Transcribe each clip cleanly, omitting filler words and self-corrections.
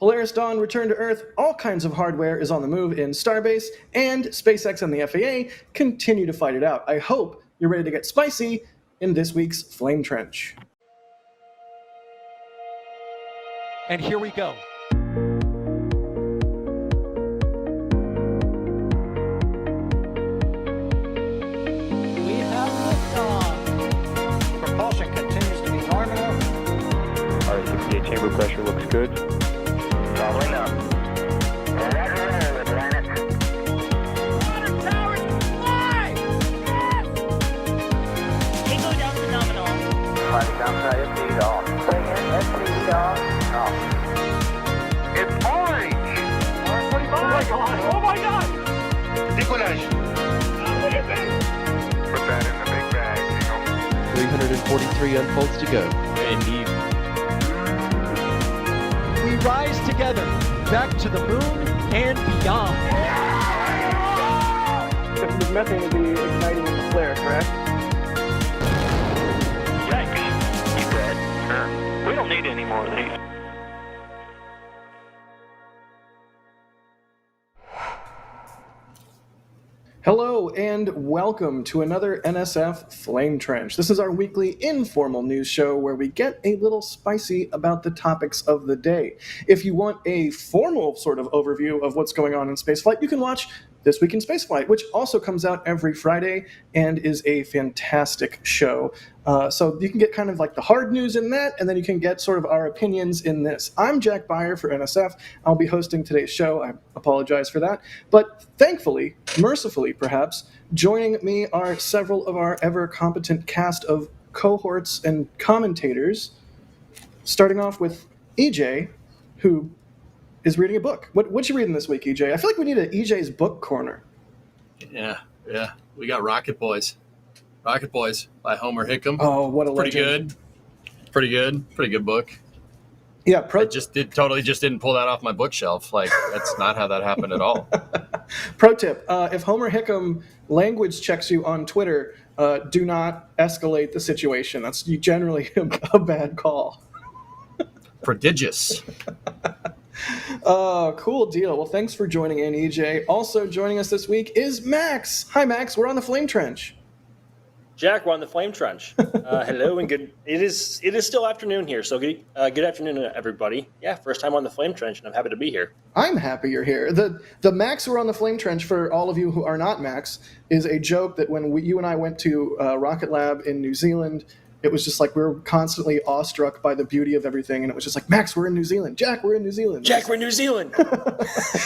Polaris Dawn returned to Earth, all kinds of hardware is on the move in Starbase, and SpaceX and the FAA continue to fight it out. I hope you're ready to get spicy in this week's Flame Trench. And here we go. We have liftoff. Propulsion continues to be normal. RS-68 chamber pressure looks good. Following up. Roger, with planet. Water towers, fly! Yes! Tango down to nominal. Flight downside, SC off. Bring in, SC off. It's orange! R45! Oh my god! Oh my god! Decollage. Look at that. Put that in the big bag, 343 unfolds to go. Indeed. We rise together, back to the moon and beyond. The methane will be igniting in the flare, correct? Yikes. You dead? Sure. We don't need any more of these. Hello and welcome to another NSF Flame Trench. This is our weekly informal news show where we get a little spicy about the topics of the day. If you want a formal sort of overview of what's going on in spaceflight, you can watch This Week in Spaceflight, which also comes out every Friday and is a fantastic show. So you can get kind of like the hard news in that, and then you can get sort of our opinions in this. I'm Jack Beyer for NSF. I'll be hosting today's show. I apologize for that. But thankfully, mercifully perhaps, joining me are several of our ever-competent cast of cohorts and commentators, starting off with EJ, who is reading a book. What you reading this week, EJ? I feel like we need an EJ's book corner. Yeah. We got Rocket Boys. Rocket Boys by Homer Hickam. Oh, what a Pretty legend. good. Pretty good book. Yeah, I totally didn't pull that off my bookshelf. Like, that's not how that happened at all. Pro tip, if Homer Hickam language checks you on Twitter, do not escalate the situation. That's generally a bad call. Prodigious. Cool deal. Well, thanks for joining in, EJ. Also joining us this week is Max. Hi, Max. We're on the Flame Trench. Jack, we're on the Flame Trench. Hello and good. It is still afternoon here, so good afternoon, everybody. Yeah, first time on the Flame Trench, and I'm happy to be here. I'm happy you're here. The Max we're on the Flame Trench, for all of you who are not Max, is a joke that when you and I went to Rocket Lab in New Zealand, it was just like we were constantly awestruck by the beauty of everything, and it was just like, Max, we're in New Zealand. Jack, we're in New Zealand. Jack, we're in New Zealand.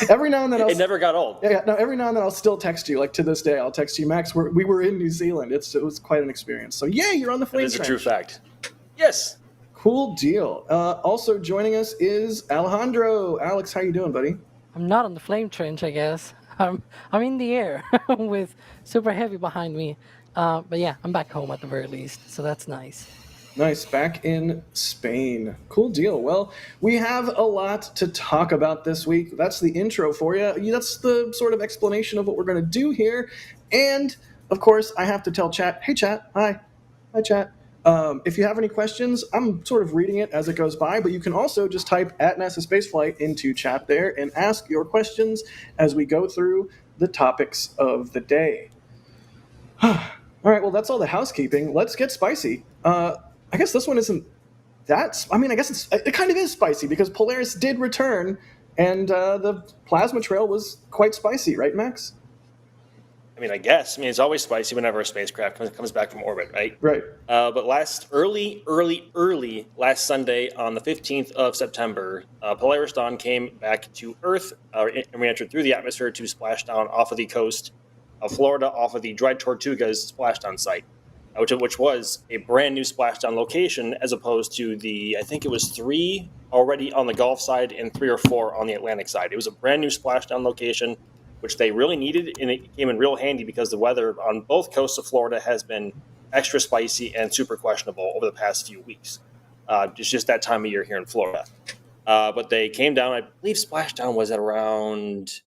Every now and then it never got old. Yeah, no, every now and then I'll still text you. Like to this day, I'll text you, Max, we were in New Zealand. It was quite an experience. So yeah, you're on the Flame That is Trench. a true fact. Yes. Cool deal. Also joining us is Alejandro. Alex, how you doing, buddy? I'm not on the Flame Trench, I guess. I'm in the air with Super Heavy behind me. But yeah, I'm back home at the very least, so that's nice. Nice, back in Spain. Cool deal. Well, we have a lot to talk about this week. That's the intro for you. That's the sort of explanation of what we're going to do here. And, of course, I have to tell chat, hey, chat, hi. Hi, chat. If you have any questions, I'm sort of reading it as it goes by, but you can also just type at NASASpaceflight into chat there and ask your questions as we go through the topics of the day. All right, well, that's all the housekeeping. Let's get spicy. I guess this one isn't that... I mean, I guess it kind of is spicy because Polaris did return, and the plasma trail was quite spicy, right, Max? I mean, I guess. I mean, it's always spicy whenever a spacecraft comes back from orbit, right? Right. But early last Sunday on the 15th of September, Polaris Dawn came back to Earth and re-entered through the atmosphere to splash down off of the coast of Florida, off of the Dry Tortugas splashdown site, which was a brand new splashdown location as opposed to I think it was 3 already on the Gulf side and 3 or 4 on the Atlantic side. It was a brand new splashdown location, which they really needed, and it came in real handy because the weather on both coasts of Florida has been extra spicy and super questionable over the past few weeks. It's just that time of year here in Florida. But they came down, I believe splashdown was at around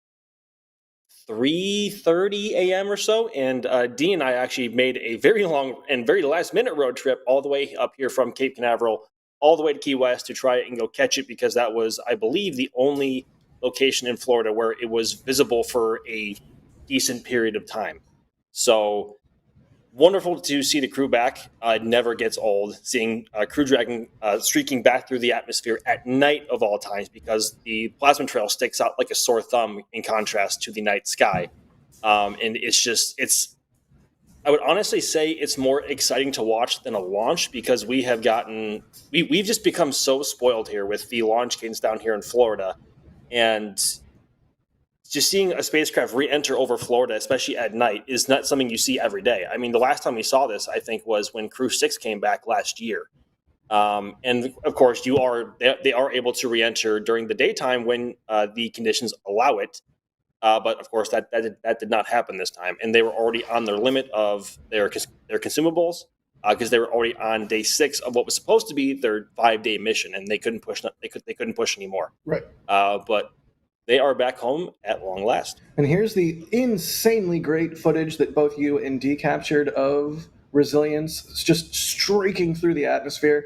3:30 a.m. or so, and Dee and I actually made a very long and very last-minute road trip all the way up here from Cape Canaveral all the way to Key West to try and go catch it, because that was, I believe, the only location in Florida where it was visible for a decent period of time. So wonderful to see the crew back. It never gets old seeing Crew Dragon streaking back through the atmosphere at night of all times, because the plasma trail sticks out like a sore thumb in contrast to the night sky. And I would honestly say it's more exciting to watch than a launch, because we've just become so spoiled here with the launch cadence down here in Florida. And just seeing a spacecraft re-enter over Florida, especially at night, is not something you see every day. I mean, the last time we saw this, I think, was when Crew 6 came back last year. And of course, they are able to re-enter during the daytime when the conditions allow it. But of course, that did not happen this time, and they were already on their limit of their consumables, because they were already on day 6 of what was supposed to be their 5-day mission, and they couldn't push. They couldn't push anymore. Right. But they are back home at long last. And here's the insanely great footage that both you and Dee captured of Resilience. It's just streaking through the atmosphere.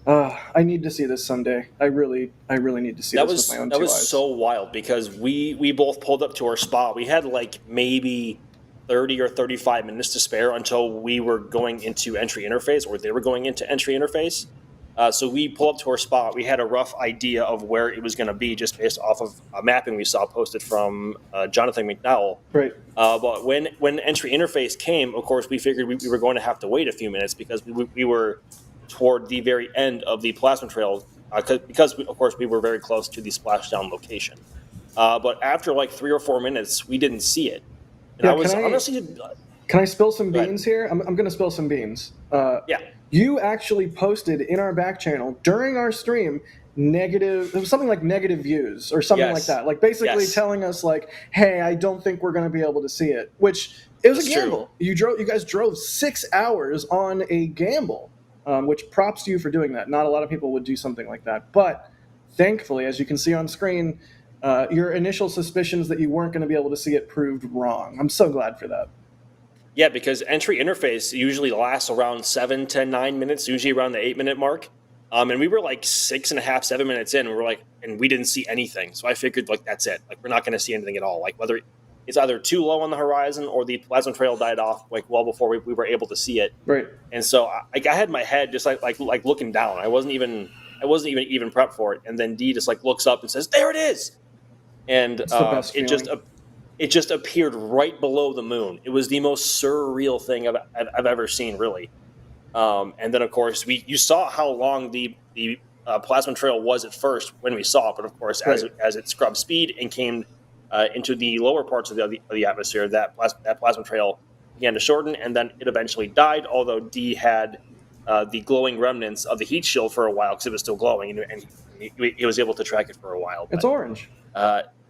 I need to see this someday. I really need to see this with my own two eyes. That was so wild, because we both pulled up to our spot. We had like maybe 30 or 35 minutes to spare until we were going into entry interface, or they were going into entry interface. So we pulled up to our spot. We had a rough idea of where it was going to be just based off of a mapping we saw posted from Jonathan McDowell. Right. But when entry interface came, of course, we figured we were going to have to wait a few minutes, because we were toward the very end of the plasma trail, because of course we were very close to the splashdown location. But after like 3 or 4 minutes, we didn't see it. And Yeah, I was honestly... Can I spill some beans here? I'm going to spill some beans. Yeah. You actually posted in our back channel during our stream negative, it was something like negative views or something like that. Like basically telling us like, hey, I don't think we're going to be able to see it, which it was a gamble. You guys drove 6 hours on a gamble, which props to you for doing that. Not a lot of people would do something like that. But thankfully, as you can see on screen, your initial suspicions that you weren't going to be able to see it proved wrong. I'm so glad for that. Yeah, because entry interface usually lasts around 7 to 9 minutes, usually around the 8-minute mark. And we were like 6.5, 7 minutes in, and we didn't see anything. So I figured, like, that's it. Like, we're not going to see anything at all. Like, whether it's either too low on the horizon or the plasma trail died off, like, well before we were able to see it. Right. And so I had my head just like looking down. I wasn't even prepped for it. And then Dee just like looks up and says, "There it is!" And it just appeared right below the moon. It was the most surreal thing I've ever seen, really. And then, of course, you saw how long the plasma trail was at first when we saw it, but of course, as it scrubbed speed and came into the lower parts of the atmosphere, that plasma trail began to shorten, and then it eventually died. Although Dee had the glowing remnants of the heat shield for a while because it was still glowing, and he was able to track it for a while. But, it's orange.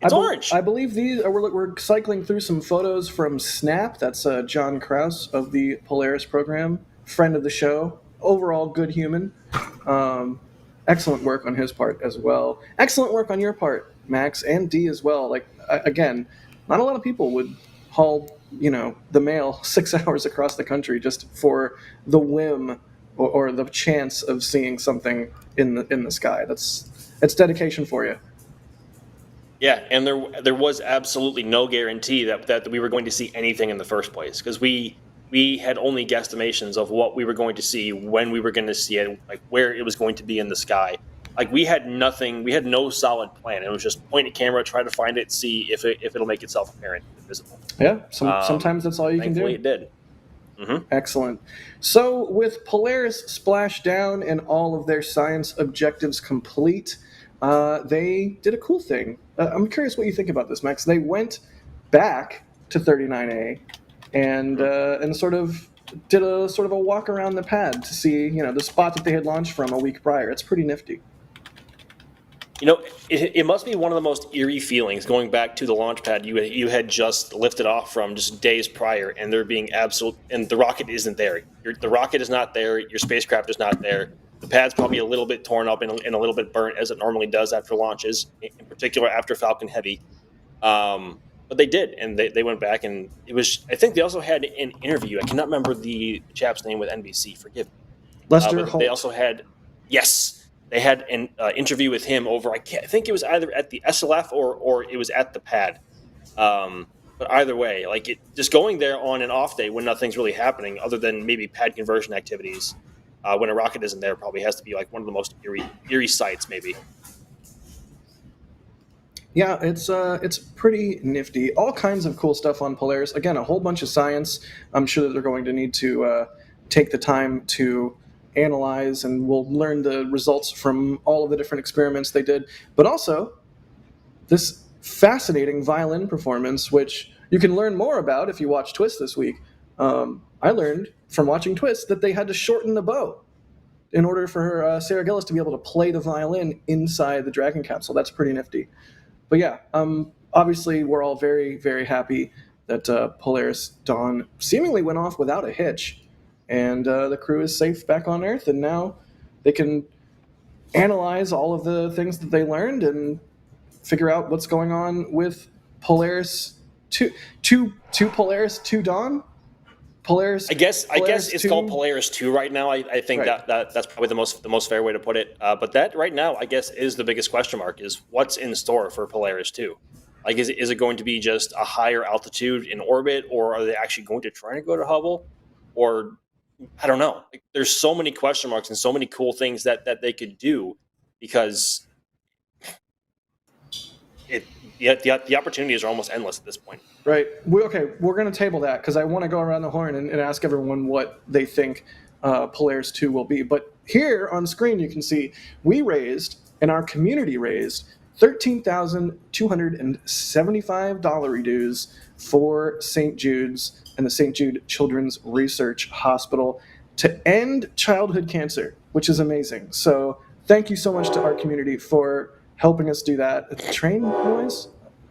It's orange. I believe these we're cycling through some photos from Snap. That's John Krause of the Polaris program, friend of the show, overall good human. Excellent work on his part as well. Excellent work on your part, Max, and Dee as well. Like, again, not a lot of people would haul, the mail 6 hours across the country just for the whim or the chance of seeing something in the sky. That's dedication for you. Yeah, and there was absolutely no guarantee that we were going to see anything in the first place, because we had only guesstimations of what we were going to see, when we were going to see it, like where it was going to be in the sky. Like, we had nothing, we had no solid plan. It was just point a camera, try to find it, see if it'll make itself apparent and visible. Yeah, sometimes that's all you can do. Thankfully it did. Mm-hmm. Excellent. So with Polaris splashdown and all of their science objectives complete, they did a cool thing. I'm curious what you think about this, Max. They went back to 39A and sort of did a walk around the pad to see, the spot that they had launched from a week prior. It's pretty nifty. It must be one of the most eerie feelings going back to the launch pad you had just lifted off from just days prior, and there being and the rocket isn't there. The rocket is not there. Your spacecraft is not there. The pad's probably a little bit torn up and a little bit burnt, as it normally does after launches, in particular after Falcon Heavy. But they did, and they went back, and it was. I think they also had an interview. I cannot remember the chap's name with NBC. Forgive me. Lester Holt. They also had Yes, they had an interview with him over. I think it was either at the SLF or it was at the pad. But either way, just going there on an off day when nothing's really happening, other than maybe pad conversion activities, when a rocket isn't there, probably has to be like one of the most eerie sights, maybe. Yeah, it's pretty nifty. All kinds of cool stuff on Polaris. Again, a whole bunch of science. I'm sure that they're going to need to take the time to analyze, and we'll learn the results from all of the different experiments they did. But also, this fascinating violin performance, which you can learn more about if you watch Twist this week. I learned from watching Twist that they had to shorten the bow in order for Sarah Gillis to be able to play the violin inside the Dragon capsule. That's pretty nifty. But yeah, obviously we're all very, very happy that Polaris Dawn seemingly went off without a hitch, and the crew is safe back on Earth, and now they can analyze all of the things that they learned and figure out what's going on with Polaris 2 Polaris 2 Dawn. Polaris. I guess it's 2? called Polaris 2 right now. I think Right. that's probably the most fair way to put it. But that right now, I guess, is the biggest question mark: is what's in store for Polaris 2? Like, is it going to be just a higher altitude in orbit, or are they actually going to try to go to Hubble? Or I don't know. Like, there's so many question marks and so many cool things that they could do, because the opportunities are almost endless at this point. Right. We're going to table that because I want to go around the horn and ask everyone what they think Polaris 2 will be. But here on screen, you can see we raised, and our community raised, $13,275 dues for St. Jude's and the St. Jude Children's Research Hospital to end childhood cancer, which is amazing. So thank you so much to our community for helping us do that. A train noise?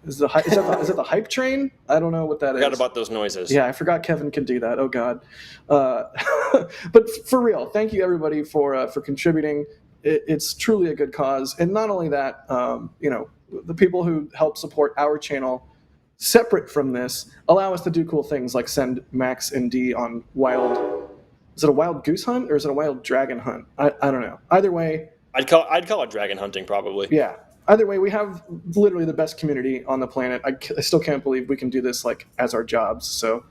Is it the hype train? I don't know what that is. Forgot about those noises. Yeah, I forgot Kevin could do that. Oh God. But for real, thank you everybody for contributing. It's truly a good cause, and not only that, the people who help support our channel, separate from this, allow us to do cool things like send Max and D on wild. Is it a wild goose hunt or is it a wild dragon hunt? I don't know. Either way, I'd call it dragon hunting, probably. yeah. Either way, we have literally the best community on the planet. I still can't believe we can do this as our jobs. So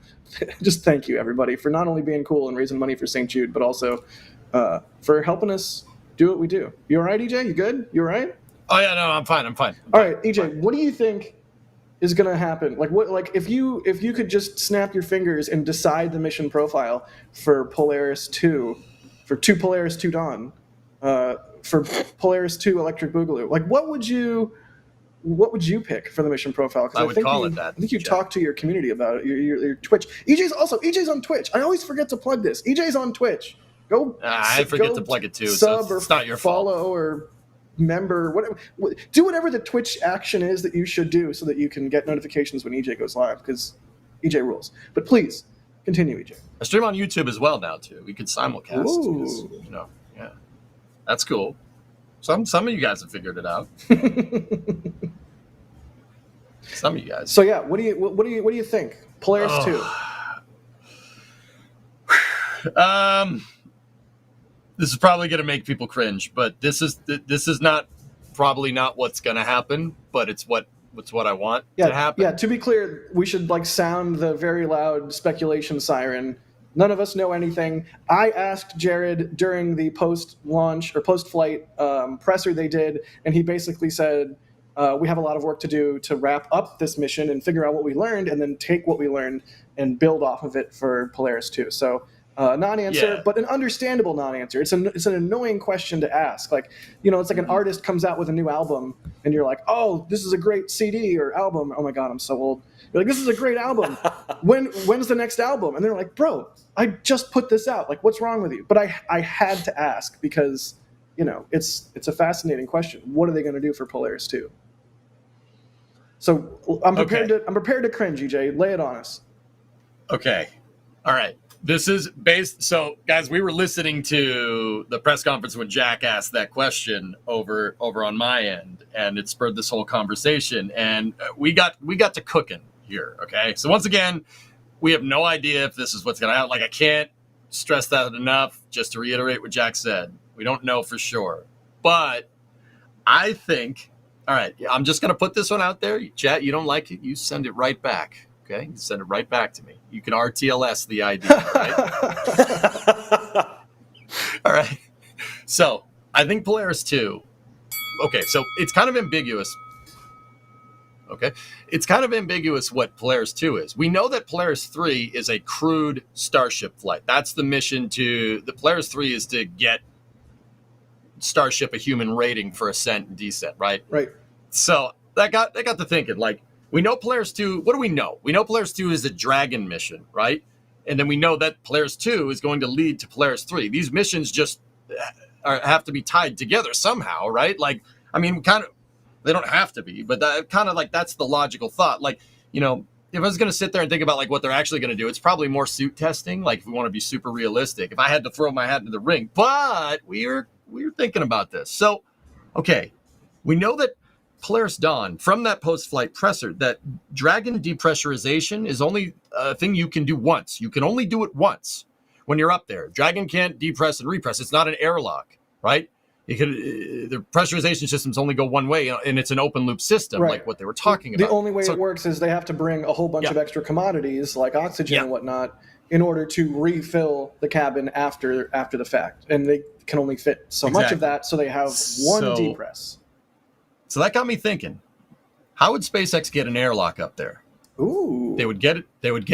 just thank you, everybody, for not only being cool and raising money for St. Jude, but also for helping us do what we do. You all right, EJ? You good? You all right? Oh yeah, no, I'm fine. All right, EJ, what do you think is going to happen? If you could just snap your fingers and decide the mission profile for Polaris 2, for 2 Polaris 2 Dawn, for Polaris 2 Electric Boogaloo, what would you pick for the mission profile? I would call it that. I think you talked to your community about it. Your Twitch. EJ's on Twitch. I always forget to plug this. EJ's on Twitch. I forget to plug it too. Sub so it's not your follow fault. or member, whatever. Do whatever the Twitch action is that you should do so that you can get notifications when EJ goes live, because EJ rules. But please continue, EJ. I stream on YouTube as well now too. We could simulcast. Ooh. Yeah, that's cool. Some of you guys have figured it out. Some of you guys. So yeah, what do you think? Polaris 2. This is probably going to make people cringe, but this is probably not what's going to happen, but it's what I want to happen. Yeah, to be clear, we should sound the very loud speculation siren. None of us know anything. I asked Jared during the post-launch or post-flight presser they did, and he basically said, we have a lot of work to do to wrap up this mission and figure out what we learned, and then take what we learned and build off of it for Polaris 2. So non-answer, but an understandable non-answer. It's an annoying question to ask. It's like an artist comes out with a new album, and you're like, oh, this is a great CD or album. Oh my God, I'm so old. You're like, this is a great album. When's the next album? And they're like, bro, I just put this out. What's wrong with you? But I had to ask because, it's a fascinating question. What are they going to do for Polaris 2? So I'm prepared to cringe, EJ. Lay it on us. Okay. All right. This is based. So, guys, we were listening to the press conference when Jack asked that question over on my end, and it spurred this whole conversation. And we got to cooking here. Okay. So once again, we have no idea if this is what's going to happen. I can't stress that enough. Just to reiterate what Jack said, We don't know for sure. But I think, all right, I'm just going to put this one out there. Chat, you don't like it, you send it right back. Okay, you send it right back to me. You can RTLS the idea, right? All right. So I think Polaris 2. Okay, so it's kind of ambiguous. Okay, it's kind of ambiguous what Polaris 2 is. We know that Polaris 3 is a crewed Starship flight. That's the mission to the Polaris 3 is to get Starship a human rating for ascent and descent, right? Right. So that got to thinking, like, we know Polaris 2, what do we know? We know Polaris 2 is a Dragon mission, right? And then we know that Polaris 2 is going to lead to Polaris 3. These missions just have to be tied together somehow, right? Like, I mean, kind of, they don't have to be, but that kind of like, that's the logical thought. Like, you know, if I was going to sit there and think about like what they're actually going to do, it's probably more suit testing. Like if we want to be super realistic, if I had to throw my hat into the ring, but we were thinking about this. So, okay, we know that Polaris Dawn, from that post-flight presser, that Dragon depressurization is only a thing you can do once. You can only do it once when you're up there. Dragon can't depress and repress. It's not an airlock, right? The pressurization systems only go one way, and it's an open loop system, Right. like what they were talking about. The only way it works is they have to bring a whole bunch of extra commodities like oxygen and whatnot in order to refill the cabin after the fact, and they can only fit so much of that, so they have one depress. So that got me thinking, how would SpaceX get an airlock up there? Ooh. They would get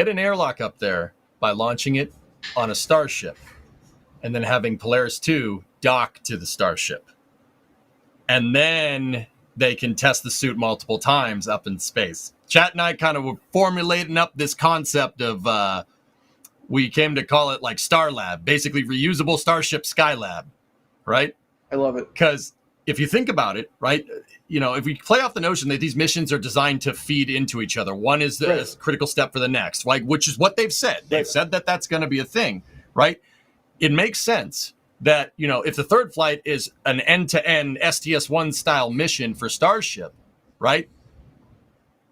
an airlock up there by launching it on a Starship and then having Polaris 2 dock to the Starship. And then they can test the suit multiple times up in space. Chat and I kind of were formulating up this concept of, we came to call it like Star Lab, basically reusable Starship Skylab, right? I love it. Because if you think about it, right, you know, if we play off the notion that these missions are designed to feed into each other, one is the critical step for the next, like, which is what they've said. They've said that that's going to be a thing, right? It makes sense that, you know, if the third flight is an end-to-end STS-1 style mission for Starship, right?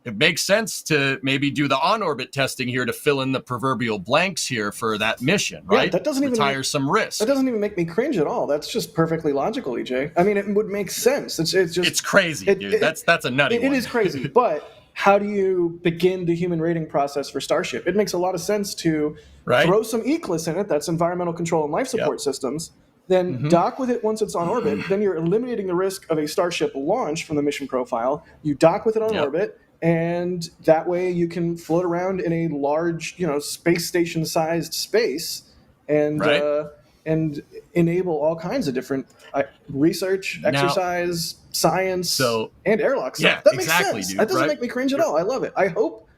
It makes sense to maybe do the on-orbit testing here to fill in the proverbial blanks here for that mission, right? Yeah, that doesn't retire some risk. That doesn't even make me cringe at all. That's just perfectly logical, EJ. I mean, it would make sense. It's just it's crazy, dude. That's a nutty one. It is crazy, but how do you begin the human rating process for Starship? It makes a lot of sense to throw some ECLIS in it. That's environmental control and life support systems. Then dock with it once it's on orbit. Then you're eliminating the risk of a Starship launch from the mission profile. You dock with it on orbit. And that way you can float around in a large, you know, space station-sized space and enable all kinds of different research, exercise, science, and airlock stuff. Yeah, that makes exactly, sense. dude, That doesn't make me cringe at all. I love it. I hope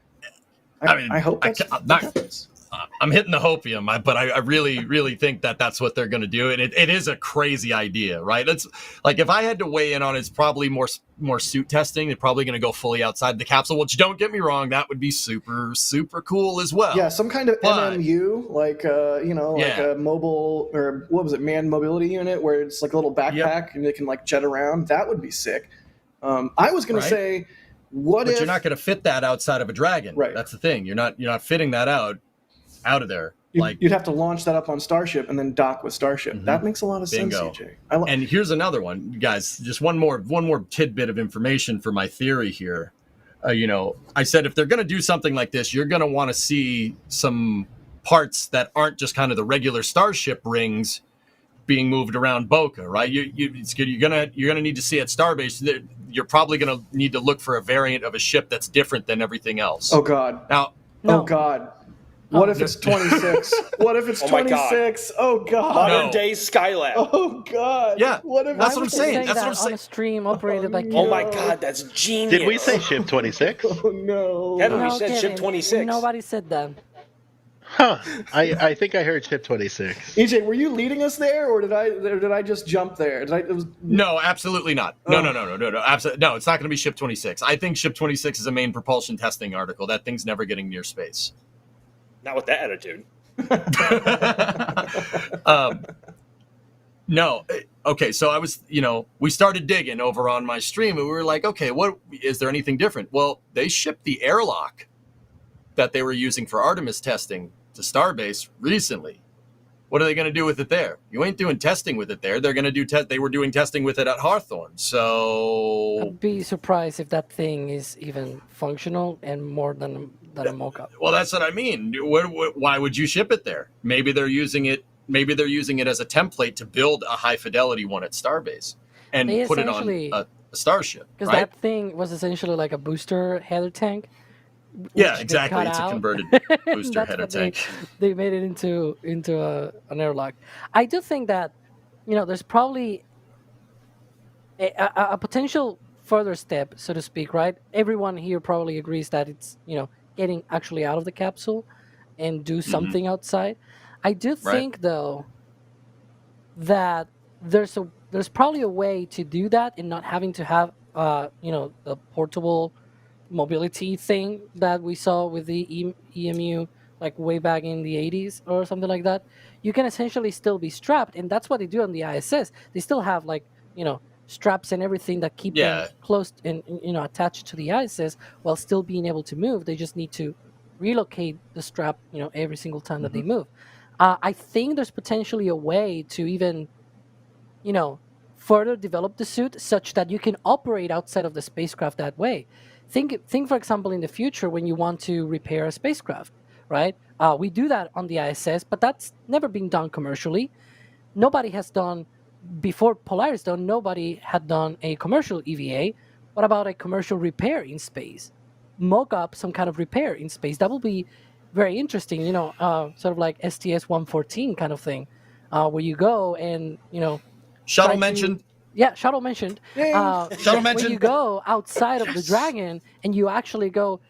that happens. I'm hitting the hopium, but I really, really think that that's what they're going to do. And it is a crazy idea, right? It's like, if I had to weigh in on it, it's probably more suit testing. They're probably going to go fully outside the capsule, which, don't get me wrong, that would be super, super cool as well. Yeah, some kind of MMU, like, like a mobile, or what was it, manned mobility unit, where it's like a little backpack and they can like jet around. That would be sick. I was going to say, but you're not going to fit that outside of a Dragon. Right. That's the thing. You're not fitting that out of there. You'd have to launch that up on Starship and then dock with Starship. That makes a lot of sense, CJ. And here's another one, guys. Just one more tidbit of information for my theory here. I said if they're going to do something like this, you're going to want to see some parts that aren't just kind of the regular Starship rings being moved around Boca, right? You're gonna need to see at Starbase. You're probably going to need to look for a variant of a ship that's different than everything else. Oh God! Oh God! What if it's 26? What if it's 26? Oh God! Modern day Skylab. Oh God! Yeah, what if that's what I'm saying. That's what I'm saying. On a stream operated by Oh my God, that's genius. Did we say ship 26? Oh no! Kevin, we said ship 26. Nobody said that. Huh. I think I heard ship 26. EJ, were you leading us there, or did I just jump there? No, absolutely not. No. Absolutely no. It's not going to be ship 26. I think ship 26 is a main propulsion testing article. That thing's never getting near space. Not with that attitude. No. Okay, so I was, we started digging over on my stream, and we were like, okay, what is there anything different? Well, they shipped the airlock that they were using for Artemis testing to Starbase recently. What are they going to do with it there? You ain't doing testing with it there. They're going to do They were doing testing with it at Hawthorne. So I'd be surprised if that thing is even functional and more than a mock-up. Well, that's what I mean. Why would you ship it there? Maybe they're using it. Maybe they're using it as a template to build a high fidelity one at Starbase and put it on a Starship. Because right? that thing was essentially like a booster header tank. Yeah, exactly. It's a converted booster header tank. They made it into an airlock. I do think that, there's probably a potential further step, so to speak, right? Everyone here probably agrees that it's, getting actually out of the capsule and do something outside. I do think, though, that there's probably a way to do that and not having to have, the portable mobility thing that we saw with the EMU like way back in the 80s or something like that. You can essentially still be strapped, and that's what they do on the ISS. They still have straps and everything that keep them close and attached to the ISS while still being able to move. They just need to relocate the strap every single time that they move. I think there's potentially a way to even further develop the suit such that you can operate outside of the spacecraft that way. Think, for example, in the future when you want to repair a spacecraft, right? We do that on the ISS, but that's never been done commercially. Nobody has done, before Polaris Dawn, nobody had done a commercial EVA. What about a commercial repair in space? Mock up some kind of repair in space. That will be very interesting, sort of like STS-114 kind of thing, where you go and, Shuttle mentioned. Shuttle mentioned. Shuttle mentioned. When you go outside of the Dragon and you actually go,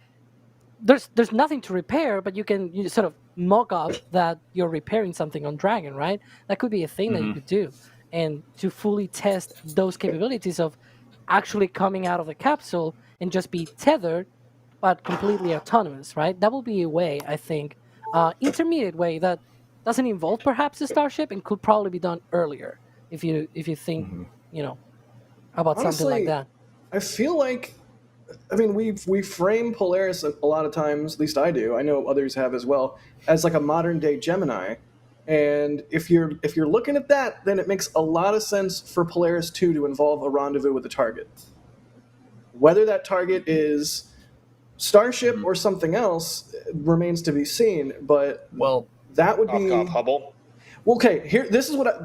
there's nothing to repair, but you sort of mock up that you're repairing something on Dragon, right? That could be a thing that you could do, and to fully test those capabilities of actually coming out of the capsule and just be tethered, but completely autonomous, right? That will be a way, I think, intermediate way that doesn't involve perhaps the Starship and could probably be done earlier. If you think, about Honestly, something like that. I feel like, we frame Polaris a lot of times, at least I do, I know others have as well, as like a modern day Gemini. And if you're looking at that, then it makes a lot of sense for Polaris 2 to involve a rendezvous with a target. Whether that target is Starship or something else remains to be seen, but that would be Hubble. Okay, here. This is what.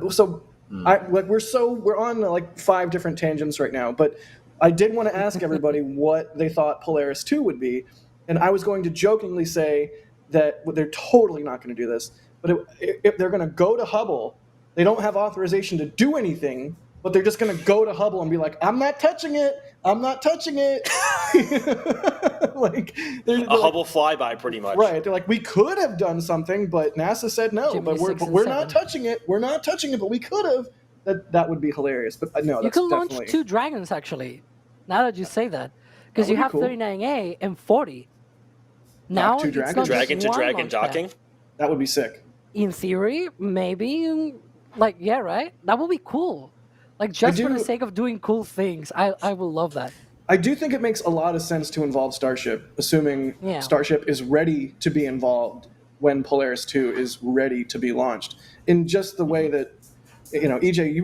We're on like 5 different tangents right now, but I did want to ask everybody what they thought Polaris 2 would be, and I was going to jokingly say that they're totally not going to do this, but if they're going to go to Hubble, they don't have authorization to do anything, but they're just going to go to Hubble and be like, "I'm not touching it. I'm not touching it." they're Hubble flyby, pretty much. Right. They're like, we could have done something, but NASA said no. But we're not touching it. We're not touching it, but we could have. That would be hilarious. But no, you could launch 2 Dragons actually. Now that you say that, because you have cool. 39A and 40. Now it's not Dragon to Dragon docking. Pad. That would be sick. In theory, maybe. Right? That would be cool. Just for the sake of doing cool things, I will love that. I do think it makes a lot of sense to involve Starship, assuming Starship is ready to be involved when Polaris 2 is ready to be launched. In just the way that, EJ, you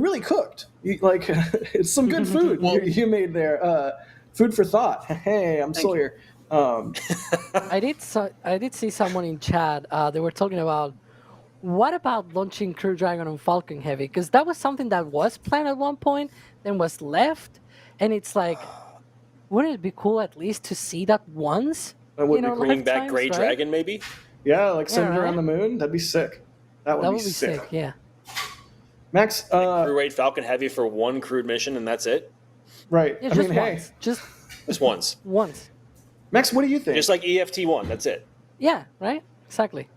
really cooked. It's some good food you made there. Food for thought. Hey, I'm Sawyer. I did see someone in chat. They were talking about, what about launching Crew Dragon on Falcon Heavy? Because that was something that was planned at one point, then was left. And it's like, wouldn't it be cool at least to see that once? Bring back Grey Dragon, maybe? Yeah, send it around the moon. That'd be sick. That would be sick. Yeah. Max, crew rate Falcon Heavy for 1 crewed mission, and that's it. Right. Yeah, just once. Just once. Once. Max, what do you think? Just like EFT1, that's it. Yeah. Right. Exactly.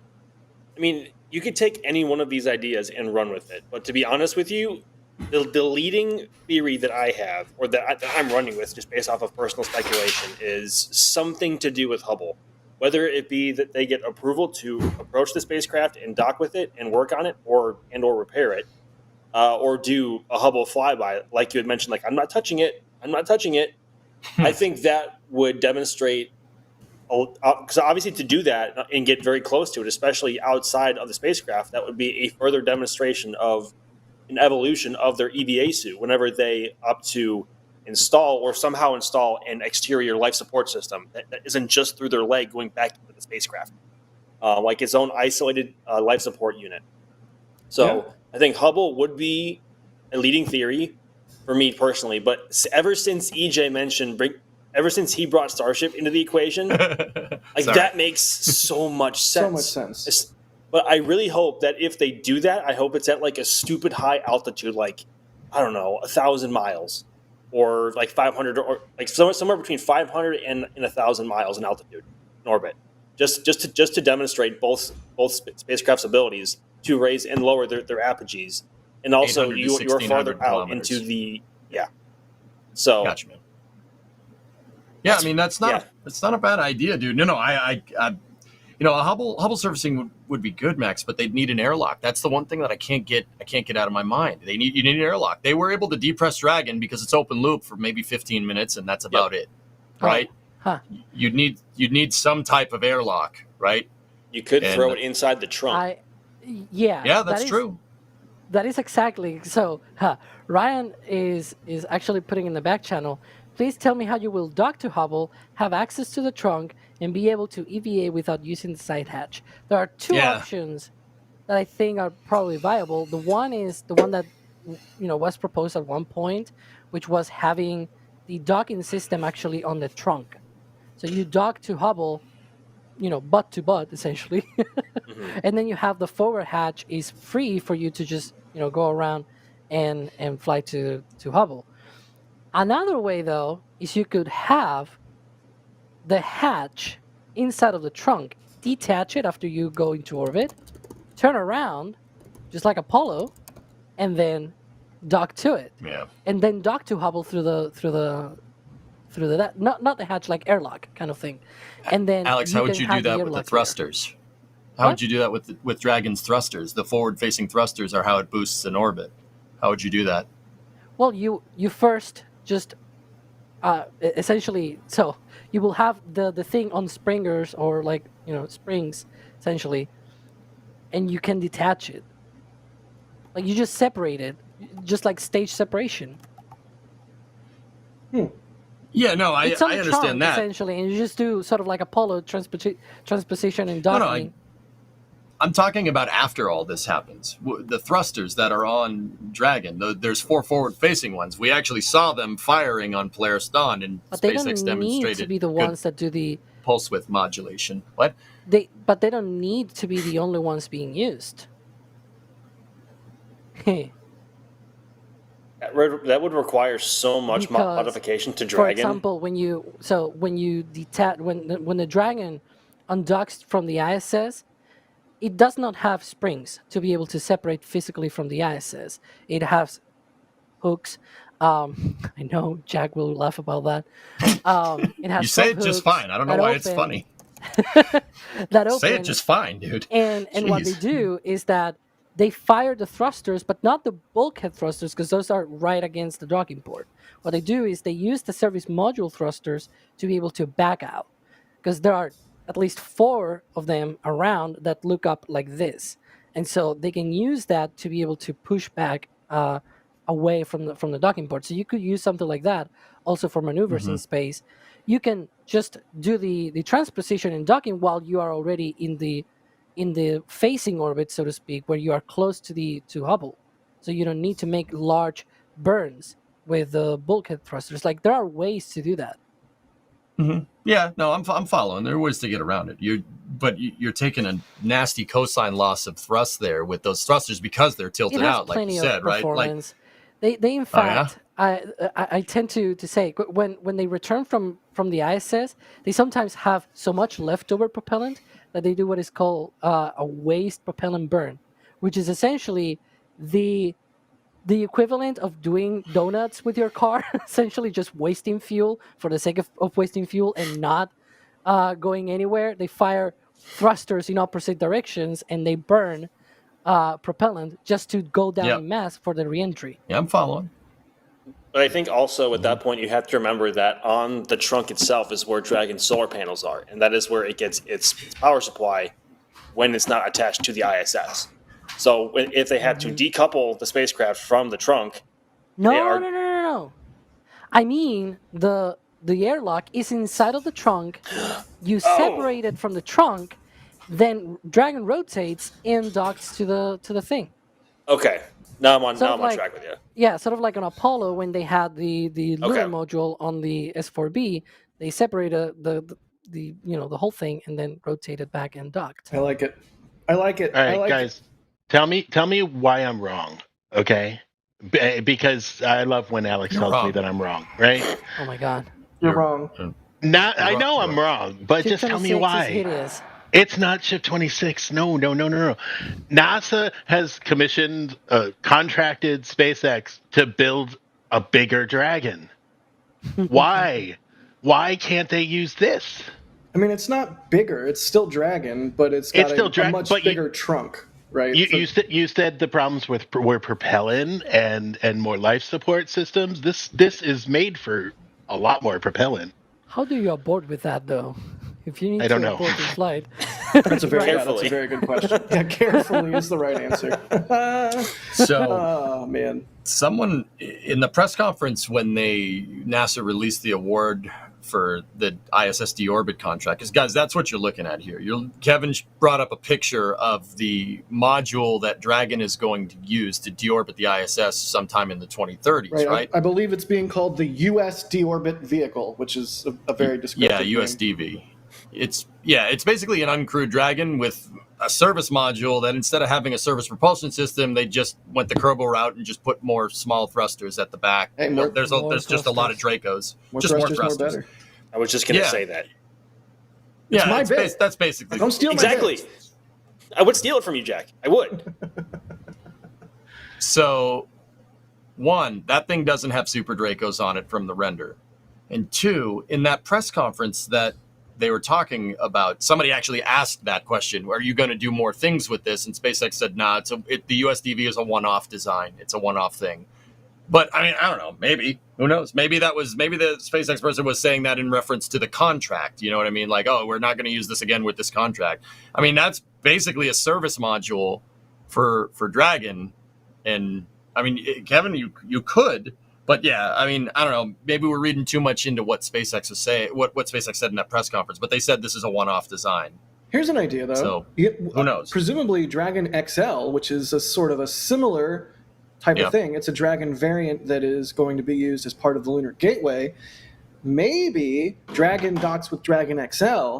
You could take any one of these ideas and run with it. But to be honest with you, the leading theory that I have, or that I'm running with just based off of personal speculation, is something to do with Hubble. Whether it be that they get approval to approach the spacecraft and dock with it and work on it or repair it, or do a Hubble flyby, like you had mentioned, I'm not touching it. I think that would demonstrate because obviously to do that and get very close to it, especially outside of the spacecraft, that would be a further demonstration of an evolution of their EVA suit whenever they opt to install or somehow install an exterior life support system that isn't just through their leg going back into the spacecraft, like its own isolated life support unit. So I think Hubble would be a leading theory for me personally, but ever since EJ mentioned, ever since he brought Starship into the equation, that makes so much sense. So much sense. But I really hope that if they do that, I hope it's at like a stupid high altitude, like, I don't know, 1,000 miles or like 500 or like somewhere between 500 and 1,000 miles in altitude in orbit, just to demonstrate both spacecraft's abilities to raise and lower their apogees. And also you're farther out into the, So gotcha, man. Yeah, I mean that's not a bad idea, dude. No, I a Hubble surfacing would be good, Max, but they'd need an airlock. That's the one thing that I can't get out of my mind. You need an airlock. They were able to depress Dragon because it's open loop for maybe 15 minutes, and that's about it, right? Huh. You'd need some type of airlock, right? You could throw it inside the trunk. Yeah, that's true. That is exactly so. Ryan is actually putting in the back channel. Please tell me how you will dock to Hubble, have access to the trunk, and be able to EVA without using the side hatch. There are two options that I think are probably viable. The one is the one that was proposed at one point, which was having the docking system actually on the trunk. So you dock to Hubble, butt to butt essentially, and then you have the forward hatch is free for you to just go around and fly to Hubble. Another way, though, is you could have the hatch inside of the trunk, detach it after you go into orbit, turn around, just like Apollo, and then dock to it. Yeah. And then dock to Hubble through the not the hatch, like airlock kind of thing. And then Alex, how would you do that with the thrusters? How would you do that with Dragon's thrusters? The forward-facing thrusters are how it boosts in orbit. How would you do that? Well, you first just essentially, so you will have the thing on springers or springs essentially, and you can detach it. Like you just separate it, just like stage separation. Yeah, no, I understand trunk, that essentially, and you just do sort of like Apollo transposition and docking. No, I'm talking about after all this happens. The thrusters that are on Dragon, there's 4 forward-facing ones. We actually saw them firing on Polaris Dawn, and but SpaceX they don't need to be the ones that do the pulse width modulation. What? But they don't need to be the only ones being used. That would require so much modification to Dragon. For example, when the Dragon undocks from the ISS, it does not have springs to be able to separate physically from the ISS. It has hooks. I know Jack will laugh about that. It has you say it just fine. I don't know why it's funny. That open. Say it just fine, dude. And what they do is that they fire the thrusters, but not the bulkhead thrusters, because those are right against the docking port. What they do is they use the service module thrusters to be able to back out, because there are at least 4 of them around that look up like this, and so they can use that to be able to push back away from the docking port. So you could use something like that also for maneuvers in space. You can just do the transposition and docking while you are already in the facing orbit, so to speak, where you are close to Hubble. So you don't need to make large burns with the bulkhead thrusters. Like there are ways to do that. Yeah, no, I'm following. There are ways to get around it. You're taking a nasty cosine loss of thrust there with those thrusters because they're tilted out, like you said, right? Like they in fact, I tend to say when they return from the ISS, they sometimes have so much leftover propellant that they do what is called a waste propellant burn, which is essentially the equivalent of doing donuts with your car, essentially just wasting fuel for the sake of wasting fuel and not going anywhere. They fire thrusters in opposite directions and they burn propellant just to go down in mass for the reentry. Yeah, I'm following. But I think also at that point you have to remember that on the trunk itself is where Dragon's solar panels are, and that is where it gets its power supply when it's not attached to the ISS. So if they had to decouple the spacecraft from the trunk, No. I mean, the airlock is inside of the trunk. You separate it from the trunk, then Dragon rotates and docks to the thing. Okay. Now I'm on track with you. Yeah, sort of like on Apollo when they had the lunar module on the S4B, they separated the whole thing and then rotated back and docked. I like it. All right, guys, tell me why I'm wrong, okay? Because I love when Alex tells me that I'm wrong, right? Oh my God, you're wrong. I know I'm wrong, but just tell me why. Hideous. It's not Ship 26. No. NASA has commissioned, contracted SpaceX to build a bigger Dragon. Why? Why can't they use this? I mean, it's not bigger. It's still Dragon, but it's got a much bigger trunk, right? You said the problems were propellant and more life support systems. This is made for a lot more propellant. How do you abort with that, though? If you need I don't to know. abort your flight. That's a very good question. Yeah, carefully is the right answer. So, oh man, someone in the press conference when NASA released the award for the ISS deorbit contract, because guys, that's what you're looking at here. Kevin brought up a picture of the module that Dragon is going to use to deorbit the ISS sometime in the 2030s, right? I believe it's being called the US deorbit vehicle, which is a very descriptive name. USDV. It's basically an uncrewed Dragon with a service module that instead of having a service propulsion system, they just went the Kerbal route and just put more small thrusters at the back. Hey, there's just a lot of Dracos. More just thrusters, more thrusters. better. I was just going to say that. That's basically. Don't steal my exactly. bit. I would steal it from you, Jack. I would. So, one, that thing doesn't have Super Dracos on it from the render. And two, in that press conference that they were talking about, somebody actually asked that question, are you going to do more things with this? And SpaceX said, nah, the USDV is a one-off design. It's a one-off thing. But, I mean, I don't know. Maybe. Who knows? Maybe the SpaceX person was saying that in reference to the contract. You know what I mean? Like, oh, we're not going to use this again with this contract. I mean, that's basically a service module for Dragon. And, I mean, Kevin, you could. But yeah, I mean, I don't know. Maybe we're reading too much into what SpaceX was saying, what SpaceX said in that press conference. But they said this is a one-off design. Here's an idea, though. So who knows? Presumably, Dragon XL, which is a sort of a similar type of thing. It's a Dragon variant that is going to be used as part of the Lunar Gateway. Maybe Dragon docks with Dragon XL,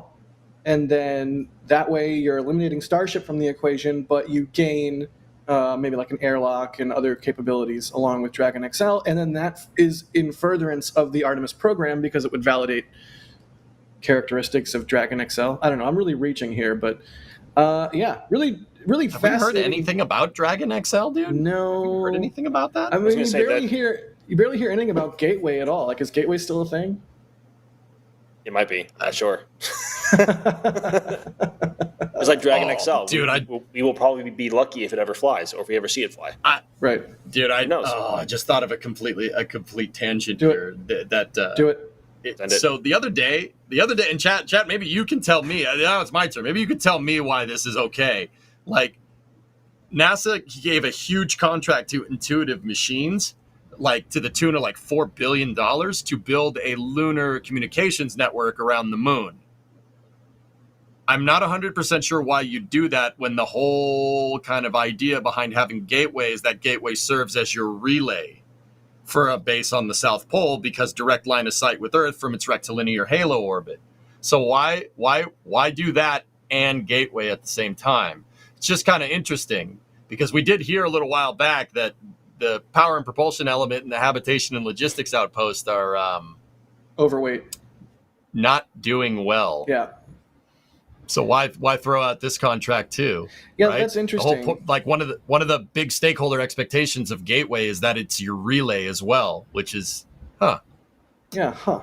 and then that way you're eliminating Starship from the equation, but you gain maybe like an airlock and other capabilities along with Dragon XL, and then that is in furtherance of the Artemis program because it would validate characteristics of Dragon XL. I don't know. I'm really reaching here, but really fascinating. Have you heard anything about Dragon XL, dude? No. Have you heard anything about that? I mean, you barely hear anything about Gateway at all. Like, is Gateway still a thing? It might be. Not sure. It's like Dragon XL. Dude, we will probably be lucky if it ever flies, or if we ever see it fly. Right. Dude, I just thought of a complete tangent here. Do it. So the other day, in chat, maybe you can tell me. Now it's my turn. Maybe you could tell me why this is okay. Like, NASA gave a huge contract to Intuitive Machines, like to the tune of like $4 billion to build a lunar communications network around the moon. I'm not 100% sure why you do that when the whole kind of idea behind having Gateway is that Gateway serves as your relay for a base on the South Pole because direct line of sight with Earth from its rectilinear halo orbit. So why do that and Gateway at the same time? It's just kind of interesting because we did hear a little while back that the power and propulsion element and the habitation and logistics outpost are overweight, not doing well. Yeah. So why throw out this contract too? Yeah, right? That's interesting. One of the big stakeholder expectations of Gateway is that it's your relay as well, which is, that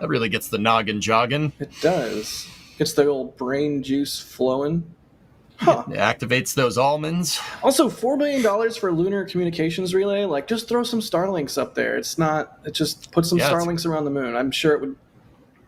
really gets the noggin jogging. It does. Gets the old brain juice flowing. Huh. It activates those almonds. Also, $4 billion for a lunar communications relay. Like, just throw some Starlinks up there. It's not. It just put some Starlinks around the moon. I'm sure it would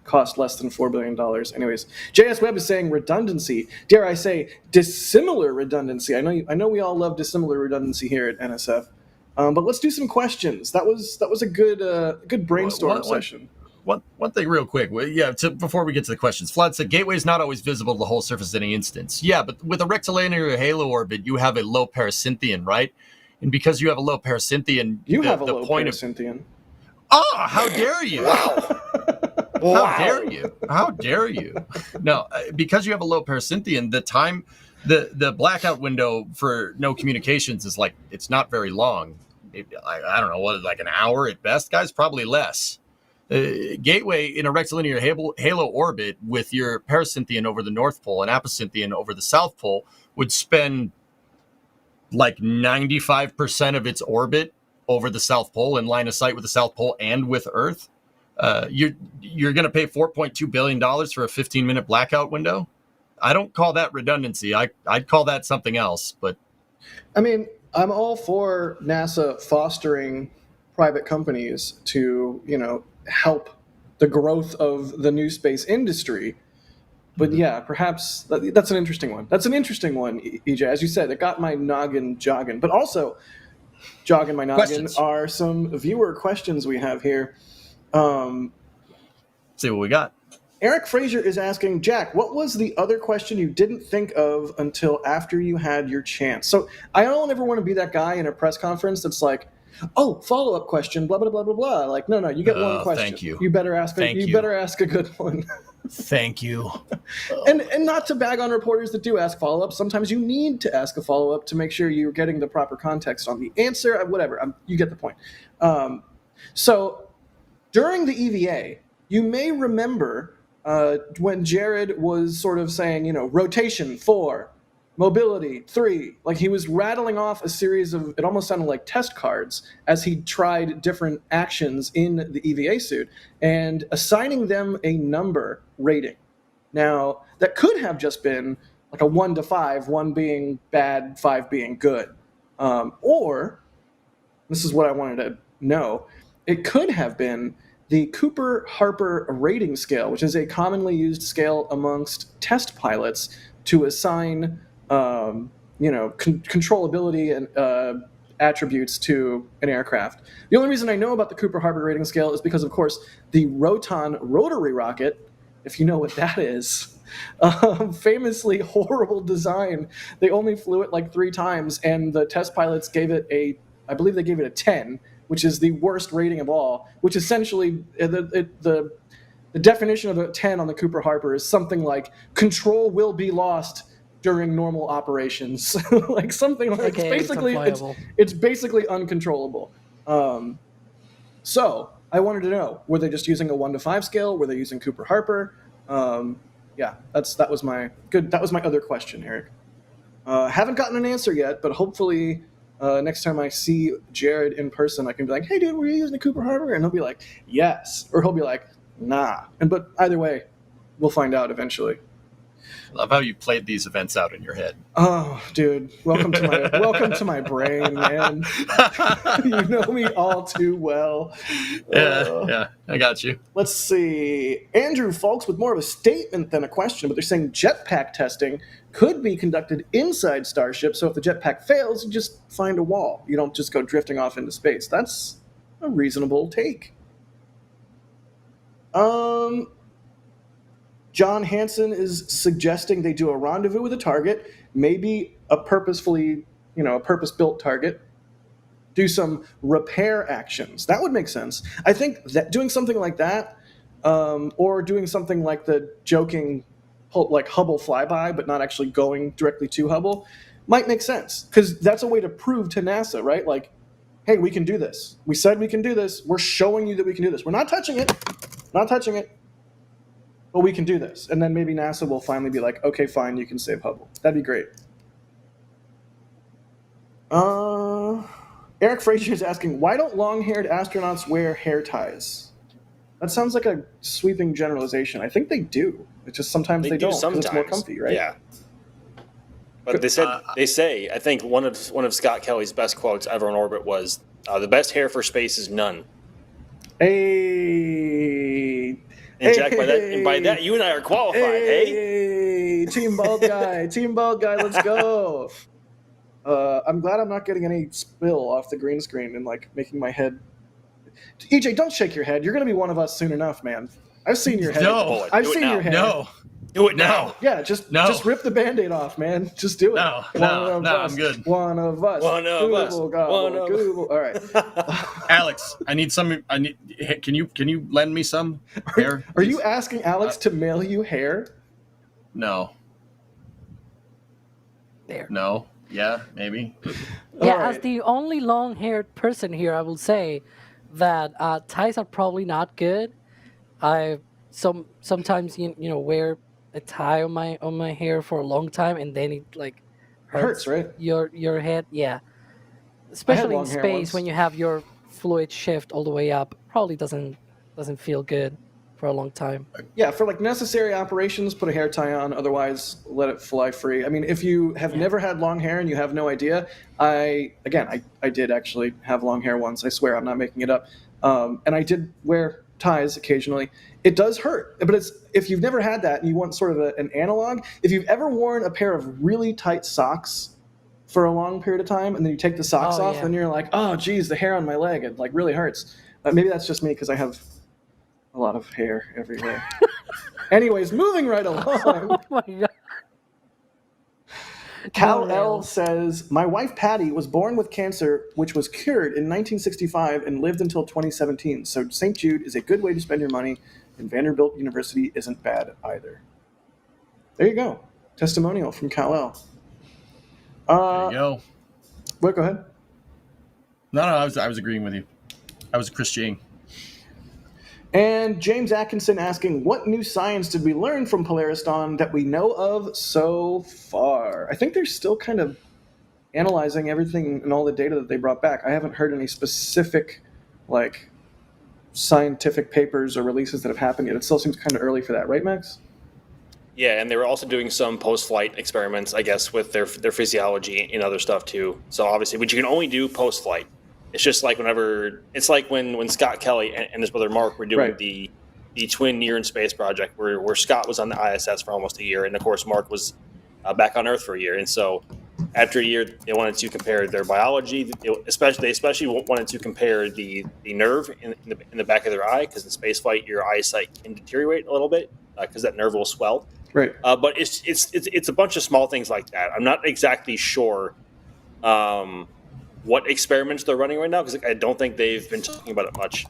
cost less than $4 billion. Anyways, JS Webb is saying redundancy. Dare I say dissimilar redundancy? I know we all love dissimilar redundancy here at NSF. But let's do some questions. That was a good brainstorm session. One thing real quick. Before we get to the questions, Flood said gateway is not always visible to the whole surface at any instance. Yeah, but with a rectilinear halo orbit, you have a low parasynthion, right? And because you have a low parasynthion, you have a low parasynthion. Oh, how dare you! How dare you? How dare you? No, because you have a low parasynthion, the blackout window for no communications is like, it's not very long. I don't know, like an hour at best, guys? Probably less. Gateway in a rectilinear halo orbit with your parasynthion over the North Pole and apocynthion over the South Pole would spend like 95% of its orbit over the South Pole in line of sight with the South Pole and with Earth. You're going to pay $4.2 billion for a 15-minute blackout window? I don't call that redundancy. I'd call that something else. But I mean, I'm all for NASA fostering private companies to, help the growth of the new space industry. But yeah, perhaps that's an interesting one. That's an interesting one, EJ. As you said, it got my noggin jogging. But also, jogging my noggin are some viewer questions we have here. See what we got. Eric Frazier is asking, Jack, what was the other question you didn't think of until after you had your chance? So I don't ever want to be that guy in a press conference that's like, oh, follow-up question, blah, blah, blah, blah, blah. Like, no, you get one question. Thank you. You better ask a good one. Thank you. And not to bag on reporters that do ask follow-ups. Sometimes you need to ask a follow-up to make sure you're getting the proper context on the answer, whatever. You get the point. So during the EVA, you may remember when Jared was sort of saying, rotation 4, mobility 3, like he was rattling off a series of, it almost sounded like test cards as he tried different actions in the EVA suit and assigning them a number rating. Now, that could have just been like a 1 to 5, 1 being bad, 5 being good. Or, this is what I wanted to know, it could have been the Cooper-Harper rating scale, which is a commonly used scale amongst test pilots to assign controllability and attributes to an aircraft. The only reason I know about the Cooper-Harper rating scale is because, of course, the Roton rotary rocket, if you know what that is, famously horrible design. They only flew it like 3 times, and the test pilots gave it I believe they gave it a 10, which is the worst rating of all, which essentially the definition of a 10 on the Cooper-Harper is something like control will be lost during normal operations. Like something like it's basically uncontrollable. So I wanted to know, were they just using a 1 to 5 scale? Were they using Cooper-Harper? That was my other question, Eric. Haven't gotten an answer yet, but hopefully next time I see Jared in person, I can be like, hey dude, were you using the Cooper-Harper? And he'll be like, yes. Or he'll be like, nah. But either way, we'll find out eventually. Love how you played these events out in your head. Oh, dude, welcome to my brain, man. You know me all too well. Yeah, I got you. Let's see. Andrew Folks with more of a statement than a question, but they're saying jetpack testing could be conducted inside Starship, so if the jetpack fails, you just find a wall. You don't just go drifting off into space. That's a reasonable take. John Hansen is suggesting they do a rendezvous with a target, maybe a purpose-built target, do some repair actions. That would make sense. I think that doing something like that, or doing something like the joking, like Hubble flyby, but not actually going directly to Hubble, might make sense. Because that's a way to prove to NASA, right? Like, hey, we can do this. We said we can do this. We're showing you that we can do this. We're not touching it. But we can do this. And then maybe NASA will finally be like, okay, fine, you can save Hubble. That'd be great. Eric Frazier is asking, why don't long-haired astronauts wear hair ties? That sounds like a sweeping generalization. I think they do. It's just sometimes they don't because it's more comfy, right? Yeah. But they say I think one of Scott Kelly's best quotes ever on orbit was, "The best hair for space is none." Hey. And Jack, by that, you and I are qualified. Hey, Team Bald Guy, let's go. I'm glad I'm not getting any spill off the green screen and like making my head. EJ, don't shake your head. You're gonna be one of us soon enough, man. I've seen your head. No, I've seen your head. No. Do it now. Yeah, just rip the Band-Aid off, man. Just do it. No, I'm good. One of us. One of us. Google. All right. Alex, I need some. Can you lend me some hair? Are you asking Alex to mail you hair? No. There. No. Yeah, maybe. Yeah, right. as the only long-haired person here, I will say that ties are probably not good. I sometimes wear a tie on my hair for a long time, and then it like hurts, right? Your head, yeah. Especially in space once. when you have your fluid shift all the way up, probably doesn't feel good for a long time. Yeah, for like necessary operations, put a hair tie on. Otherwise, let it fly free. I mean, if you have never had long hair and you have no idea, I did actually have long hair once. I swear, I'm not making it up. And I did wear ties occasionally. It does hurt, but if you've never had that and you want sort of an analog, if you've ever worn a pair of really tight socks for a long period of time and then you take the socks off, then you're like, oh, geez, the hair on my leg, it like really hurts. Maybe that's just me because I have a lot of hair everywhere. Anyways, moving right along. Oh my God. Cal L says, my wife Patty was born with cancer, which was cured in 1965 and lived until 2017. So St. Jude is a good way to spend your money, and Vanderbilt University isn't bad either. There you go. Testimonial from Cal L. There you go. Wait, go ahead. No, I was agreeing with you. I was Christian. And James Atkinson asking, what new science did we learn from Polaris Dawn that we know of so far? I think they're still kind of analyzing everything and all the data that they brought back. I haven't heard any specific, like, scientific papers or releases that have happened yet. It still seems kind of early for that, right, Max? Yeah, and they were also doing some post-flight experiments, I guess, with their physiology and other stuff too. So obviously, which you can only do post-flight. It's just like when Scott Kelly and his brother Mark were doing the twin near in space project, where Scott was on the ISS for almost a year, and of course Mark was back on Earth for a year. And so after a year, they wanted to compare their biology. They especially wanted to compare the nerve in the back of their eye, because in spaceflight your eyesight can deteriorate a little bit because that nerve will swell. Right. But it's a bunch of small things like that. I'm not exactly sure what experiments they're running right now, because I don't think they've been talking about it much.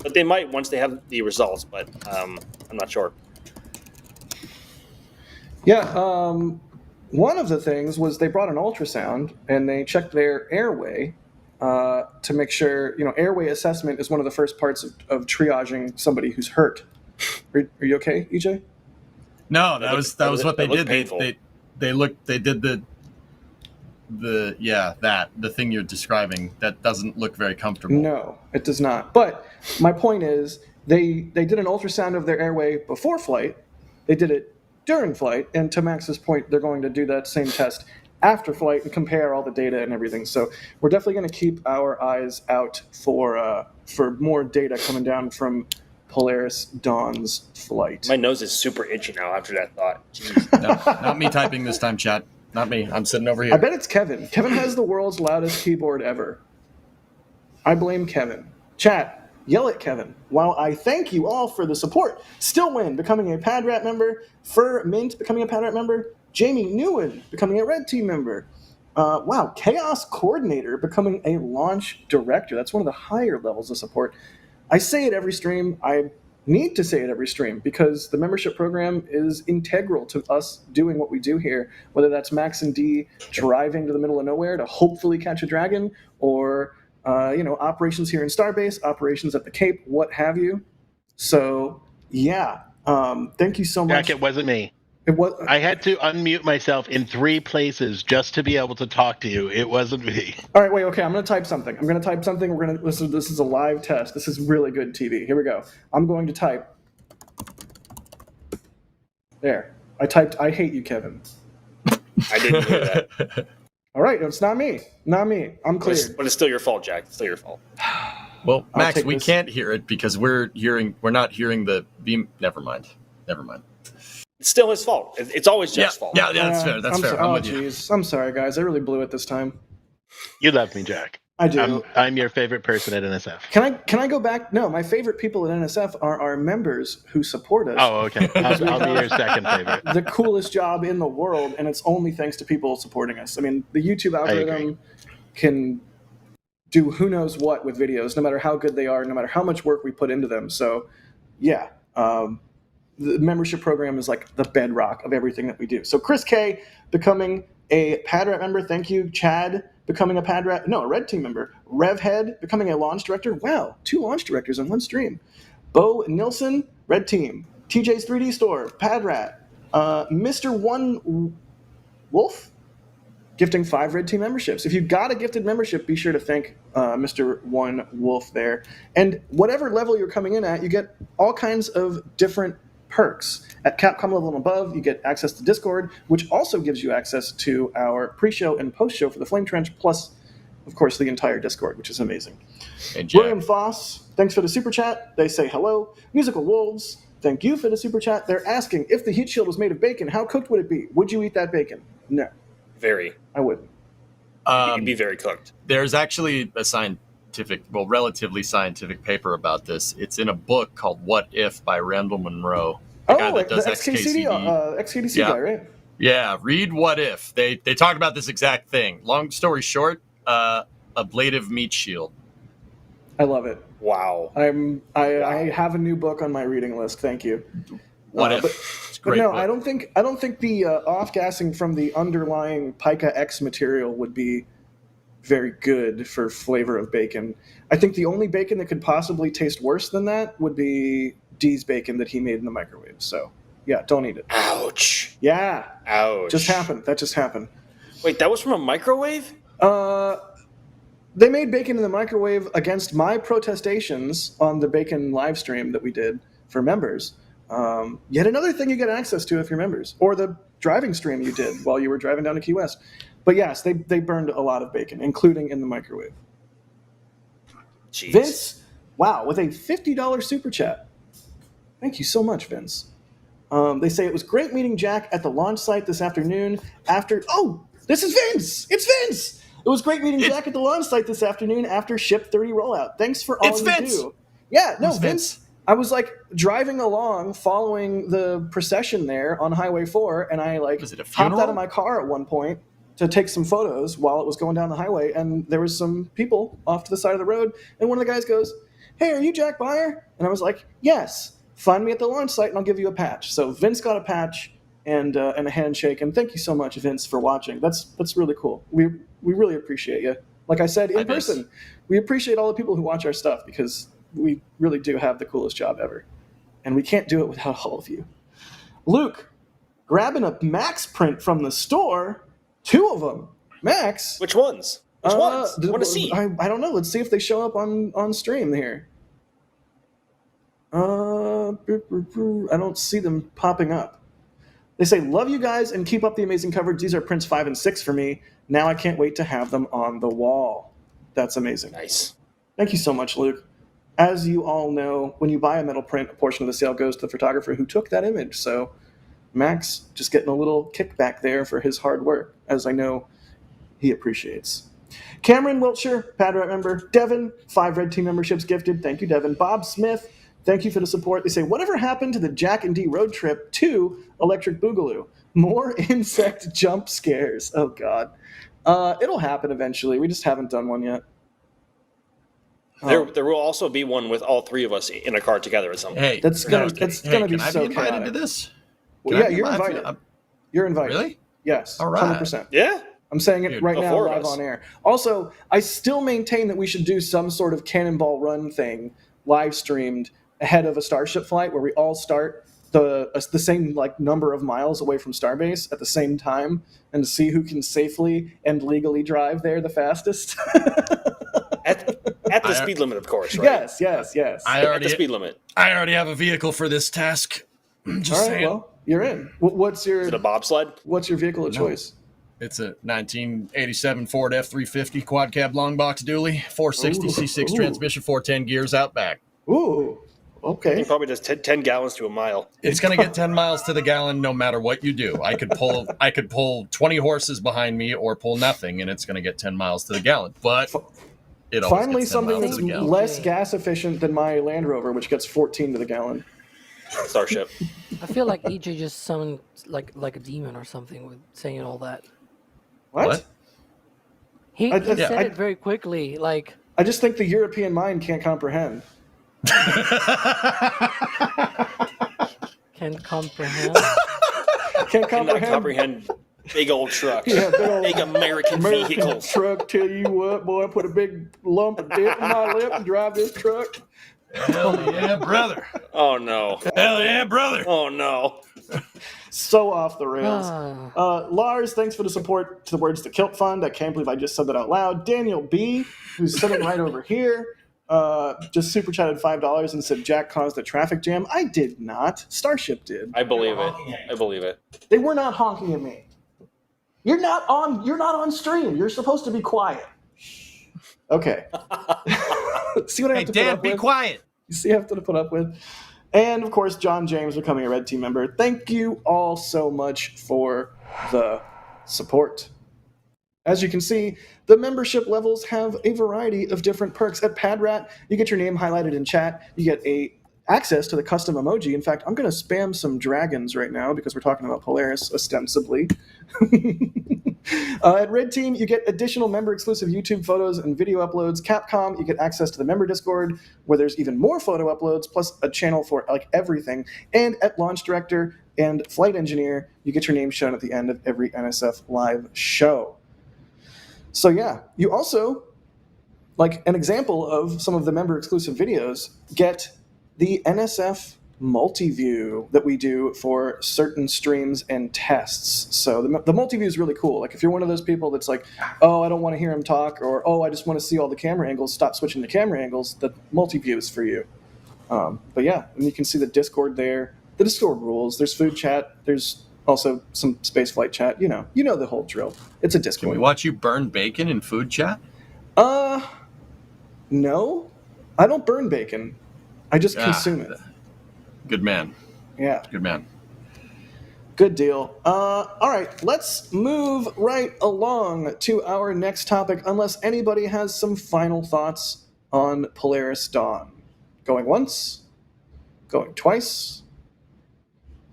But they might once they have the results, but I'm not sure. Yeah, one of the things was they brought an ultrasound and they checked their airway to make sure, airway assessment is one of the first parts of triaging somebody who's hurt. Are you okay, EJ? No, that was what they did. Painful. They did the thing you're describing. That doesn't look very comfortable. No, it does not. But my point is they did an ultrasound of their airway before flight. They did it during flight, and to Max's point, they're going to do that same test after flight and compare all the data and everything. So we're definitely going to keep our eyes out for more data coming down from Polaris Dawn's flight. My nose is super itchy now after that thought. Jeez. No, not me typing this time, chat. Not me. I'm sitting over here. I bet it's Kevin. Kevin has the world's loudest keyboard ever. I blame Kevin. Chat, yell at Kevin. While I thank you all for the support, Stillwind becoming a PadRat member, Fur Mint becoming a PadRat member, Jamie Newen becoming a Red Team member. Wow, Chaos Coordinator becoming a Launch Director. That's one of the higher levels of support. I say it every stream. I need to say it every stream because the membership program is integral to us doing what we do here, whether that's Max and D driving to the middle of nowhere to hopefully catch a dragon, or operations here in Starbase, operations at the Cape, what have you. So yeah, thank you so much. Jack, it wasn't me. It was. I had to unmute myself in 3 places just to be able to talk to you. It wasn't me. All right, wait, okay, I'm going to type something. We're going to listen. This is a live test. This is really good TV. Here we go. I'm going to type. There. I typed, I hate you, Kevin. I didn't hear that. All right, it's not me. Not me. I'm cleared. But it's still your fault, Jack. It's still your fault. Well, I'll Max, take we this. can't hear it because we're not hearing the beam. Never mind. It's still his fault. It's always Jack's fault. Yeah, that's fair. That's fair. I'm with you. Jeez. I'm sorry, guys. I really blew it this time. You love me, Jack. I do. I'm your favorite person at NSF. Can I go back? No, my favorite people at NSF are our members who support us. Oh, okay. I'll be your second favorite. The coolest job in the world, and it's only thanks to people supporting us. I mean, the YouTube algorithm can do who knows what with videos, no matter how good they are, no matter how much work we put into them. So, yeah, the membership program is like the bedrock of everything that we do. So Chris K becoming a PadRat member, thank you. Chad becoming a Red Team member. Revhead becoming a launch director. Wow, 2 launch directors in one stream. Bo Nilsson, Red Team. TJ's 3D Store, PadRat. Mr. One Wolf, gifting 5 Red Team memberships. If you've got a gifted membership, be sure to thank Mr. One Wolf there. And whatever level you're coming in at, you get all kinds of different perks. At Capcom level and above, you get access to Discord, which also gives you access to our pre-show and post-show for the Flame Trench, plus, of course, the entire Discord, which is amazing. Hey, Jack. William Foss, thanks for the super chat. They say hello. Musical Wolves, thank you for the super chat. They're asking, if the heat shield was made of bacon, how cooked would it be? Would you eat that bacon? No. Very. I wouldn't. It'd be very cooked. There's actually a relatively scientific paper about this. It's in a book called What If by Randall Munro. The guy that does XKCD guy, right? Yeah, read What If. They talk about this exact thing. Long story short, ablative meat shield. I love it. Wow. I have a new book on my reading list. Thank you. What If? It's a great no, book. I don't think the off-gassing from the underlying Pica X material would be very good for flavor of bacon. I think the only bacon that could possibly taste worse than that would be D's bacon that he made in the microwave. So, yeah, don't eat it. Ouch. Yeah. Ouch. That just happened. Wait, that was from a microwave? They made bacon in the microwave against my protestations on the bacon live stream that we did for members. Yet another thing you get access to if you're members, or the driving stream you did while you were driving down to Key West. But yes, they burned a lot of bacon, including in the microwave. Jeez. Vince, wow, with a $50 super chat. Thank you so much, Vince. They say it was great meeting Jack at the launch site this afternoon this is Vince! It's Vince! It was great meeting Jack at the launch site this afternoon after Ship 30 rollout. Thanks for all you do. Yeah, no, Vince. I was like driving along, following the procession there on Highway 4, and I Was it a funeral? hopped out of my car at one point to take some photos while it was going down the highway, and there was some people off to the side of the road, and one of the guys goes, "Hey, are you Jack Byer?" And I was like, "Yes. Find me at the launch site, and I'll give you a patch." So Vince got a patch and a handshake, and thank you so much, Vince, for watching. That's really cool. We really appreciate you. Like I said in person, we appreciate all the people who watch our stuff because we really do have the coolest job ever, and we can't do it without all of you. Luke, grabbing a Max print from the store. 2 of them. Max? Which ones? Which ones? I want to see. I don't know. Let's see if they show up on stream here. I don't see them popping up. They say, love you guys and keep up the amazing coverage. These are prints 5 and 6 for me. Now I can't wait to have them on the wall. That's amazing. Nice. Thank you so much, Luke. As you all know, when you buy a metal print, a portion of the sale goes to the photographer who took that image. So Max just getting a little kickback there for his hard work, as I know he appreciates. Cameron Wiltshire, PadRat member. Devin, 5 Red Team memberships gifted. Thank you, Devin. Bob Smith, thank you for the support. They say, whatever happened to the Jack and D road trip to Electric Boogaloo? More insect jump scares. Oh, God. It'll happen eventually. We just haven't done one yet. There will also be one with all 3 of us in a car together at some point. Hey, that's gonna be can so I be invited chaotic. to this? Well, yeah, you're invited. You're invited. Really? Yes. All right. 100%. Yeah? I'm saying it Dude, right the now 4 of live us. on air. Also, I still maintain that we should do some sort of Cannonball Run thing live streamed ahead of a Starship flight where we all start the same like number of miles away from Starbase at the same time and to see who can safely and legally drive there the fastest. At the speed limit, of course, right? Yes. At the speed limit. I already have a vehicle for this task. Just All right, saying. well, you're in. What's your Is it a bobsled? What's your vehicle of choice? It's a 1987 Ford F-350 quad cab long box dually, 460 C6 transmission, 410 gears out back. Ooh, okay. It probably does 10 gallons to a mile. It's going to get 10 miles to the gallon no matter what you do. I could pull 20 horses behind me or pull nothing, and it's going to get 10 miles to the gallon. But it always Finally gets 10 something miles that's to the gallon. less gas efficient than my Land Rover, which gets 14 to the gallon. Starship. I feel like EJ just summoned like a demon or something with saying all that. What? He said it very quickly. Like, I just think the European mind can't comprehend. Can't comprehend. Can't Cannot comprehend big old trucks. Yeah, big American vehicles. Truck, tell you what, boy, put a big lump of dip in my lip and drive this truck. Hell yeah, brother. Oh, no. Hell yeah, brother. Oh, no. So off the rails. Lars, thanks for the support to the Words to Kilt Fund. I can't believe I just said that out loud. Daniel B., who's sitting right over here, just super chatted $5 and said Jack caused a traffic jam. I did not. Starship did. I believe it. They were not honking at me. You're not on stream. You're supposed to be quiet. Okay. See what I have to put up with? Be quiet. You see what I have to put up with? And, of course, John James becoming a Red Team member. Thank you all so much for the support. As you can see, the membership levels have a variety of different perks. At PadRat, you get your name highlighted in chat. You get access to the custom emoji. In fact, I'm going to spam some dragons right now because we're talking about Polaris, ostensibly. At Red Team, you get additional member-exclusive YouTube photos and video uploads. Capcom, you get access to the member Discord, where there's even more photo uploads, plus a channel for like everything. And at Launch Director and Flight Engineer, you get your name shown at the end of every NSF live show. So yeah, you also, like an example of some of the member-exclusive videos, get the NSF multi-view that we do for certain streams and tests. So the multi-view is really cool. Like if you're one of those people that's like, oh, I don't want to hear him talk, or oh, I just want to see all the camera angles, stop switching to camera angles, the multi-view is for you. But yeah, and you can see the Discord there. The Discord rules. There's food chat. There's also some spaceflight chat. You know the whole drill. It's a Discord. Can we watch you burn bacon in food chat? No. I don't burn bacon. I just consume it. Good man. Yeah. Good man. Good deal. All right, let's move right along to our next topic, unless anybody has some final thoughts on Polaris Dawn. Going once? Going twice?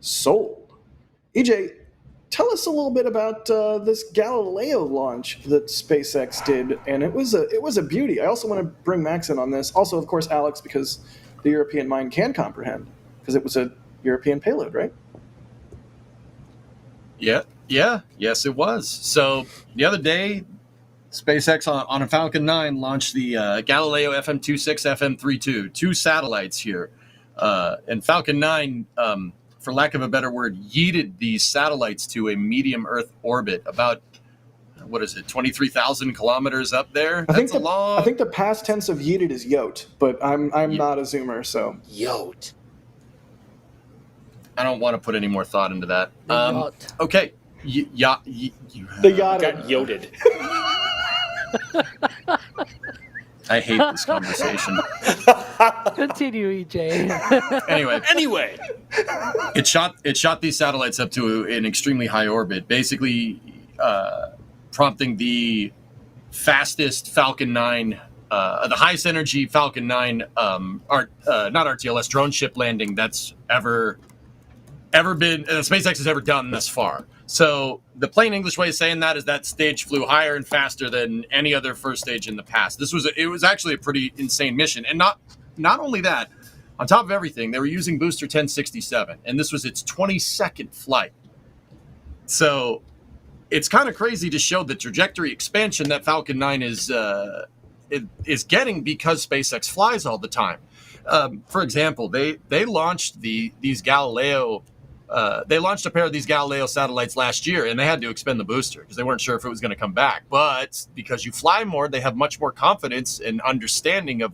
Sold. EJ, tell us a little bit about this Galileo launch that SpaceX did, and it was a beauty. I also want to bring Max in on this. Also, of course, Alex, because the European mind can comprehend, because it was a European payload, right? Yeah, yes, it was. So the other day, SpaceX on a Falcon 9 launched the Galileo FM26, FM32, two satellites here. And Falcon 9, for lack of a better word, yeeted these satellites to a medium Earth orbit about, 23,000 kilometers up there? I think the past tense of yeeted is yote, but I'm not a zoomer, so. Yote. I don't want to put any more thought into that. Okay. The yacht got yoted. I hate this conversation. Continue, EJ. Anyway, it shot these satellites up to an extremely high orbit, basically prompting the fastest Falcon 9, the highest energy Falcon 9, not RTLS drone ship landing that's ever been SpaceX has ever done thus far. So the plain English way of saying that is that stage flew higher and faster than any other first stage in the past. It was actually a pretty insane mission, and not only that, on top of everything, they were using booster 1067, and this was its 22nd flight. So it's kind of crazy to show the trajectory expansion that Falcon 9 is getting because SpaceX flies all the time. For example, they launched these Galileo. They launched a pair of these Galileo satellites last year, and they had to expend the booster because they weren't sure if it was going to come back. But because you fly more, they have much more confidence and understanding of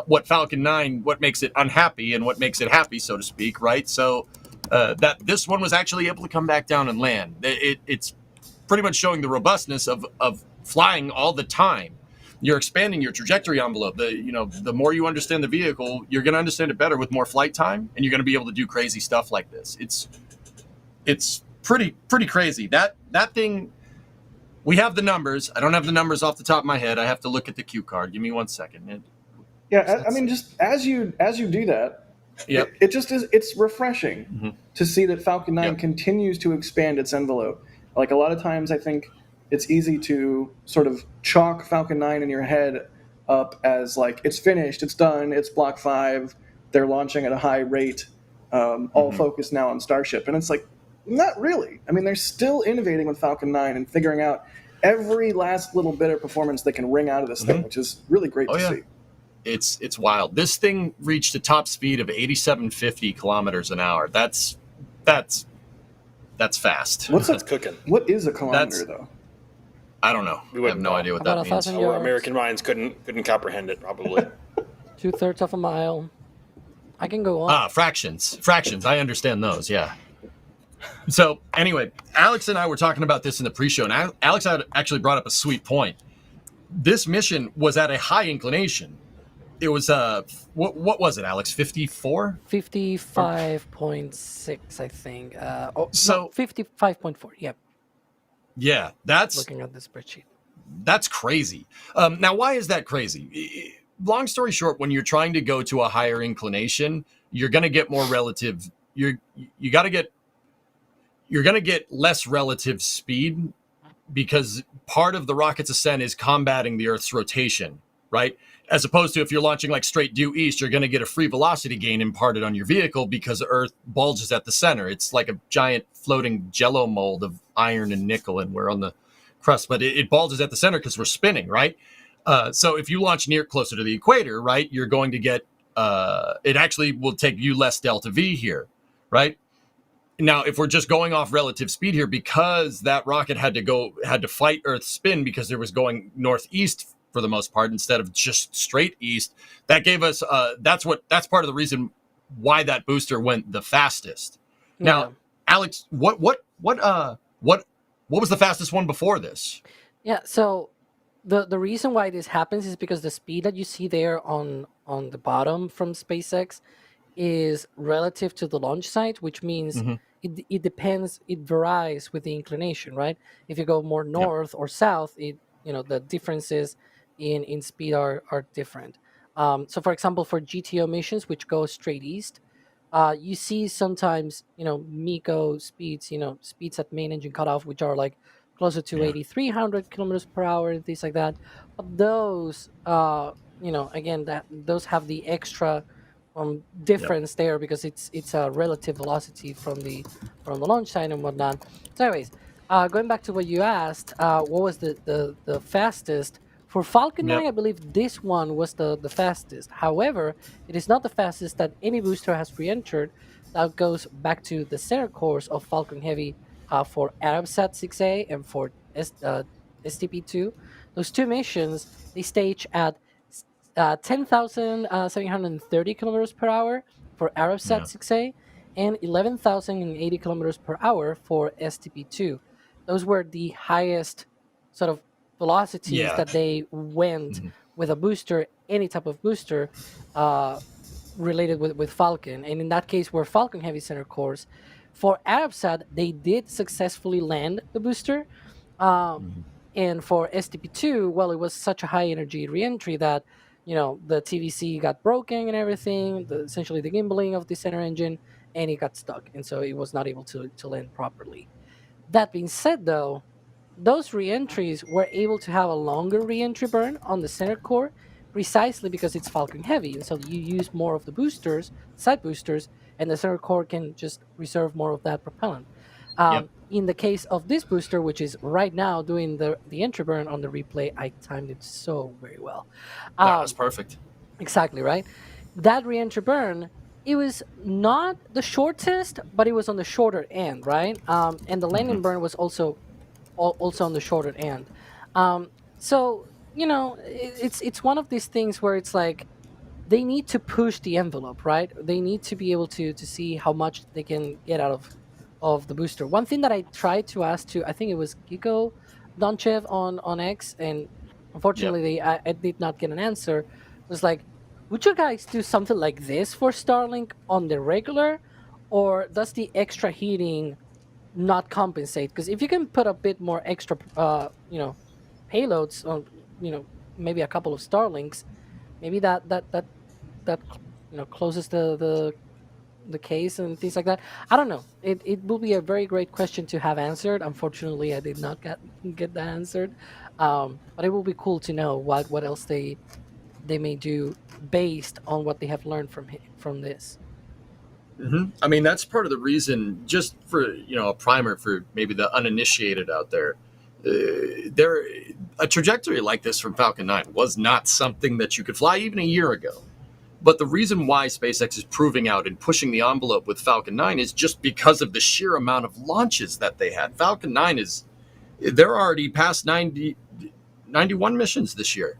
what Falcon 9, what makes it unhappy and what makes it happy, so to speak, right? So that this one was actually able to come back down and land. It's pretty much showing the robustness of flying all the time. You're expanding your trajectory envelope. The more you understand the vehicle, you're going to understand it better with more flight time, and you're going to be able to do crazy stuff like this. It's pretty crazy. That thing. We have the numbers. I don't have the numbers off the top of my head. I have to look at the cue card. Give me 1 second. I mean, just as you do that, yep. it just is. It's refreshing to see that Falcon 9 continues to expand its envelope. Like a lot of times, I think it's easy to sort of chalk Falcon 9 in your head up as like it's finished, it's done, it's Block 5. They're launching at a high rate. All focused now on Starship, and it's like not really. I mean, they're still innovating with Falcon 9 and figuring out every last little bit of performance they can wring out of this thing, which is really great to see. It's wild. This thing reached a top speed of 8750 kilometers an hour. That's fast. That's cooking. What is a kilometer though? I don't know. I have no idea what that means. Our American minds couldn't comprehend it probably. 2/3 of a mile. I can go on. Fractions. I understand those. Yeah. So anyway, Alex and I were talking about this in the pre-show, and Alex had actually brought up a sweet point. This mission was at a high inclination. It was what was it, Alex? 54? 55.6, I think. 55.4. Yep. Yeah, that's looking at the spreadsheet. That's crazy. Now, why is that crazy? Long story short, when you're trying to go to a higher inclination, you're going to get more relative. You're going to get less relative speed because part of the rocket's ascent is combating the Earth's rotation, right? As opposed to if you're launching like straight due east, you're going to get a free velocity gain imparted on your vehicle because Earth bulges at the center. It's like a giant floating jello mold of iron and nickel, and we're on the crust, but it bulges at the center because we're spinning, right? So if you launch closer to the equator, right, you're going to get, it actually will take you less delta V here, right? Now, if we're just going off relative speed here, because that rocket had to fight Earth's spin because it was going northeast for the most part instead of just straight east, that gave us that's part of the reason why that booster went the fastest. Yeah. Now, Alex, what was the fastest one before this? Yeah, so the reason why this happens is because the speed that you see there on the bottom from SpaceX is relative to the launch site, which means it depends, it varies with the inclination, right? If you go more north or south, the differences in speed are different. So for example, for GTO missions, which go straight east, you see sometimes, MECO speeds, speeds at main engine cutoff, which are like closer to 8,300 kilometers per hour and things like that. But those, again, those have the extra difference there because it's a relative velocity from the launch site and whatnot. So anyways, going back to what you asked, what was the fastest? For Falcon 9, I believe this one was the fastest. However, it is not the fastest that any booster has re-entered. That goes back to the center course of Falcon Heavy for Arabsat 6A and for STP-2. Those two missions, they stage at 10,730 kilometers per hour for Arabsat 6A and 11,080 kilometers per hour for STP-2. Those were the highest sort of velocities that they went with a booster, any type of booster related with Falcon. And in that case, were Falcon Heavy center course. For Arabsat, they did successfully land the booster. And for STP-2, well, it was such a high energy reentry that, the TVC got broken and everything, essentially the gimbaling of the center engine, and it got stuck. And so it was not able to land properly. That being said, though, those reentries were able to have a longer reentry burn on the center core precisely because it's Falcon Heavy. And so you use more of the boosters, side boosters, and the center core can just reserve more of that propellant. In the case of this booster, which is right now doing the entry burn on the replay, I timed it so very well. That was perfect. Exactly, right? That re-entry burn, it was not the shortest, but it was on the shorter end, right? And the landing burn was also on the shorter end. So, it's one of these things where it's like they need to push the envelope, right? They need to be able to see how much they can get out of the booster. One thing that I tried to ask to, I think it was Kiko Donchev on X, and unfortunately I did not get an answer, was like, would you guys do something like this for Starlink on the regular, or does the extra heating not compensate? Because if you can put a bit more extra, payloads on, maybe a couple of Starlinks, maybe that closes the case and things like that. I don't know. It will be a very great question to have answered. Unfortunately, I did not get that answered. But it will be cool to know what else they may do based on what they have learned from this. Mm-hmm. I mean, that's part of the reason, just for, a primer for maybe the uninitiated out there. A trajectory like this from Falcon 9 was not something that you could fly even a year ago. But the reason why SpaceX is proving out and pushing the envelope with Falcon 9 is just because of the sheer amount of launches that they had. Falcon 9 they're already past 91 missions this year.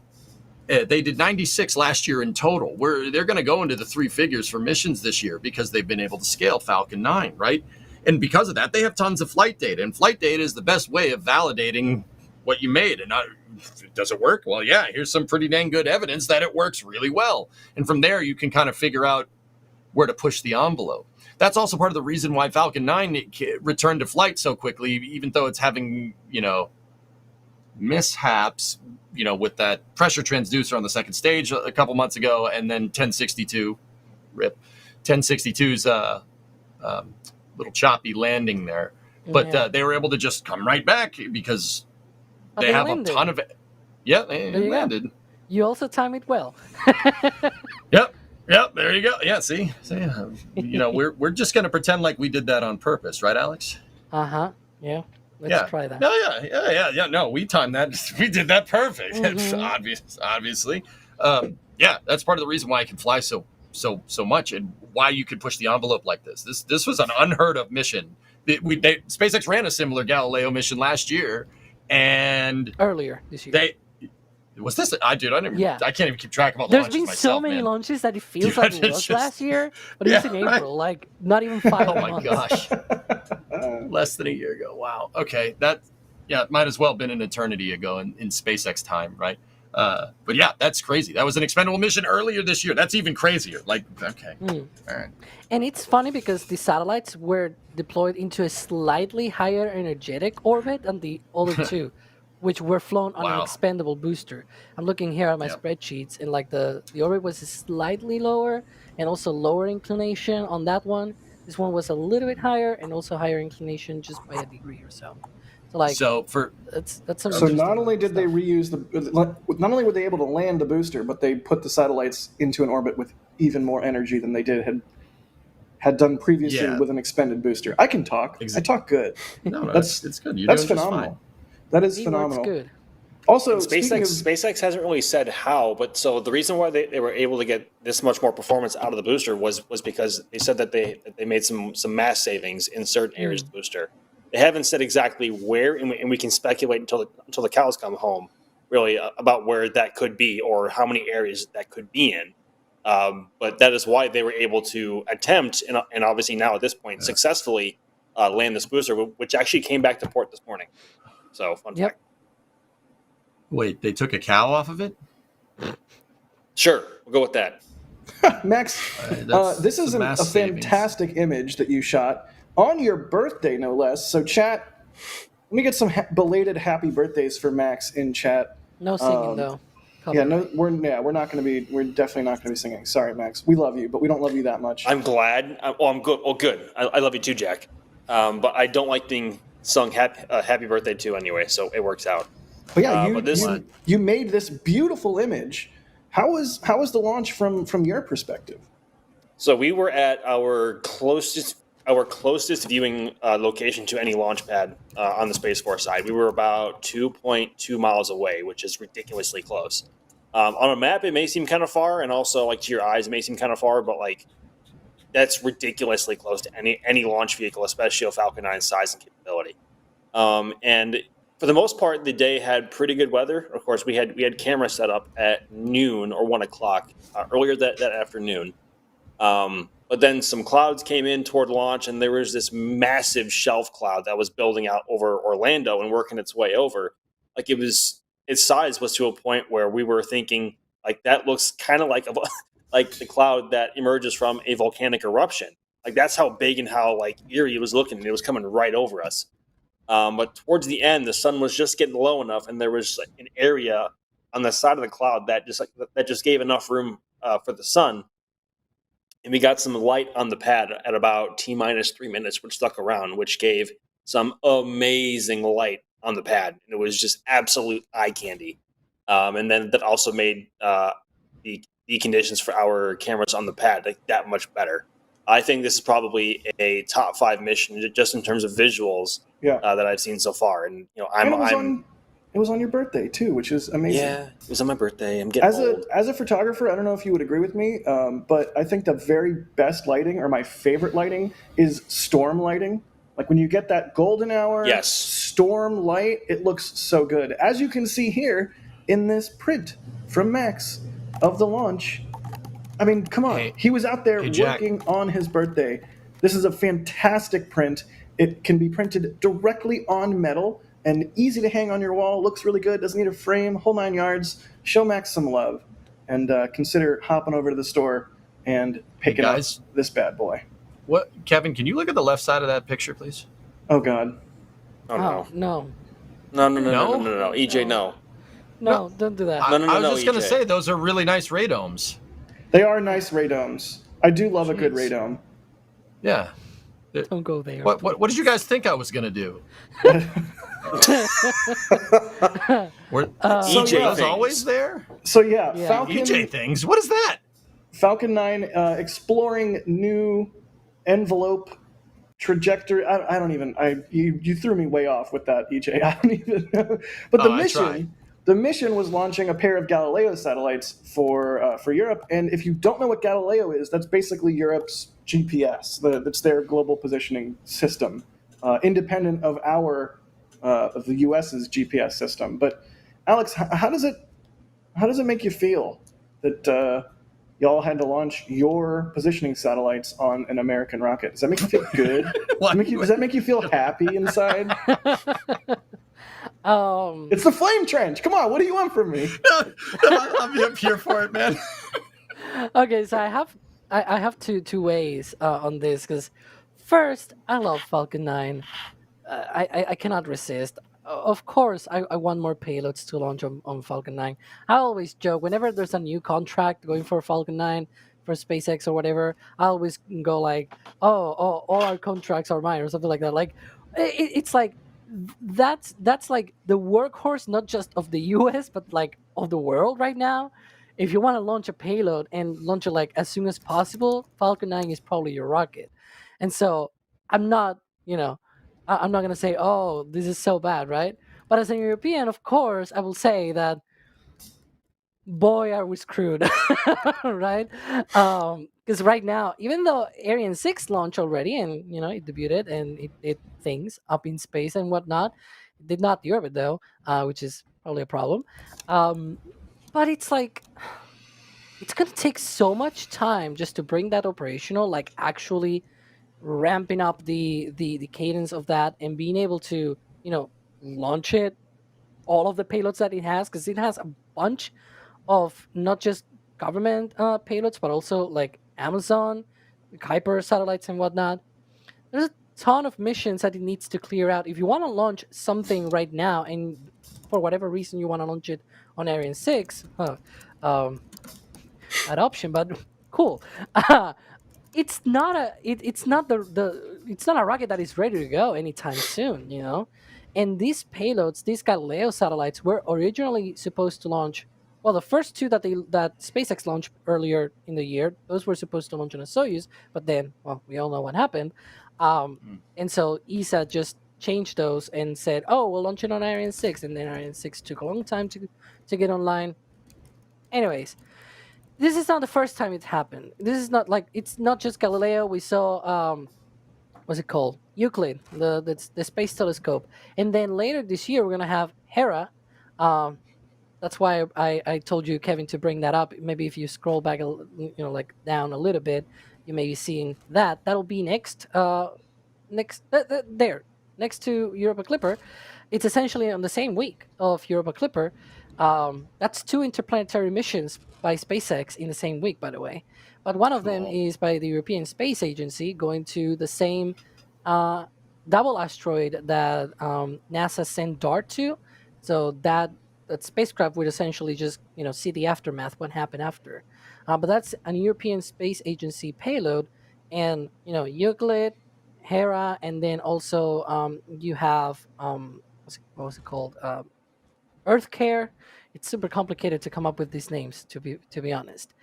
They did 96 last year in total. They're going to go into the three figures for missions this year because they've been able to scale Falcon 9, right? And because of that, they have tons of flight data. And flight data is the best way of validating what you made. And does it work? Well, yeah, here's some pretty dang good evidence that it works really well. And from there, you can kind of figure out where to push the envelope. That's also part of the reason why Falcon 9 returned to flight so quickly, even though it's having, mishaps, with that pressure transducer on the second stage a couple months ago, and then 1062, RIP, 1062's little choppy landing there. But they were able to just come right back because they have landed. A ton of it. Yeah, they landed. Go. You also time it well. Yep, there you go. Yeah, see, we're just going to pretend like we did that on purpose, right, Alex? Uh-huh, yeah. Let's try that. No, yeah. No, we timed that. We did that perfect. Mm-hmm. Obviously. That's part of the reason why I can fly so much, and why you could push the envelope like this. This was an unheard of mission. SpaceX ran a similar Galileo mission last year, and earlier this year. Was this? I can't even keep track of all the There's launches been myself, so many launches that it feels like it was last year, but it's in April, like not even 5 months. Oh my gosh. Less than a year ago. Wow. Okay. It might as well have been an eternity ago in SpaceX time, right? But yeah, that's crazy. That was an expendable mission earlier this year. That's even crazier. Like, okay. All right. And it's funny because the satellites were deployed into a slightly higher energetic orbit than the other two, which were flown on an expendable booster. I'm looking here at my spreadsheets, and like the orbit was slightly lower and also lower inclination on that one. This one was a little bit higher and also higher inclination just by a degree or so. That's some. So not only did they reuse not only were they able to land the booster, but they put the satellites into an orbit with even more energy than they had done previously with an expended booster. I can talk. I talk good. No, it's good. That's phenomenal. That is phenomenal. Good. Also, SpaceX hasn't really said how, but so the reason why they were able to get this much more performance out of the booster was because they said that they made some mass savings in certain areas of the booster. They haven't said exactly where, and we can speculate until the cows come home, really, about where that could be or how many areas that could be in. But that is why they were able to attempt, and obviously now at this point, successfully land this booster, which actually came back to port this morning. So, fun fact. Wait, they took a cow off of it? Sure, we'll go with that. Max, this is a fantastic image that you shot on your birthday, no less. So, chat, let me get some belated happy birthdays for Max in chat. No singing, though. We're definitely not going to be singing. Sorry, Max. We love you, but we don't love you that much. I'm glad. I'm good. Oh, good. I love you too, Jack. But I don't like being sung happy birthday to anyway, so it works out. But yeah, you made this beautiful image. How was the launch from your perspective? So we were at our closest viewing location to any launch pad on the Space Force side. We were about 2.2 miles away, which is ridiculously close. On a map, it may seem kind of far, and also like to your eyes, it may seem kind of far, but like that's ridiculously close to any launch vehicle, especially a Falcon 9 size and capability. And for the most part, the day had pretty good weather. Of course, we had cameras set up at noon or 1 o'clock earlier that afternoon. But then some clouds came in toward launch, and there was this massive shelf cloud that was building out over Orlando and working its way over. Like its size was to a point where we were thinking, like, that looks kind of like like the cloud that emerges from a volcanic eruption. Like, that's how big and how like eerie it was looking. It was coming right over us. But towards the end, the sun was just getting low enough, and there was like an area on the side of the cloud that just gave enough room for the sun. And we got some light on the pad at about T-minus 3 minutes, which stuck around, which gave some amazing light on the pad. And it was just absolute eye candy. And then that also made the conditions for our cameras on the pad like that much better. I think this is probably a top 5 mission just in terms of visuals that I've seen so far. And it was on your birthday too, which is amazing. Yeah, it was on my birthday. I'm getting old. As a photographer, I don't know if you would agree with me, but I think the very best lighting, or my favorite lighting, is storm lighting. Like when you get that golden hour storm light, it looks so good. As you can see here in this print from Max of the launch. I mean, come on. He was out there working on his birthday. This is a fantastic print. It can be printed directly on metal and easy to hang on your wall. Looks really good. Doesn't need a frame. Whole 9 yards. Show Max some love. And consider hopping over to the store and picking up this bad boy. What, Kevin, can you look at the left side of that picture, please? Oh, God. Oh, no. No. EJ, no. No, don't do that. I was just going to say, those are really nice radomes. They are nice radomes. I do love a good radome. Yeah. Don't go there. What did you guys think I was going to do? EJ was always there? So yeah, Falcon... EJ things? What is that? Falcon 9 exploring new envelope trajectory. I don't even... You threw me way off with that, EJ. I don't even know. But the mission was launching a pair of Galileo satellites for Europe. And if you don't know what Galileo is, that's basically Europe's GPS. That's their global positioning system, independent of of the US's GPS system. But Alex, how does it make you feel that y'all had to launch your positioning satellites on an American rocket? Does that make you feel good? Does that make you feel happy inside? It's the flame trench. Come on, what do you want from me? I'll be up here for it, man. Okay, so I have two ways on this, because first, I love Falcon 9. I cannot resist. Of course, I want more payloads to launch on Falcon 9. I always joke, whenever there's a new contract going for Falcon 9 for SpaceX or whatever, I always go like, oh, all our contracts are mine, or something like that. Like, it's like, that's like the workhorse, not just of the US, but like of the world right now. If you want to launch a payload and launch it like as soon as possible, Falcon 9 is probably your rocket. And so I'm not going to say, oh, this is so bad, right? But as a European, of course, I will say that, boy, are we screwed, right? Because right now, even though Ariane 6 launched already and, it debuted and it did things up in space and whatnot, it did not deorbit, though, which is probably a problem. But it's like, it's going to take so much time just to bring that operational, like actually ramping up the cadence of that and being able to, launch it, all of the payloads that it has, because it has a bunch of not just government payloads, but also like Amazon, Kuiper satellites and whatnot. There's a ton of missions that it needs to clear out. If you want to launch something right now, and for whatever reason you want to launch it on Ariane 6, that option, but cool. It's not a rocket that is ready to go anytime soon, And these payloads, these Galileo satellites, were originally supposed to launch. Well, the first two that SpaceX launched earlier in the year, those were supposed to launch on a Soyuz, but then, well, we all know what happened. And so ESA just changed those and said, oh, we'll launch it on Ariane 6, and then Ariane 6 took a long time to get online. Anyways, this is not the first time it happened. This is not like, it's not just Galileo. We saw, what's it called? Euclid, the space telescope. And then later this year, we're going to have Hera. That's why I told you, Kevin, to bring that up. Maybe if you scroll back, like down a little bit, you may be seeing that. That'll be next next to Europa Clipper. It's essentially on the same week of Europa Clipper. That's 2 interplanetary missions by SpaceX in the same week, by the way. But one of them is by the European Space Agency, going to the same double asteroid that NASA sent DART to. So that spacecraft would essentially just see the aftermath, what happened after. But that's an European Space Agency payload, and Euclid, Hera, and then also you have what was it called? Earth Care. It's super complicated to come up with these names, to be honest.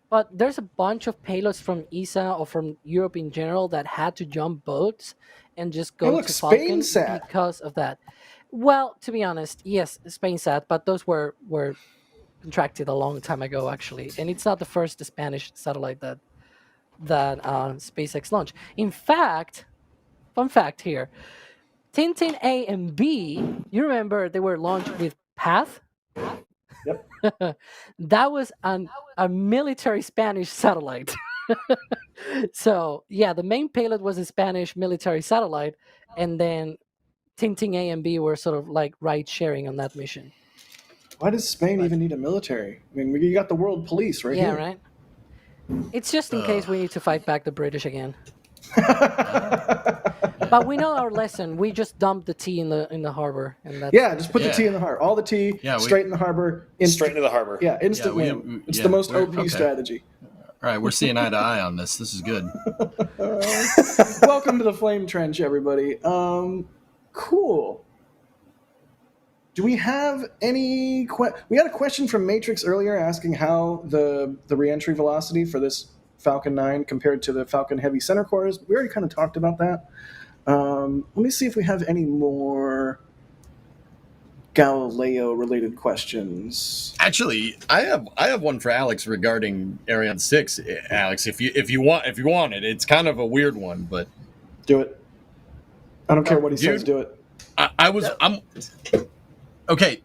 But there's a bunch of payloads from ESA or from Europe in general that had to jump boats and just go to Falcon because of that. Well, to be honest, yes, SpainSat, but those were contracted a long time ago, actually, and it's not the first Spanish satellite that SpaceX launched. In fact, fun fact here, Tintin A and B, you remember they were launched with PATH? Yep. That was a military Spanish satellite. So, yeah, the main payload was a Spanish military satellite, and then Tintin A and B were sort of like ride-sharing on that mission. Why does Spain even need a military? I mean, you got the world police right here. Yeah, right? It's just in case we need to fight back the British again. But we know our lesson. We just dumped the tea in the harbor, and that's just put the tea in the harbor. All the tea straight in the harbor. Straight into the harbor. Yeah, instant win. It's the most OP strategy. All right, we're seeing eye to eye on this. This is good. Welcome to the Flame Trench, everybody. Cool. Do we have any we had a question from Matrix earlier asking how the reentry velocity for this Falcon 9 compared to the Falcon Heavy center cores. We already kind of talked about that. Let me see if we have any more Galileo related questions. Actually, I have one for Alex regarding Ariane 6. Alex, if you want it, it's kind of a weird one, but do it. I don't care what he says. Do it. Okay,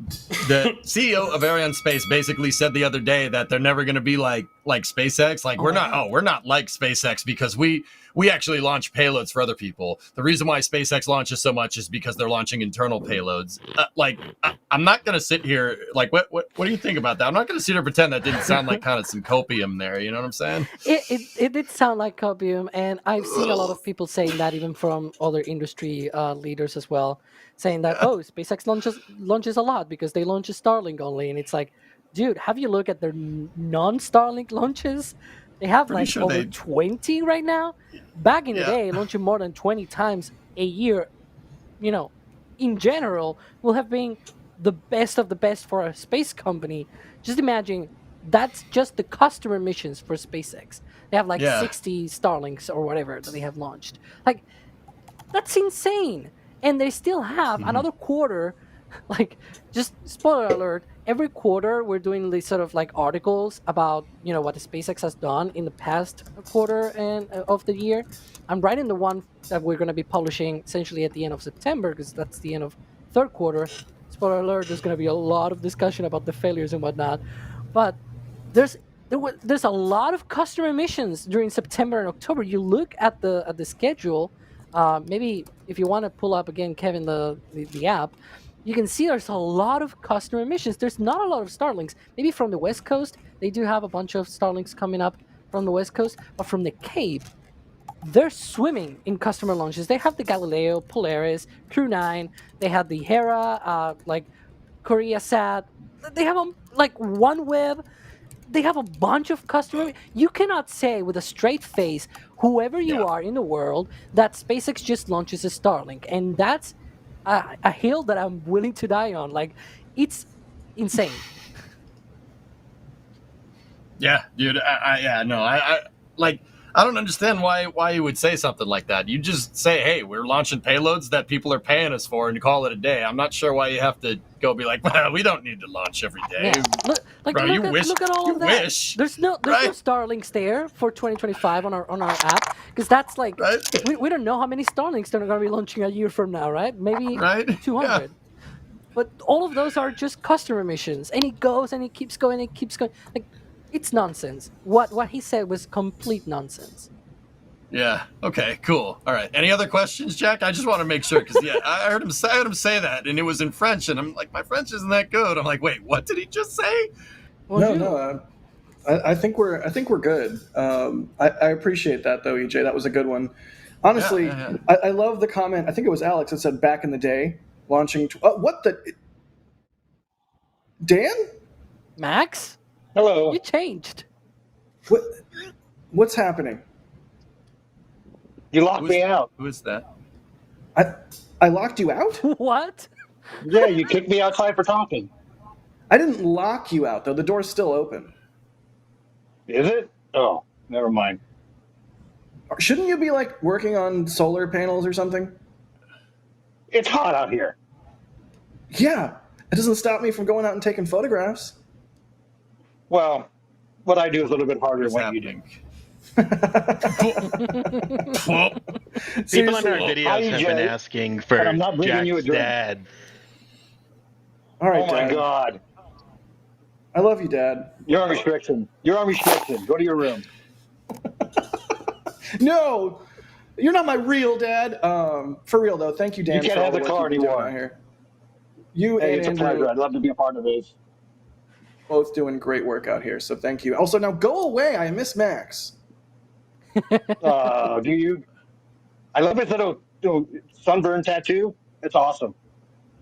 the CEO of Arianespace basically said the other day that they're never going to be like SpaceX. Like we're not like SpaceX because we actually launch payloads for other people. The reason why SpaceX launches so much is because they're launching internal payloads. I'm not going to sit here like what do you think about that? I'm not going to sit here and pretend that didn't sound like kind of some copium there. You know what I'm saying? It did sound like copium, and I've seen a lot of people saying that, even from other industry leaders as well, saying that SpaceX launches a lot because they launch a Starlink only, and it's like, dude, have you looked at their non-Starlink launches? They have over 20 right now. Back in the day, launching more than 20 times a year, in general, will have been the best of the best for a space company. Just imagine, that's just the customer missions for SpaceX. They have 60 Starlinks or whatever that they have launched. Like, that's insane. And they still have another quarter. Just spoiler alert, every quarter we're doing these sort of articles about what the SpaceX has done in the past quarter and of the year. I'm writing the one that we're going to be publishing essentially at the end of September, because that's the end of third quarter. Spoiler alert, there's going to be a lot of discussion about the failures and whatnot, but there's a lot of customer missions during September and October. You look at the schedule. Maybe if you want to pull up again, Kevin, the app, you can see there's a lot of customer missions. There's not a lot of Starlinks. Maybe from the West Coast, they do have a bunch of Starlinks coming up from the West Coast, but from the Cape, they're swimming in customer launches. They have the Galileo, Polaris, Crew 9. They have the Hera, KoreaSat. They have OneWeb. They have a bunch of customer. You cannot say with a straight face, whoever you are in the world, that SpaceX just launches a Starlink, and that's a hill that I'm willing to die on. It's insane. Yeah, dude. I don't understand why you would say something like that. You just say, hey, we're launching payloads that people are paying us for, and you call it a day. I'm not sure why you have to go be like, well, we don't need to launch every day. Yeah. Look at all of that. Wish. There's no Starlinks there for 2025 on our app, because that's we don't know how many Starlinks they're going to be launching a year from now, right? Maybe 200. Yeah. But all of those are just customer missions, and it goes and it keeps going and it keeps going. It's nonsense. What he said was complete nonsense. Yeah. Okay. Cool. All right. Any other questions, Jack? I just want to make sure because I heard him say that, and it was in French, and I'm like, my French isn't that good. I'm like, wait, what did he just say? No. I think we're good. I appreciate that though, EJ. That was a good one. Honestly, Yeah. I love the comment. I think it was Alex that said back in the day launching. What the? Dan? Max? Hello. You changed. What's happening? You locked me out. Who is that? I locked you out? What? Yeah, you kicked me outside for talking. I didn't lock you out though. The door's still open. Is it? Oh, never mind. Shouldn't you be like working on solar panels or something? It's hot out here. Yeah, it doesn't stop me from going out and taking photographs. Well, what I do is a little bit harder What's than what happening? People in our Seriously. videos Hi, have Jay. been asking for But I'm not bringing you a Jack's drink. dad. All right, Oh my Dad. God. I love you, Dad. You're on restriction. You're on restriction. Go to your room. No, you're not my real dad. For real though, thank you, Dan. You can't for all have the work car you've been doing anymore. out here. You Hey, and it's a Andrew pleasure. I'd love to be a part of this. both doing great work out here, so thank you. Also, now go away. I miss Max. Do you? I love his little sunburn tattoo. It's awesome.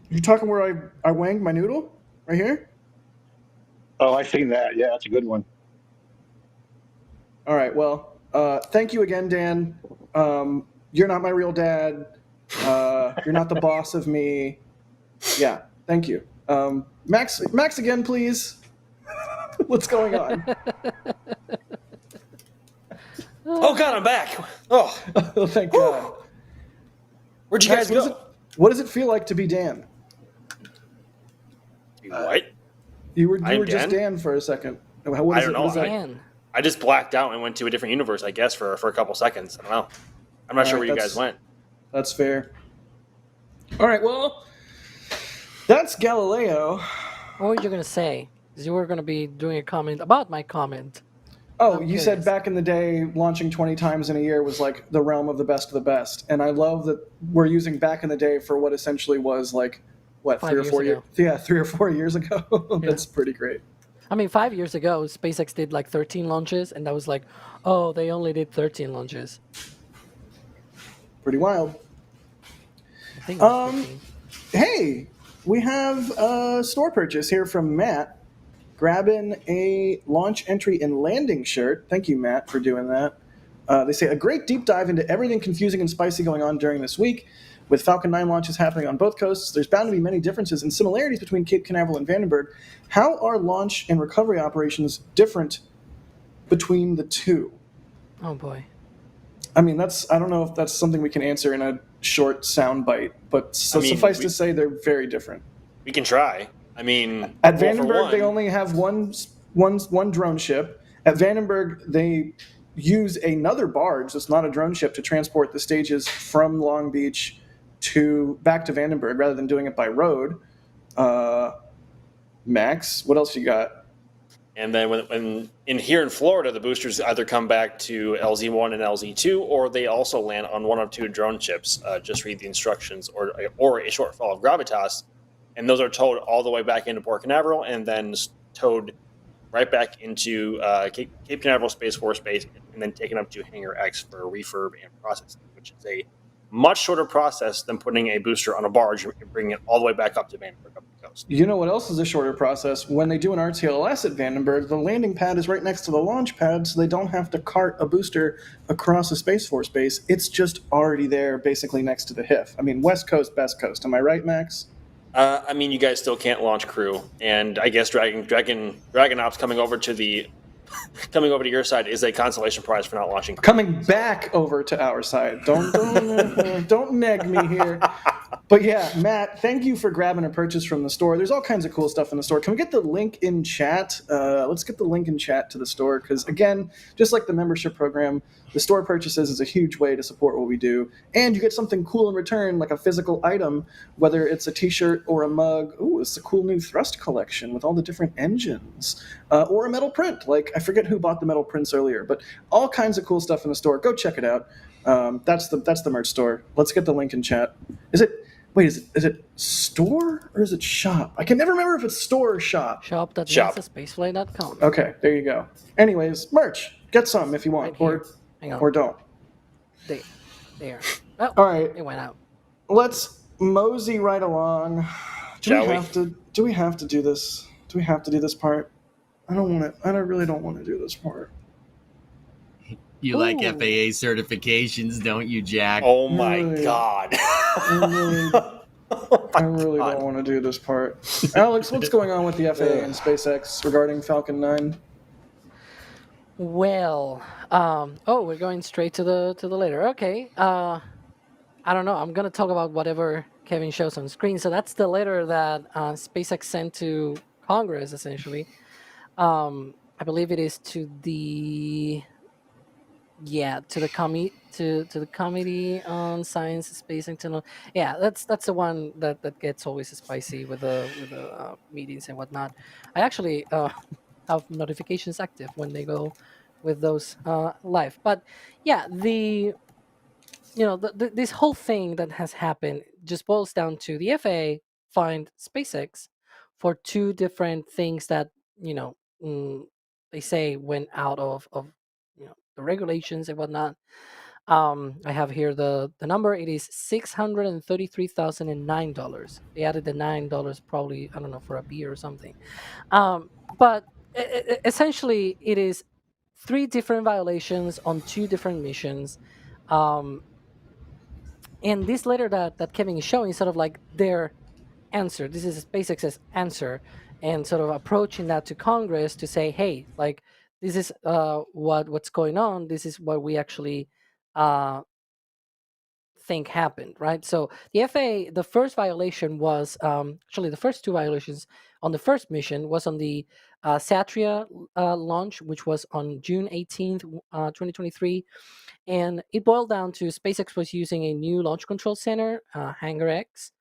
You talking where I wanged my noodle? Right here? Oh, I've seen that. Yeah, that's a good one. All right, well, thank you again, Dan. You're not my real dad. You're not the boss of me. Yeah, thank you. Max again, please. What's going on? Oh God, I'm back. Oh, Oh, thank God. where'd you Max, guys go? what does it feel like to be Dan? What? You were I'm just Dan? Dan for a second. What I is don't it? know. What is that? Man. I just blacked out and went to a different universe, I guess, for a couple seconds. I don't know. I'm not All sure right, where you guys went. That's fair. All right, well, that's Galileo. What were you going to say? Because you were going to be doing a comment about my comment. Oh, I'm you curious. said back in the day, launching 20 times in a year was like the realm of the best of the best. And I love that we're using back in the day for what essentially was like, what, 5 3 or years 4 years? ago. Yeah, 3 or 4 years ago. That's pretty great. I mean, 5 years ago, SpaceX did like 13 launches, and that was like, oh, they only did 13 launches. Pretty wild. I think it was 13. Hey, we have a store purchase here from Matt, grabbing a launch entry and landing shirt. Thank you, Matt, for doing that. They say a great deep dive into everything confusing and spicy going on during this week. With Falcon 9 launches happening on both coasts, there's bound to be many differences and similarities between Cape Canaveral and Vandenberg. How are launch and recovery operations different between the two? Oh, boy. I mean, I don't know if that's something we can answer in a short sound bite, but suffice to say they're very different. We can try. I mean, At well, for Vandenberg, they one- only have one drone ship. At Vandenberg, they use another barge that's not a drone ship to transport the stages from Long Beach back to Vandenberg rather than doing it by road. Max, what else you got? And then when here in Florida, the boosters either come back to LZ1 and LZ2, or they also land on one of two drone ships. Just read the instructions, or a short fall of gravitas, and those are towed all the way back into Port Canaveral, and then towed right back into Cape Canaveral Space Force Base, and then taken up to Hangar X for refurb and processing, which is a much shorter process than putting a booster on a barge and bringing it all the way back up to Vandenberg up the coast. You know what else is a shorter process? When they do an RTLS at Vandenberg, the landing pad is right next to the launch pad, so they don't have to cart a booster across a Space Force base. It's just already there, basically next to the HIF. I mean, West Coast, best coast. Am I right, Max? I mean, you guys still can't launch crew, and I guess Dragon Ops coming over to your side is a consolation prize for not launching crew. Coming back over to our side. Don't neg me here. But yeah, Matt, thank you for grabbing a purchase from the store. There's all kinds of cool stuff in the store. Can we get the link in chat? Let's get the link in chat to the store because, again, just like the membership program, the store purchases is a huge way to support what we do. And you get something cool in return, like a physical item, whether it's a t-shirt or a mug. Ooh, it's a cool new thrust collection with all the different engines. Or a metal print. Like, I forget who bought the metal prints earlier, but all kinds of cool stuff in the store. Go check it out. That's the merch store. Let's get the link in chat. Is it store or is it shop? I can never remember if it's store or shop. Shop.NASASpaceflight.com. Okay, there you go. Anyways, merch. Get some if you want, Right Hang on. or don't. There. Oh, all right. It went out. Let's mosey right along. Do we have to do this? Do we have to do this part? I don't want to. I really don't want to do this part. You like FAA certifications, don't you, Jack? Oh my God. I really don't want to do this part. Alex, what's going on with the FAA and SpaceX regarding Falcon 9? Well, we're going straight to the later. Okay. I don't know. I'm gonna talk about whatever Kevin shows on screen. So that's the letter that SpaceX sent to Congress, essentially. I believe it is to the Committee on Science, Space, and Technology. Yeah, that's the one that gets always spicy with the meetings and whatnot. I actually have notifications active when they go with those live. But yeah, this whole thing that has happened just boils down to the FAA fined SpaceX for two different things that they say went out of the regulations and whatnot. I have here the number. It is $633,009. They added the $9 probably, I don't know, for a beer or something. But essentially, it is three different violations on two different missions. And this letter that Kevin is showing is sort of like their answer. This is SpaceX's answer, and sort of approaching that to Congress to say, hey, like, this is what's going on. This is what we actually think happened, right? So the FAA, the first violation was actually the first two violations on the first mission was on the Satria launch, which was on June 18th, 2023. And it boiled down to SpaceX was using a new launch control center, Hangar X,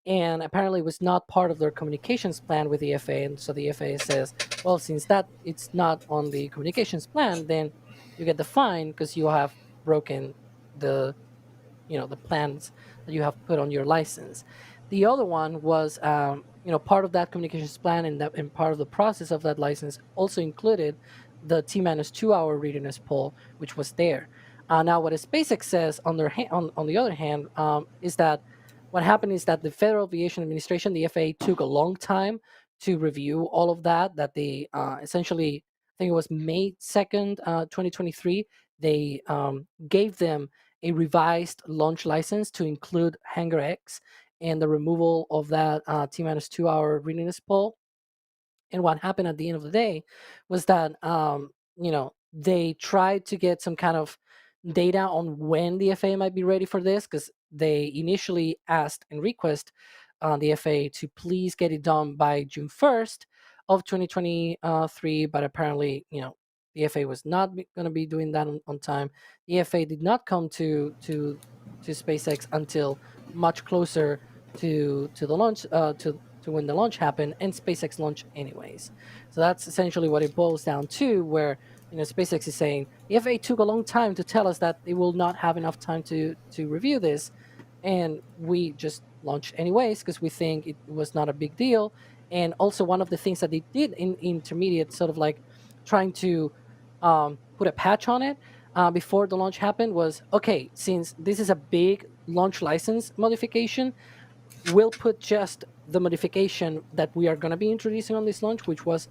and apparently was not part of their communications plan with the FAA. And so the FAA says, well, since that it's not on the communications plan, then you get the fine because you have broken the plans that you have put on your license. The other one was part of that communications plan, and part of the process of that license also included the T-2 hour readiness poll, which was there. Now, what SpaceX says on the other hand is that what happened is that the Federal Aviation Administration, the FAA, took a long time to review all of that. That they essentially, I think it was May 2nd, 2023, they gave them a revised launch license to include Hangar X and the removal of that T-2 hour readiness poll. And what happened at the end of the day was that they tried to get some kind of data on when the FAA might be ready for this, because they initially asked and request the FAA to please get it done by June 1st of 2023, but apparently, the FAA was not going to be doing that on time. The FAA did not come to SpaceX until much closer to the launch, to when the launch happened, and SpaceX launched anyways. So that's essentially what it boils down to, where SpaceX is saying the FAA took a long time to tell us that they will not have enough time to review this, and we just launched anyways because we think it was not a big deal. And also, one of the things that they did in intermediate, sort of like trying to put a patch on it before the launch happened, was, okay, since this is a big launch license modification, we'll put just the modification that we are going to be introducing on this launch, which was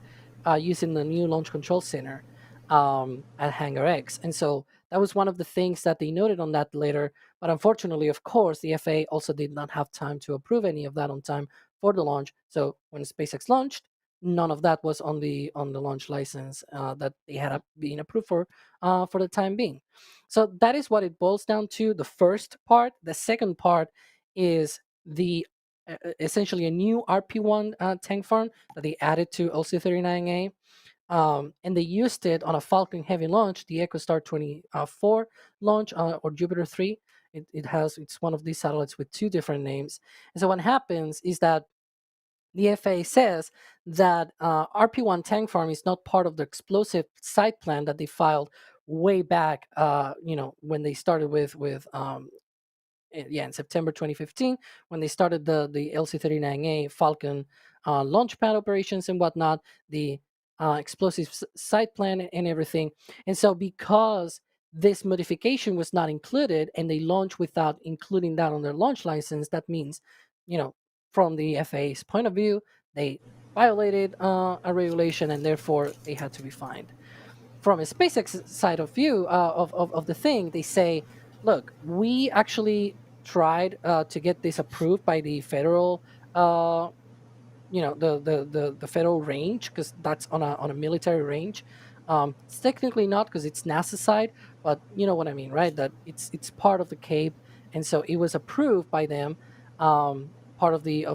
using the new launch control center at Hangar X. And so that was one of the things that they noted on that letter. But unfortunately, of course, the FAA also did not have time to approve any of that on time for the launch. So when SpaceX launched, none of that was on the launch license that they had been approved for the time being. So that is what it boils down to, the first part. The second part is essentially a new RP-1 tank farm that they added to LC-39A. And they used it on a Falcon Heavy launch, the EchoStar 24 launch, or Jupiter 3. It's one of these satellites with two different names. And so what happens is that the FAA says that RP-1 tank farm is not part of the explosive site plan that they filed way back, when they started with in September 2015, when they started the LC-39A Falcon launch pad operations and whatnot, the explosive site plan and everything. And so because this modification was not included and they launched without including that on their launch license, that means, from the FAA's point of view, they violated a regulation and therefore they had to be fined. From a SpaceX side of view of the thing, they say, look, we actually tried to get this approved by the federal the federal range, because that's on a military range. It's technically not, because it's NASA side, but you know what I mean, right? That it's part of the Cape, and so it was approved by them, part of the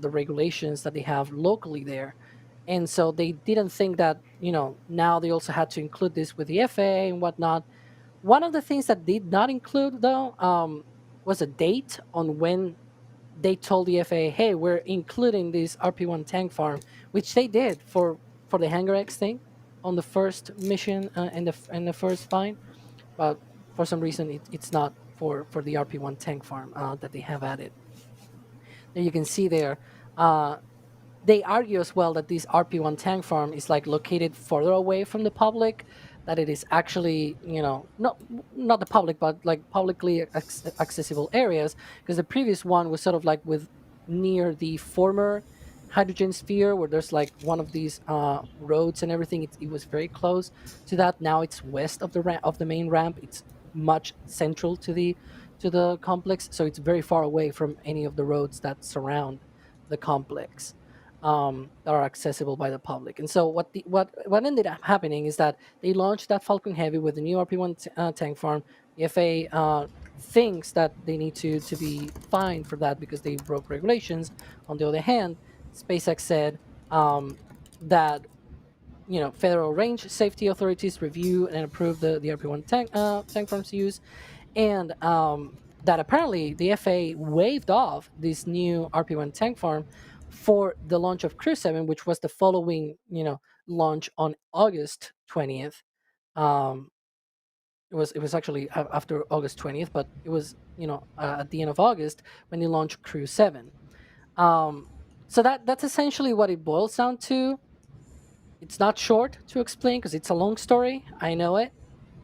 regulations that they have locally there. And so they didn't think that, now they also had to include this with the FAA and whatnot. One of the things that did not include, though, was a date on when they told the FAA, hey, we're including this RP-1 tank farm, which they did for the Hangar X thing on the first mission and the first find. But for some reason, it's not for the RP-1 tank farm that they have added. There you can see there. They argue as well that this RP-1 tank farm is located further away from the public, that it is actually, not the public, but publicly accessible areas, because the previous one was sort of with near the former hydrogen sphere, where there's one of these roads and everything. It was very close to that. Now it's west of the main ramp. It's much central to the complex, so it's very far away from any of the roads that surround the complex. That are accessible by the public. And so what ended up happening is that they launched that Falcon Heavy with the new RP-1 tank farm. The FAA thinks that they need to be fined for that because they broke regulations. On the other hand, SpaceX said that federal range safety authorities review and approve the RP-1 tank farm's use, and that apparently the FAA waived off this new RP-1 tank farm for the launch of Crew 7, which was the following, launch on August 20th. It was actually after August 20th, but it was, at the end of August when they launched Crew 7. So that's essentially what it boils down to. It's not short to explain because it's a long story. I know it.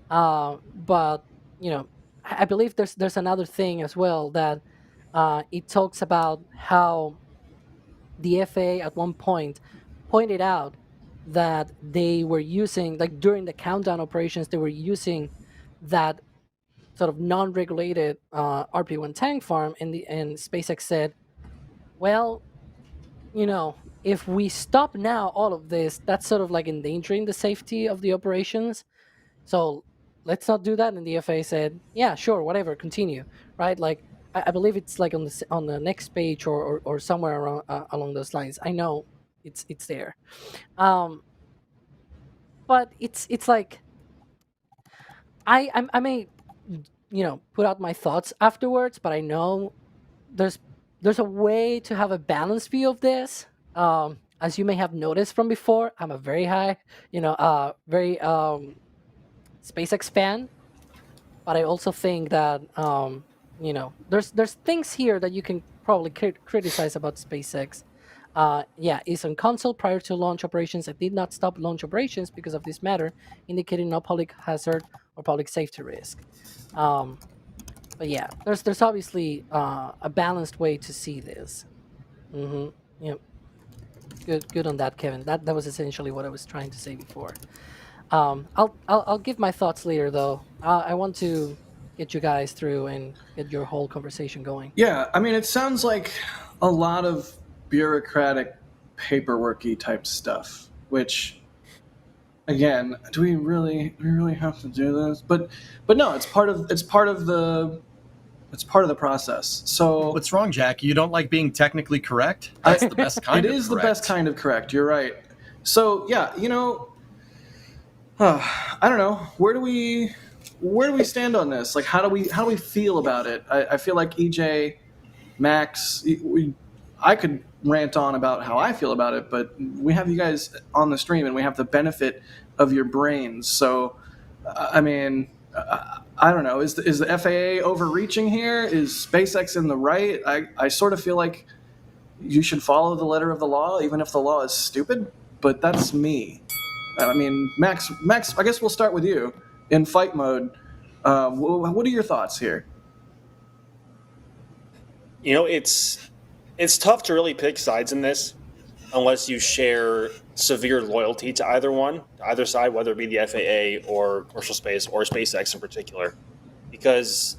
But, I believe there's another thing as well that it talks about how the FAA at one point pointed out that they were using, during the countdown operations, they were using that sort of non-regulated RP-1 tank farm, and SpaceX said, well, if we stop now all of this, that's sort of endangering the safety of the operations. So let's not do that. And the FAA said, yeah, sure, whatever, continue, right? I believe it's on the next page or somewhere around along those lines. I know it's there, but it's I may put out my thoughts afterwards, but I know there's a way to have a balanced view of this. As you may have noticed from before, I'm a very high, very SpaceX fan, but I also think that there's things here that you can probably criticize about SpaceX. Is on console prior to launch operations. I did not stop launch operations because of this matter, indicating no public hazard or public safety risk. But yeah, there's obviously a balanced way to see this. Good on that, Kevin. That was essentially what I was trying to say before. I'll give my thoughts later, though. I want to get you guys through and get your whole conversation going. Yeah, I mean, it sounds like a lot of bureaucratic, paperworky type stuff. Which, again, do we really have to do this? But no, it's part of the It's part of the process. So what's wrong, Jack? You don't like being technically correct? That's the best kind of correct. It is the best kind of correct. You're right. So yeah, I don't know. Where do we stand on this? Like, how do we feel about it? I feel like EJ, Max, I could rant on about how I feel about it, but we have you guys on the stream and we have the benefit of your brains. So, I mean, I don't know. Is the FAA overreaching here? Is SpaceX in the right? I sort of feel like you should follow the letter of the law, even if the law is stupid. But that's me. I mean, Max. I guess we'll start with you in fight mode. What are your thoughts here? It's tough to really pick sides in this unless you share severe loyalty to either side, whether it be the FAA or commercial space or SpaceX in particular. Because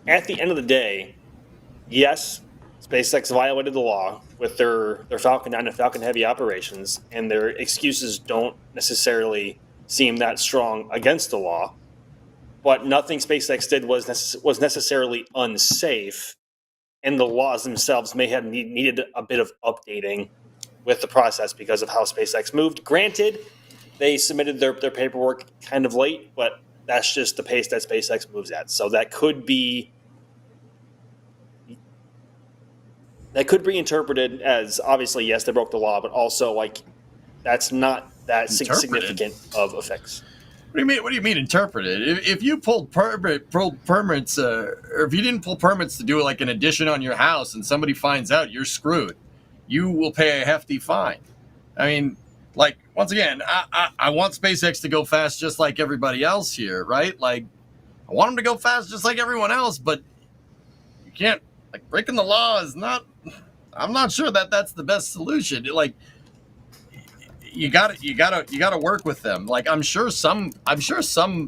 at the end of the day, yes, SpaceX violated the law with their Falcon 9 and Falcon Heavy operations, and their excuses don't necessarily seem that strong against the law. But nothing SpaceX did was necessarily unsafe, and the laws themselves may have needed a bit of updating with the process because of how SpaceX moved. Granted, they submitted their paperwork kind of late, but that's just the pace that SpaceX moves at. So that could be interpreted as, obviously, yes, they broke the law, but also like that's not that significant of a fix. What do you mean interpreted? If you pulled permits, or if you didn't pull permits to do like an addition on your house and somebody finds out, you're screwed. You will pay a hefty fine. I mean, like, once again, I want SpaceX to go fast just like everybody else here, right? Like, I want them to go fast just like everyone else, but you can't, like, breaking the law is not, I'm not sure that that's the best solution. Like, you gotta work with them. Like, I'm sure some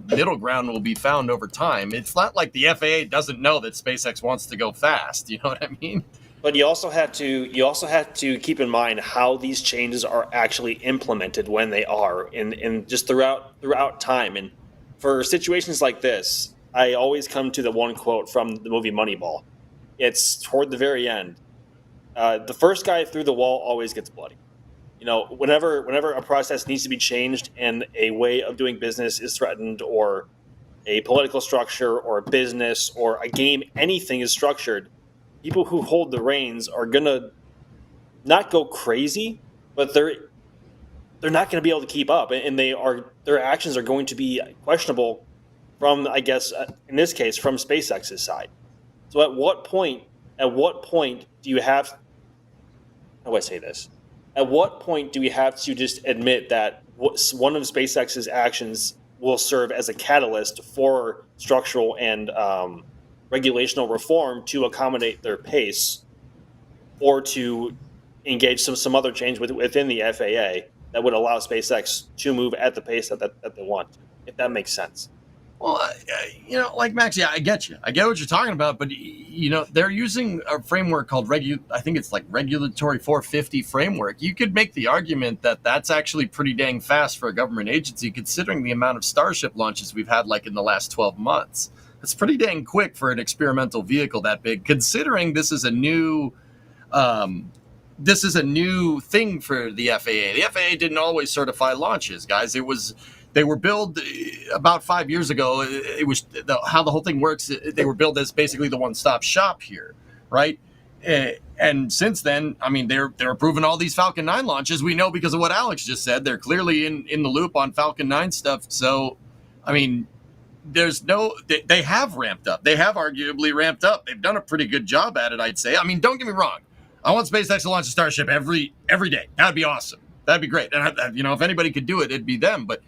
middle ground will be found over time. It's not like the FAA doesn't know that SpaceX wants to go fast. You know what I mean? But you also have to keep in mind how these changes are actually implemented when they are in just throughout time. And for situations like this, I always come to the one quote from the movie Moneyball. It's toward the very end. The first guy through the wall always gets bloody. Whenever a process needs to be changed and a way of doing business is threatened, or a political structure or a business or a game, anything is structured, people who hold the reins are gonna not go crazy, but they're not going to be able to keep up, and their actions are going to be questionable from, I guess, in this case, from SpaceX's side. So at what point do you have? How do I say this? At what point do we have to just admit that one of SpaceX's actions will serve as a catalyst for structural and regulational reform to accommodate their pace, or to engage some other change within the FAA that would allow SpaceX to move at the pace that they want, if that makes sense? Well, like Max, yeah, I get you. I get what you're talking about, but they're using a framework called I think it's like Regulatory 450 framework. You could make the argument that that's actually pretty dang fast for a government agency, considering the amount of Starship launches we've had, like, in the last 12 months. It's pretty dang quick for an experimental vehicle that big, considering this is a new thing for the FAA. The FAA didn't always certify launches, guys. They were billed about 5 years ago. It was how the whole thing works. They were billed as basically the one-stop shop here, right? And since then, I mean, they're approving all these Falcon 9 launches. We know because of what Alex just said. They're clearly in the loop on Falcon 9 stuff. So, I mean, they have ramped up. They have arguably ramped up. They've done a pretty good job at it, I'd say. I mean, don't get me wrong. I want SpaceX to launch a Starship every day. That'd be awesome. That'd be great. And if anybody could do it, it'd be them. But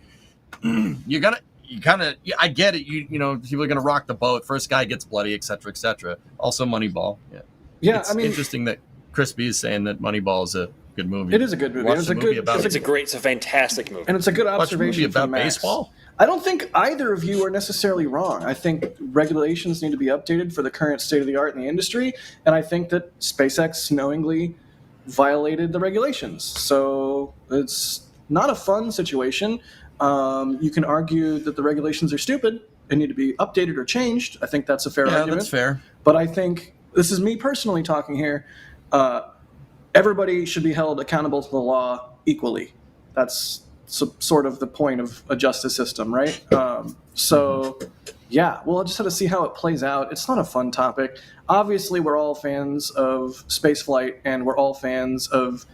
I get it. People are gonna rock the boat. First guy gets bloody, et cetera, et cetera. Also, Moneyball. Yeah. It's interesting that Crispy is saying that Moneyball is a good movie. It is a good movie. It's a fantastic movie, and it's a good observation. Watch a movie about baseball. I don't think either of you are necessarily wrong. I think regulations need to be updated for the current state of the art in the industry, and I think that SpaceX knowingly violated the regulations. So it's not a fun situation. You can argue that the regulations are stupid, they need to be updated or changed. I think that's a fair argument. Yeah, that's fair. But I think, this is me personally talking here, everybody should be held accountable to the law equally. That's sort of the point of a justice system, right? Yeah, we'll just have to see how it plays out. It's not a fun topic. Obviously, we're all fans of spaceflight, and we're all fans of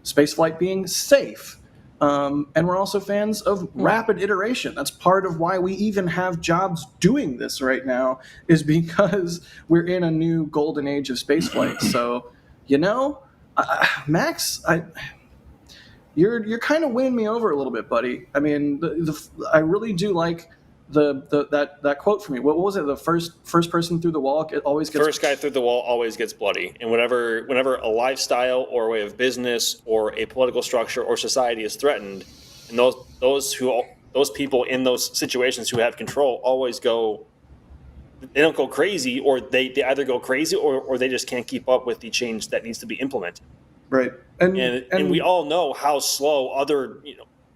spaceflight being safe. And we're also fans of rapid iteration. That's part of why we even have jobs doing this right now, is because we're in a new golden age of spaceflight. So, Max, you're kind of winning me over a little bit, buddy. I mean, I really do like that quote from you. What was it? The first person through the wall always gets... First guy through the wall always gets bloody. And whenever a lifestyle or a way of business or a political structure or society is threatened, and those people in those situations who have control always go... They don't go crazy, or they either go crazy or they just can't keep up with the change that needs to be implemented. Right. And we all know how slow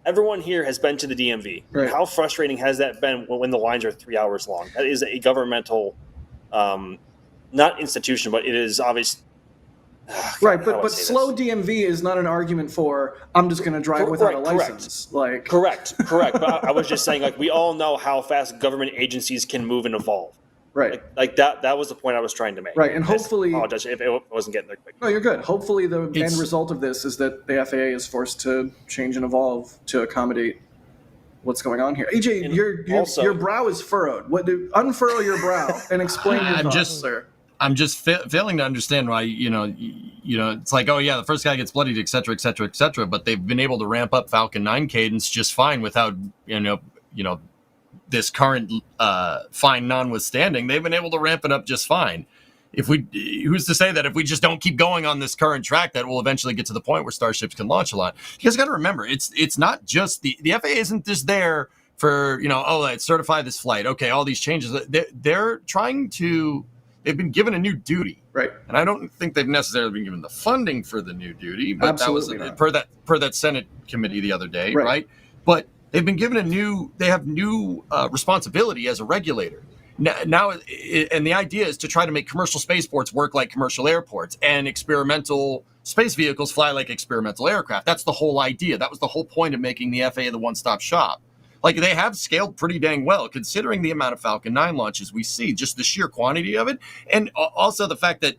everyone here has been to the DMV. Right. How frustrating has that been when the lines are 3 hours long? That is a governmental, not institution, but it is obvious. Right, but slow DMV is not an argument for, I'm just going to drive without a license. Correct. But I was just saying, we all know how fast government agencies can move and evolve. Right. That was the point I was trying to make. Right, and hopefully... I apologize if it wasn't getting there quick. No, you're good. Hopefully the end result of this is that the FAA is forced to change and evolve to accommodate what's going on here. AJ, your brow is furrowed. Unfurrow your brow and explain your thoughts, sir. I'm just failing to understand why, it's like, oh yeah, the first guy gets bloodied, et cetera, et cetera, et cetera. But they've been able to ramp up Falcon 9 cadence just fine without, this current fine notwithstanding. They've been able to ramp it up just fine. Who's to say that if we just don't keep going on this current track, that we'll eventually get to the point where Starships can launch a lot? You guys got to remember, it's not just the FAA isn't just there for, let's certify this flight. Okay, all these changes. They're trying to... They've been given a new duty, right? And I don't think they've necessarily been given the funding for the new duty, but Absolutely that was per that Senate committee the other day, right? But they've been given they have new responsibility as a regulator now, and the idea is to try to make commercial spaceports work like commercial airports, and experimental space vehicles fly like experimental aircraft. That's the whole idea. That was the whole point of making the FAA the one-stop shop. They have scaled pretty dang well, considering the amount of Falcon 9 launches we see, just the sheer quantity of it. And also the fact that,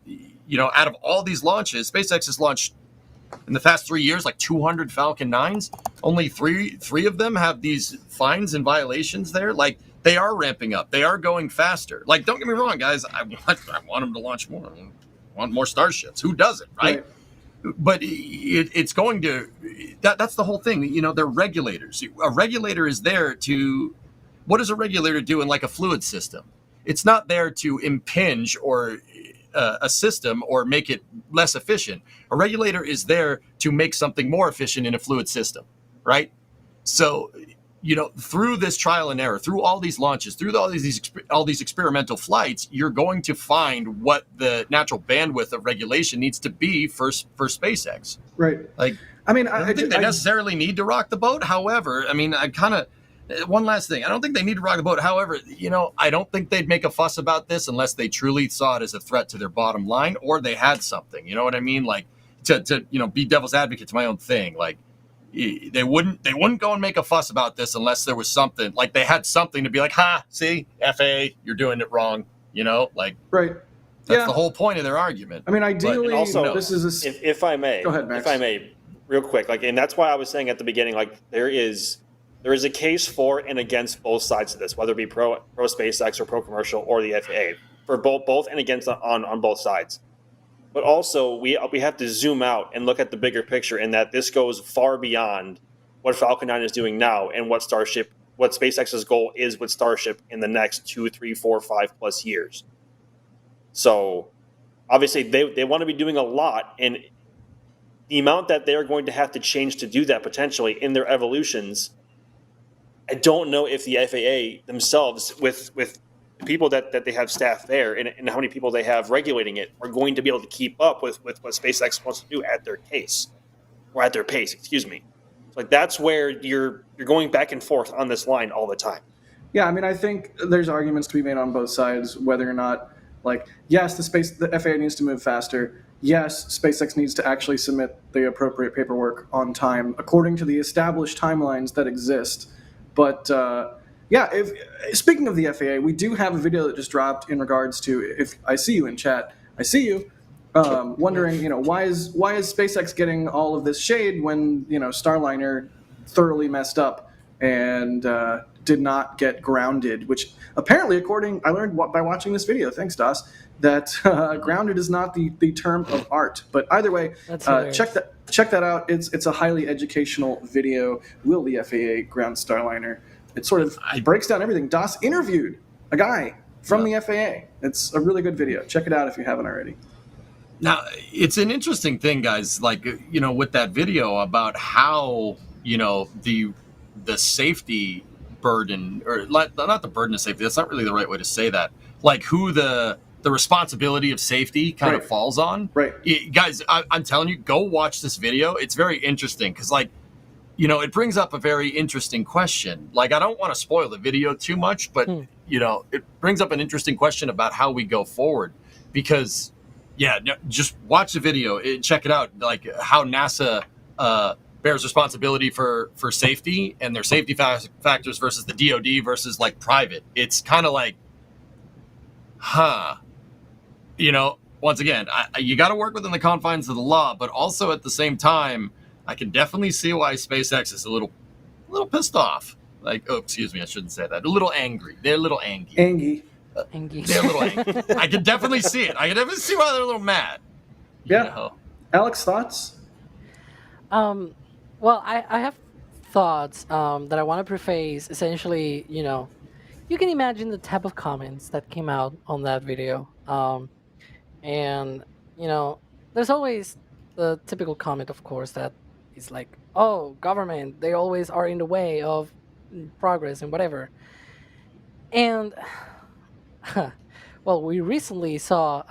out of all these launches, SpaceX has launched in the past 3 years, 200 Falcon 9s. Only three of them have these fines and violations there. They are ramping up. They are going faster. Don't get me wrong, guys. I want them to launch more. I want more Starships. Who doesn't, right? But it's going to... That's the whole thing. They're regulators. A regulator is there to... What does a regulator do in a fluid system? It's not there to impinge or a system or make it less efficient. A regulator is there to make something more efficient in a fluid system, right? So, through this trial and error, through all these launches, through all these experimental flights, you're going to find what the natural bandwidth of regulation needs to be for SpaceX. Right. I don't think they necessarily need to rock the boat. However, one last thing. I don't think they need to rock the boat. However, I don't think they'd make a fuss about this unless they truly saw it as a threat to their bottom line, or they had something. You know what I mean? To be devil's advocate to my own thing. They wouldn't go and make a fuss about this unless there was something. They had something to be see, FAA, you're doing it wrong. Right. That's the whole point of their argument. Ideally, also, this is if I may, go ahead, Max. If I may, real quick, and that's why I was saying at the beginning, there is a case for and against both sides of this, whether it be pro SpaceX or pro commercial or the FAA, for both and against on both sides. But also, we have to zoom out and look at the bigger picture, in that this goes far beyond what Falcon 9 is doing now and what SpaceX's goal is with Starship in the next 2, 3, 4, 5+ years. So, obviously, they want to be doing a lot, and the amount that they're going to have to change to do that potentially in their evolutions, I don't know if the FAA themselves, with the people that they have staff there and how many people they have regulating it, are going to be able to keep up with what SpaceX wants to do at their pace. Excuse me. That's where you're going back and forth on this line all the time. Yeah, I mean, I think there's arguments to be made on both sides, whether or not, like, yes, the FAA needs to move faster. Yes, SpaceX needs to actually submit the appropriate paperwork on time, according to the established timelines that exist. But yeah, speaking of the FAA, we do have a video that just dropped in regards to, if I see you in chat, I see you. Wondering, why is SpaceX getting all of this shade when Starliner thoroughly messed up and did not get grounded? Which apparently, I learned by watching this video, thanks Das, that grounded is not the term of art. But either way, check that out. It's a highly educational video. Will the FAA ground Starliner? It sort of breaks down everything. Das interviewed a guy from the FAA. It's a really good video. Check it out if you haven't already. Now, it's an interesting thing, guys, like, with that video about how, the safety burden, or not the burden of safety, that's not really the right way to say that, like who the responsibility of safety kind of falls on. Right. Guys, I'm telling you, go watch this video. It's very interesting because, like, it brings up a very interesting question. Like, I don't want to spoil the video too much, but, it brings up an interesting question about how we go forward because... Yeah, just watch the video. Check it out. Like how NASA bears responsibility for safety and their safety factors versus the DoD versus like private. It's kind of like, once again, you got to work within the confines of the law, but also at the same time, I can definitely see why SpaceX is a little pissed off. Like, oh, excuse me, I shouldn't say that. A little angry. They're a little angry. They're a little angry. I can definitely see it. I can definitely see why they're a little mad. Alex, thoughts? Well, I have thoughts that I want to preface. Essentially, you can imagine the type of comments that came out on that video. And, there's always the typical comment, of course, that is like, oh, government, they always are in the way of progress and whatever. And... well, we recently saw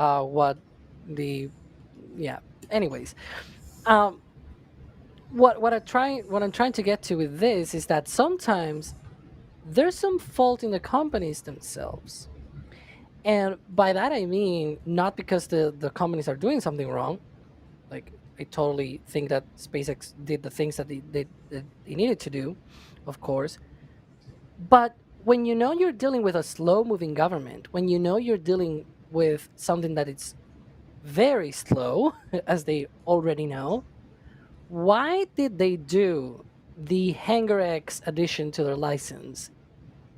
anyways, what I'm trying to get to with this is that sometimes there's some fault in the companies themselves, and by that I mean not because the companies are doing something wrong. Like, I totally think that SpaceX did the things that they needed to do, of course, but when you're dealing with a slow-moving government, when you're dealing with something that is very slow, as they already know, why did they do the Hangar X addition to their license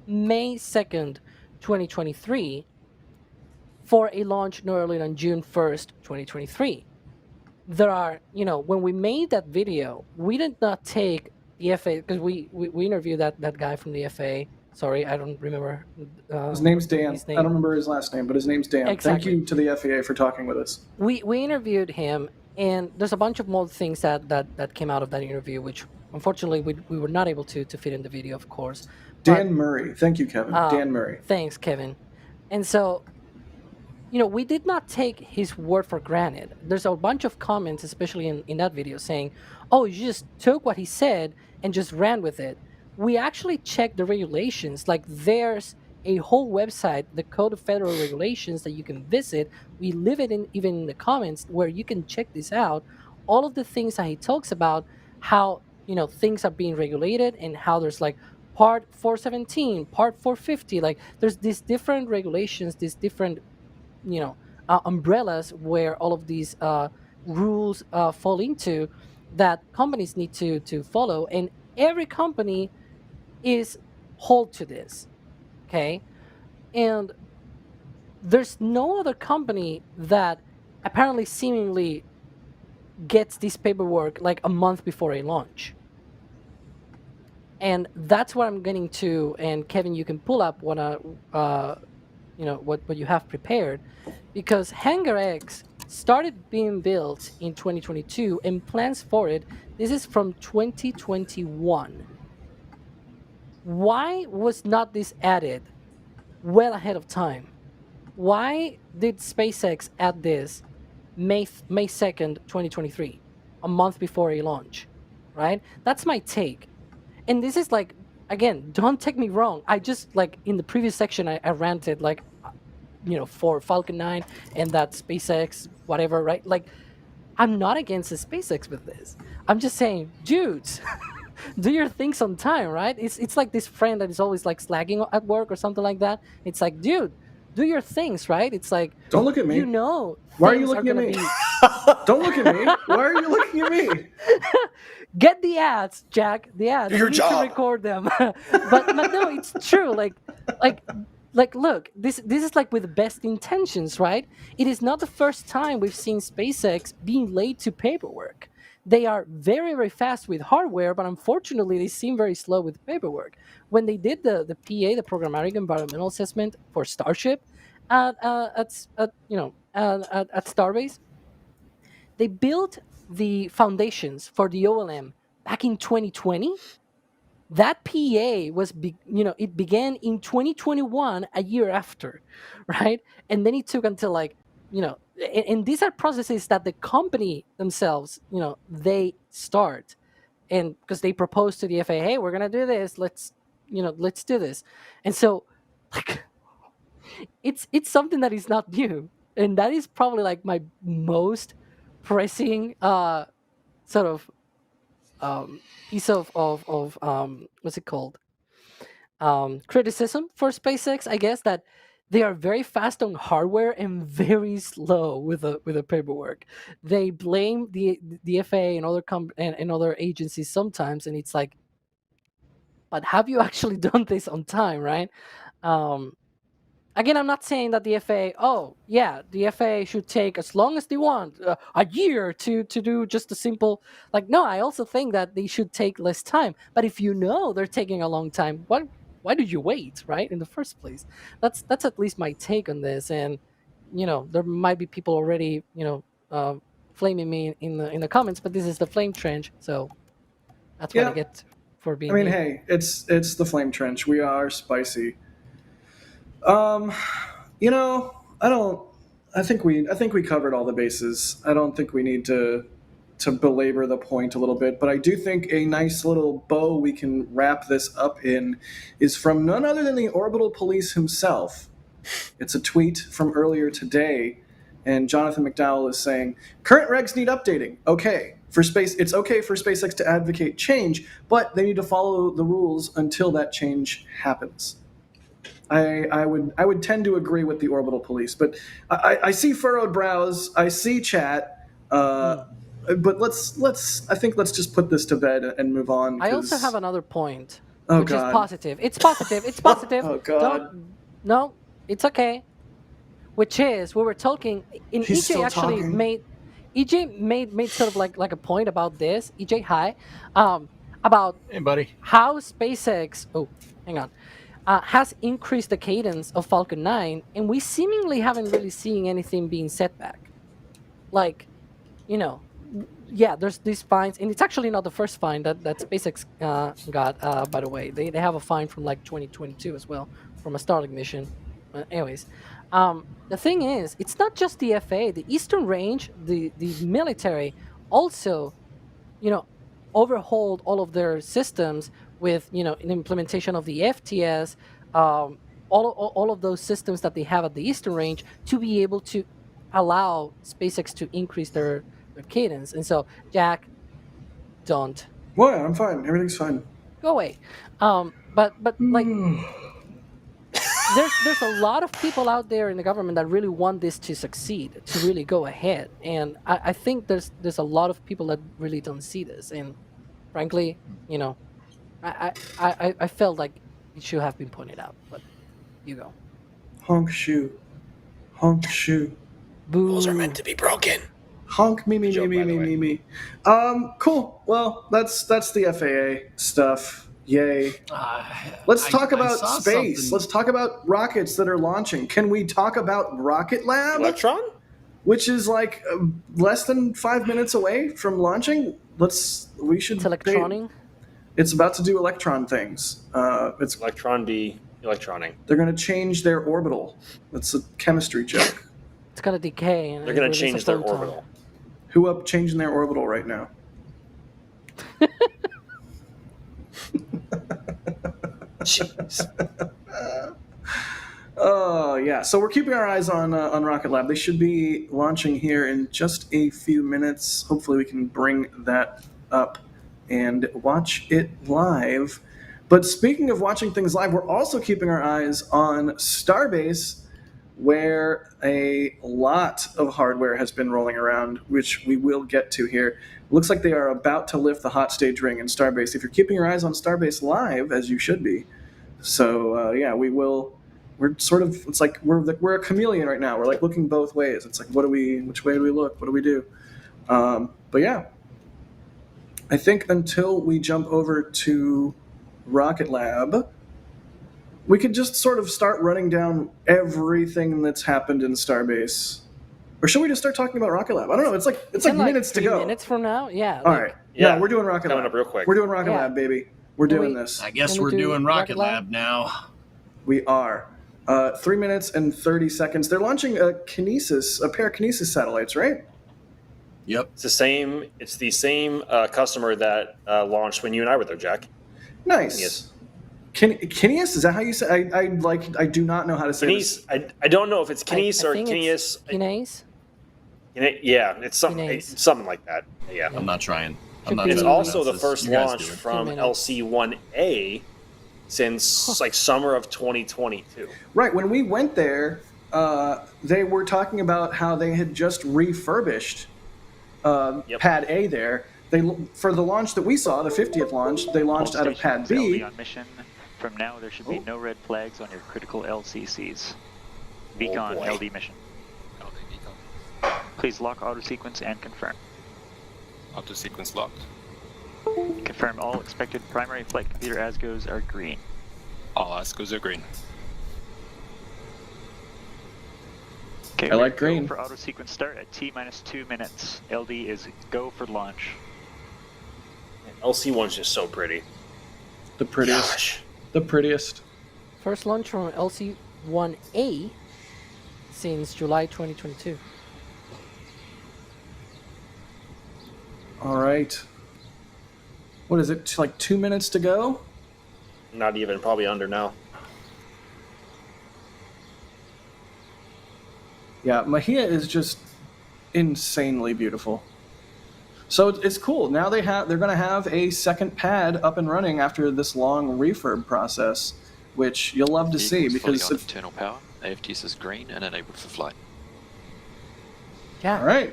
May 2nd, 2023, for a launch no earlier than June 1st, 2023? There are, when we made that video, we did not take the FAA, because we interviewed that guy from the FAA. Sorry, I don't remember. His name's Dan. I don't remember his last name, but his name's Dan. Exactly. Thank you to the FAA for talking with us. We interviewed him, and there's a bunch of more things that came out of that interview, which unfortunately we were not able to fit in the video, of course. Dan Murray. Thank you, Kevin. Dan Murray. Thanks, Kevin. And so, we did not take his word for granted. There's a bunch of comments, especially in that video, saying, oh, you just took what he said and just ran with it. We actually checked the regulations. Like, there's a whole website, the Code of Federal Regulations, that you can visit. We leave it even in the comments where you can check this out. All of the things that he talks about, how things are being regulated, and how there's like Part 417, Part 450. Like, there's these different regulations, these different umbrellas where all of these rules fall into that companies need to follow, and every company is hold to this, okay? And there's no other company that apparently seemingly gets this paperwork like a month before a launch. And that's what I'm getting to. And Kevin, you can pull up what you have prepared, because Hangar X started being built in 2022 and plans for it. This is from 2021. Why was not this added well ahead of time? Why did SpaceX add this May 2nd, 2023, a month before a launch, right? That's my take. And this is like again, don't take me wrong. I just, like, in the previous section, I ranted, like, for Falcon 9 and that SpaceX, whatever, right? Like, I'm not against the SpaceX with this. I'm just saying, dudes, do your things on time, right? It's like this friend that is always like slagging at work or something like that. It's like, dude, do your things, right? It's like, don't look at me. Why are you looking at me? Don't look at me. Why are you looking at me? Get the ads, Jack. The ads. Do your job. To record them. but no, it's true. Like, look, this is like with the best intentions, right? It is not the first time we've seen SpaceX being late to paperwork. They are very, very fast with hardware, but unfortunately, they seem very slow with paperwork. When they did the PA, the Programmatic Environmental Assessment for Starship, at Starbase, they built the foundations for the OLM back in 2020. That PA was, it began in 2021, a year after, right? And then it took until and these are processes that the company themselves, they start, and because they propose to the FAA, hey, we're gonna do this, let's do this, and so like, it's something that is not new, and that is probably like my most pressing sort of piece of what's it called? Criticism for SpaceX, I guess, that they are very fast on hardware and very slow with the paperwork. They blame the FAA and other and other agencies sometimes, and it's like, but have you actually done this on time, right? Again, I'm not saying that the FAA, the FAA should take as long as they want, a year to do just a simple, no, I also think that they should take less time. But if they're taking a long time, why did you wait, right, in the first place? That's at least my take on this. And, there might be people already, flaming me in the comments, but this is the flame trench, so that's what I get for being here. Hey, it's the flame trench. We are spicy. I think we covered all the bases. I don't think we need to belabor the point a little bit, but I do think a nice little bow we can wrap this up in is from none other than the Orbital Police himself. It's a tweet from earlier today, and Jonathan McDowell is saying, current regs need updating. It's okay for SpaceX to advocate change, but they need to follow the rules until that change happens. I would tend to agree with the Orbital Police, but I see furrowed brows. I see chat. But let's just put this to bed and move on. I also have another point, which is positive. It's positive. It's positive. Oh God. No, it's okay. Which is, we were talking. He's EJ actually talking. made sort of like a point about this. EJ, hi. About Hey, buddy. how SpaceX. Oh, hang on. Has increased the cadence of Falcon 9, and we seemingly haven't really seen anything being set back. There's these fines, and it's actually not the first fine that SpaceX got, by the way. They have a fine from 2022 as well, from a Starlink mission. Anyways, the thing is, it's not just the FAA. The Eastern Range, the military, also, overhauled all of their systems with an implementation of the FTS, all of those systems that they have at the Eastern Range to be able to allow SpaceX to increase their cadence. And so, Jack, don't. What? I'm fine. Everything's fine. Go away. But there's a lot of people out there in the government that really want this to succeed, to really go ahead. And I think there's a lot of people that really don't see this. And frankly, I felt like it should have been pointed out, but you go. Honk shoe. Honk shoe. Boo. Rules are meant to be broken. Honk me. Cool. Well, that's the FAA stuff. Yay. Let's talk about space. Something. Let's talk about rockets that are launching. Can we talk about Rocket Lab? Electron? Which is less than 5 minutes away from launching. It's electronic. It's about to do Electron things. It's Electron D. Electronic. They're going to change their orbital. That's a chemistry joke. It's going to decay. And they're going to change their orbital. Who up changing their orbital right now? Jeez. Oh yeah, so we're keeping our eyes on Rocket Lab. They should be launching here in just a few minutes. Hopefully, we can bring that up and watch it live. But speaking of watching things live, we're also keeping our eyes on Starbase, where a lot of hardware has been rolling around, which we will get to here. It looks like they are about to lift the hot stage ring in Starbase. If you're keeping your eyes on Starbase live, as you should be, so yeah, we will. We're sort of, it's like we're a chameleon right now. We're like looking both ways. It's like, which way do we look? What do we do? But yeah, I think until we jump over to Rocket Lab, we could just sort of start running down everything that's happened in Starbase. Or should we just start talking about Rocket Lab? I don't know. It's like minutes to go. Minutes from now, yeah. All right. Yeah, we're doing Rocket coming Lab. up real quick. We're doing Rocket Lab, baby. We're doing this. I guess we're doing Rocket Lab now. We are. 3 minutes and 30 seconds. They're launching a pair of Kinesis satellites, right? Yep. It's the same customer that launched when you and I were there, Jack. Nice. Kinesis, is that how you say? I do not know how to say this. I don't know if it's Kinesis or Kinesis. Kinesis. Yeah, it's something like that. Yeah. I'm not trying. It's also the first launch from LC-1A since like summer of 2022. Right. When we went there, they were talking about how they had just refurbished Pad A there. For the launch that we saw, the 50th launch, they launched out of Pad B. On mission. From now, there should be no red flags on your critical LCCs. Beacon LD mission. LD beacon. Please lock auto sequence and confirm. Auto sequence locked. Confirm all expected primary flight computer ASGOs are green. All ASGOs are green. Okay, I like green. For auto sequence start at T-2 minutes. LD is go for launch. LC1's just so pretty. The prettiest. Gosh. The prettiest. First launch from LC-1A since July 2022. All right. What is it, like 2 minutes to go? Not even, probably under now. Yeah, Mahia is just insanely beautiful. So it's cool. Now they're going to have a second pad up and running after this long refurb process, which you'll love to see because fully on internal power, AFTS is green and enabled for flight. Yeah. All right.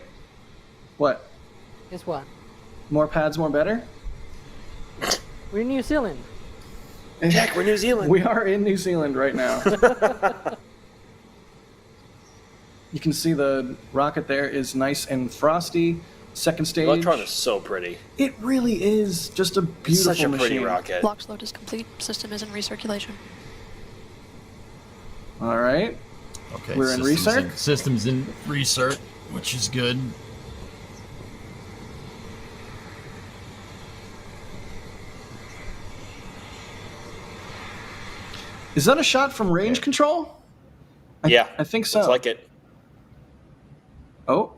What? Guess what? More pads, more better? We're in New Zealand. Jack, we're New Zealand. We are in New Zealand right now. You can see the rocket there is nice and frosty. Second stage. The Electron is so pretty. It really is just a beautiful It's such a machine. pretty rocket. Launch load is complete. System is in recirculation. All right. Okay. We're in recirc. Systems in recirc, which is good. Is that a shot from range control? Yeah. I think so. Looks like it. Oh.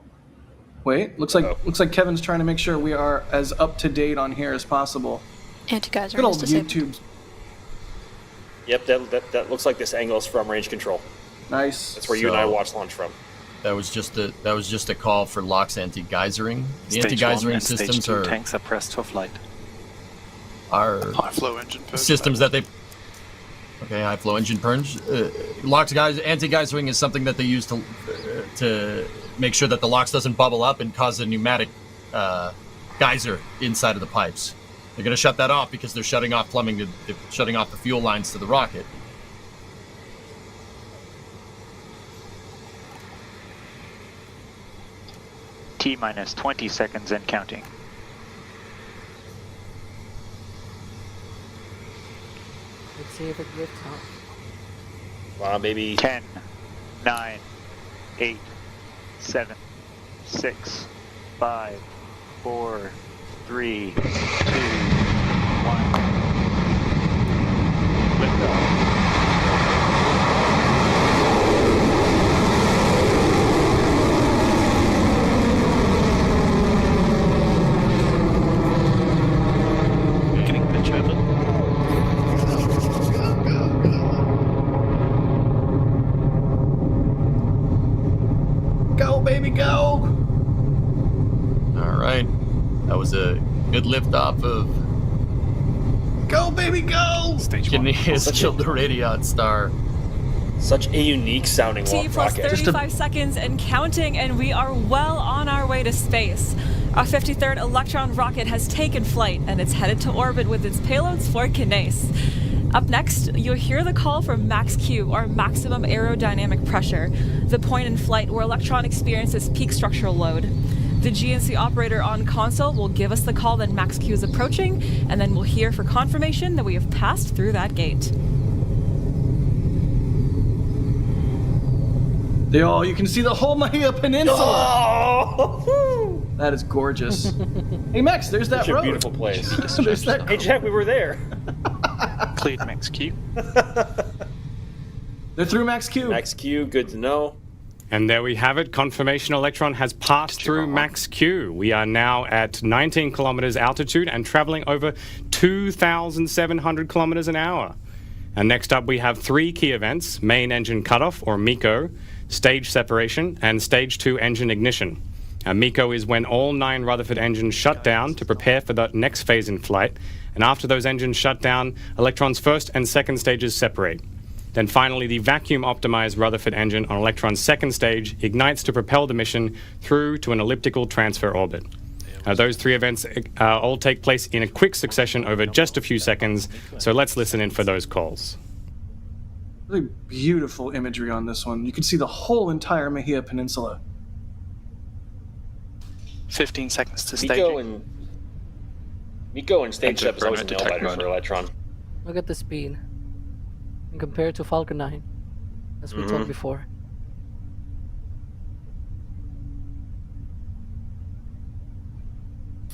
Wait, looks like Kevin's trying to make sure we are as up to date on here as possible. Anti-geyser Good old is disabled. YouTube. Yep, that looks like this angle is from range control. Nice. That's where you and I watched launch from. That was just a call for LOX anti-geysering. The anti-geysering systems stage 2 are tanks are pressed for flight. Are high flow engine purge. Systems that they. Okay, high flow engine purge. LOX anti-geysering is something that they use to make sure that the LOX doesn't bubble up and cause a pneumatic geyser inside of the pipes. They're going to shut that off because they're shutting off plumbing. They're shutting off the fuel lines to the rocket. T-minus 20 seconds and counting. Let's see if it lifts off. Wow, baby. 10, 9, 8, 7, 6, 5, 4, 3, 2, 1. Lift off. Getting pitch over. That was a good lift off of. Go, baby, go! Stage 1. Kineas killed the Radiant Star. Such a unique sounding T plus rocket. 35 seconds and counting, and we are well on our way to space. Our 53rd Electron rocket has taken flight, and it's headed to orbit with its payloads for Kineas. Up next, you'll hear the call for max Q, or maximum aerodynamic pressure, the point in flight where Electron experiences peak structural load. The GNC operator on console will give us the call that max Q is approaching, and then we'll hear for confirmation that we have passed through that gate. Oh, you can see the whole Mahia Peninsula. Oh! That is gorgeous. Hey, Max, there's that Such a road. beautiful place. There's that. Hey, Jack, we were there. Cleared max Q. They're through max Q. Max Q, good to know. And there we have it. Confirmation Electron has passed through max Q. We are now at 19 kilometers altitude and traveling over 2,700 kilometers an hour. And next up, we have 3 key events: main engine cutoff, or MECO, stage separation, and stage 2 engine ignition. MECO is when all 9 Rutherford engines shut down to prepare for the next phase in flight. And after those engines shut down, Electron's first and second stages separate. Then finally, the vacuum-optimized Rutherford engine on Electron's second stage ignites to propel the mission through to an elliptical transfer orbit. Those 3 events all take place in a quick succession over just a few seconds, so let's listen in for those calls. Really beautiful imagery on this one. You can see the whole entire Mahia Peninsula. 15 seconds to staging. MECO and stage step is always a nail-biter for Electron. Look at the speed. And compared to Falcon 9, as we talked before.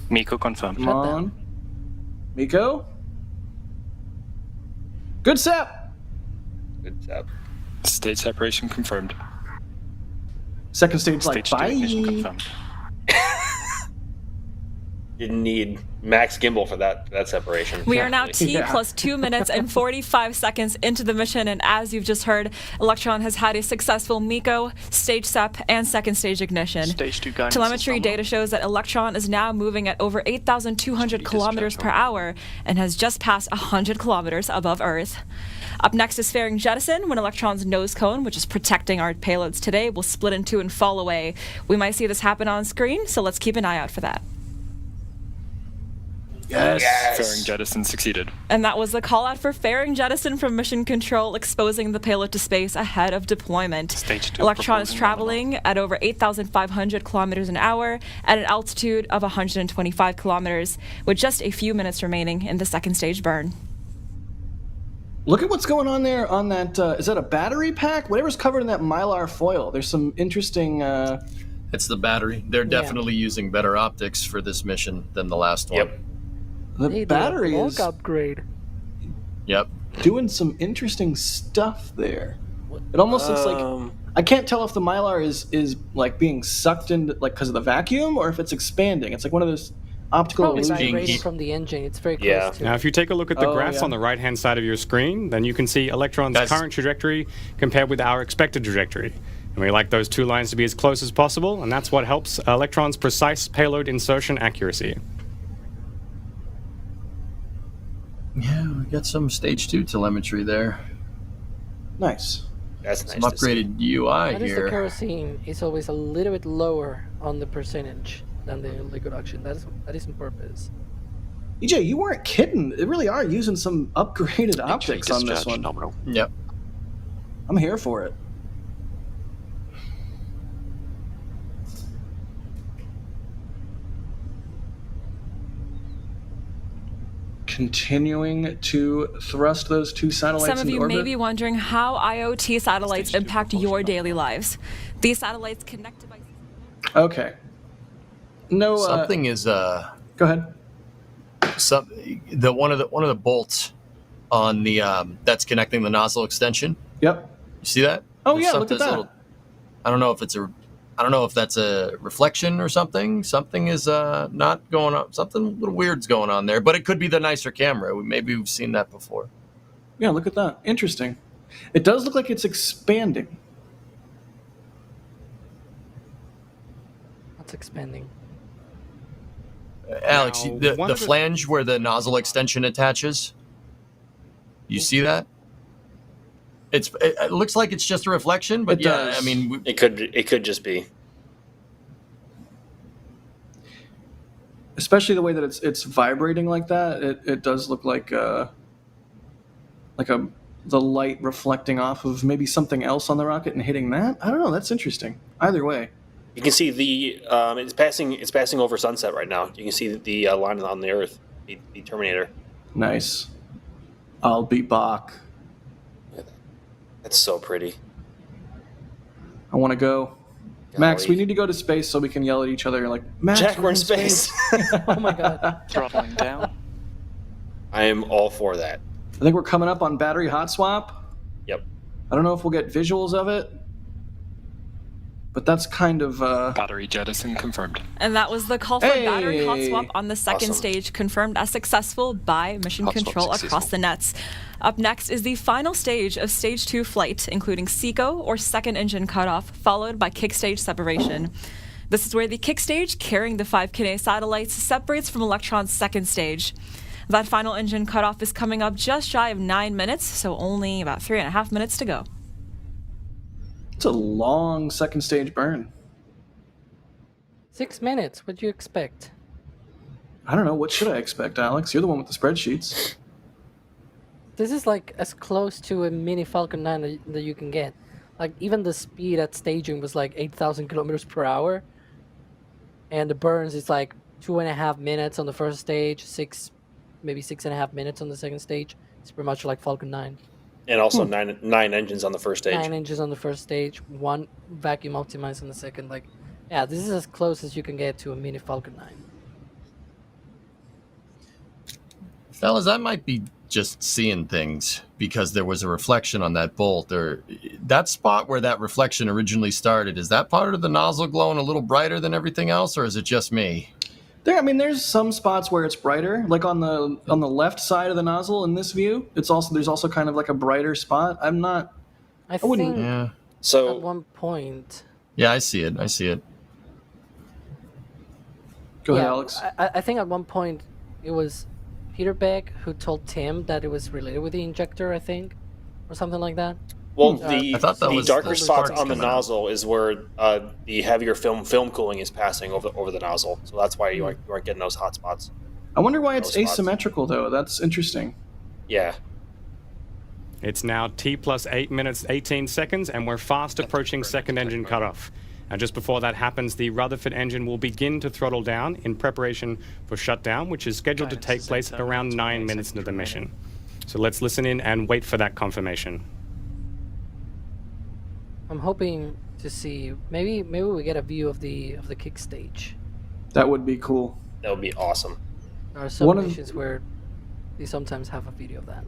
MECO confirmed. Come on. MECO? Good sap! Good sap. Stage separation confirmed. Second stage, Stage like, 2 ignition bye. confirmed. Didn't need max gimbal for that separation. We are now T plus 2 minutes and 45 seconds into the mission, and as you've just heard, Electron has had a successful MECO, stage SEP, and second stage ignition. Stage 2 guidance. Telemetry data shows that Electron is now moving at over 8,200 kilometers per hour and has just passed 100 kilometers above Earth. Up next is fairing jettison, when Electron's nose cone, which is protecting our payloads today, will split in 2 and fall away. We might see this happen on screen, so let's keep an eye out for that. Yes. Fairing jettison succeeded. And that was the call out for fairing jettison from mission control, exposing the payload to space ahead of deployment. Stage 2 Electron is traveling at over 8,500 kilometers an hour at an altitude of 125 kilometers, with just a few minutes remaining in the second stage burn. Look at what's going on there on that, is that a battery pack? Whatever's covered in that Mylar foil. There's some interesting... It's the battery. They're definitely using better optics for this mission than the last one. The battery is upgrade. Yep. Doing some interesting stuff there. It almost looks like... I can't tell if the Mylar is like being sucked into, like, because of the vacuum, or if it's expanding. It's like one of those optical Probably illusions. vibrating from the engine. It's very close to. Now, if you take a look at the graphs on the right-hand side of your screen, then you can see Electron's current trajectory compared with our expected trajectory. And we like those 2 lines to be as close as possible, and that's what helps Electron's precise payload insertion accuracy. Yeah, we got some stage 2 telemetry there. Nice. That's some upgraded UI Notice here. the kerosene is always a little bit lower on the percentage than the liquid oxygen. That is on purpose. EJ, you weren't kidding. They really are using some upgraded optics on this one. Nominal. Yep. I'm here for it. Continuing to thrust those 2 satellites Some of into you orbit. may be wondering how IoT satellites impact your daily lives. These satellites connected by... Okay. No. Something is. Go ahead. One of the bolts on the that's connecting the nozzle extension. Yep. You see that? Oh yeah, look at that. I don't know if that's a reflection or something. Something is not going on. Something a little weird's going on there. But it could be the nicer camera. Maybe we've seen that before. Yeah, look at that. Interesting. It does look like it's expanding. It's expanding. Alex, Now, the one of the- flange where the nozzle extension attaches. You see that? It looks like it's just a reflection, but It yeah, does. I mean, It could just be. Especially the way that it's vibrating like that, it does look like the light reflecting off of maybe something else on the rocket and hitting that. I don't know. That's interesting. Either way, You can see the it's passing over sunset right now. You can see the line on the Earth, the Terminator. nice. I'll be Bach. That's so pretty. I want to go. Max, Golly. we need to go to space so we can yell at each other like, Max, Jack, we're in space. Oh my god. Throttling down. I am all for that. I think we're coming up on battery hot swap. Yep. I don't know if we'll get visuals of it, but that's kind of Battery jettison confirmed. And that was the call for battery hot Hey! swap on the second Awesome. stage, confirmed as successful by Mission Hot swap Control across successful. the nets. Up next is the final stage of Stage 2 flight, including SECO, or second engine cutoff, followed by kick stage separation. This is where the kick stage, carrying the 5 Kinetic satellites, separates from Electron's second stage. That final engine cutoff is coming up just shy of 9 minutes, so only about 3.5 minutes to go. it's a long second stage burn. 6 minutes. What do you expect? I don't know. What should I expect, Alex? You're the one with the spreadsheets. This is like as close to a mini Falcon 9 that you can get. Like even the speed at staging was like 8,000 kilometers per hour, and the burns is like 2.5 minutes on the first stage, maybe 6.5 minutes on the second stage. It's pretty much like Falcon 9. And also nine engines on the first stage. 9 inches on the first stage, 1 vacuum optimized on the second. Like, yeah, this is as close as you can get to a mini Falcon 9. fellas, I might be just seeing things because there was a reflection on that bolt, or that spot where that reflection originally started. Is that part of the nozzle glowing a little brighter than everything else, or is it just me? There's some spots where it's brighter, like on the left side of the nozzle in this view. There's also kind of like a brighter spot. I wouldn't- think Yeah. So at one point. Yeah, I see it. Go ahead, Yeah, Alex. I think at one point it was Peter Beck who told Tim that it was related with the injector, I think, or something like that. Well, I thought that the was darker the spots sparks on the coming out. nozzle is where the heavier film cooling is passing over the nozzle. So that's why you aren't getting those hot spots. I wonder why it's those spots. asymmetrical, though. That's interesting. Yeah. It's now T plus 8 minutes 18 seconds, and we're fast approaching second engine cutoff. And just before that happens, the Rutherford engine will begin to throttle down in preparation for shutdown, which is scheduled to take place at around 9 minutes into the mission. So let's listen in and wait for that confirmation. I'm hoping to see maybe we get a view of the kick stage. That would be cool. That would be awesome. There are some One of- missions where they sometimes have a video of that.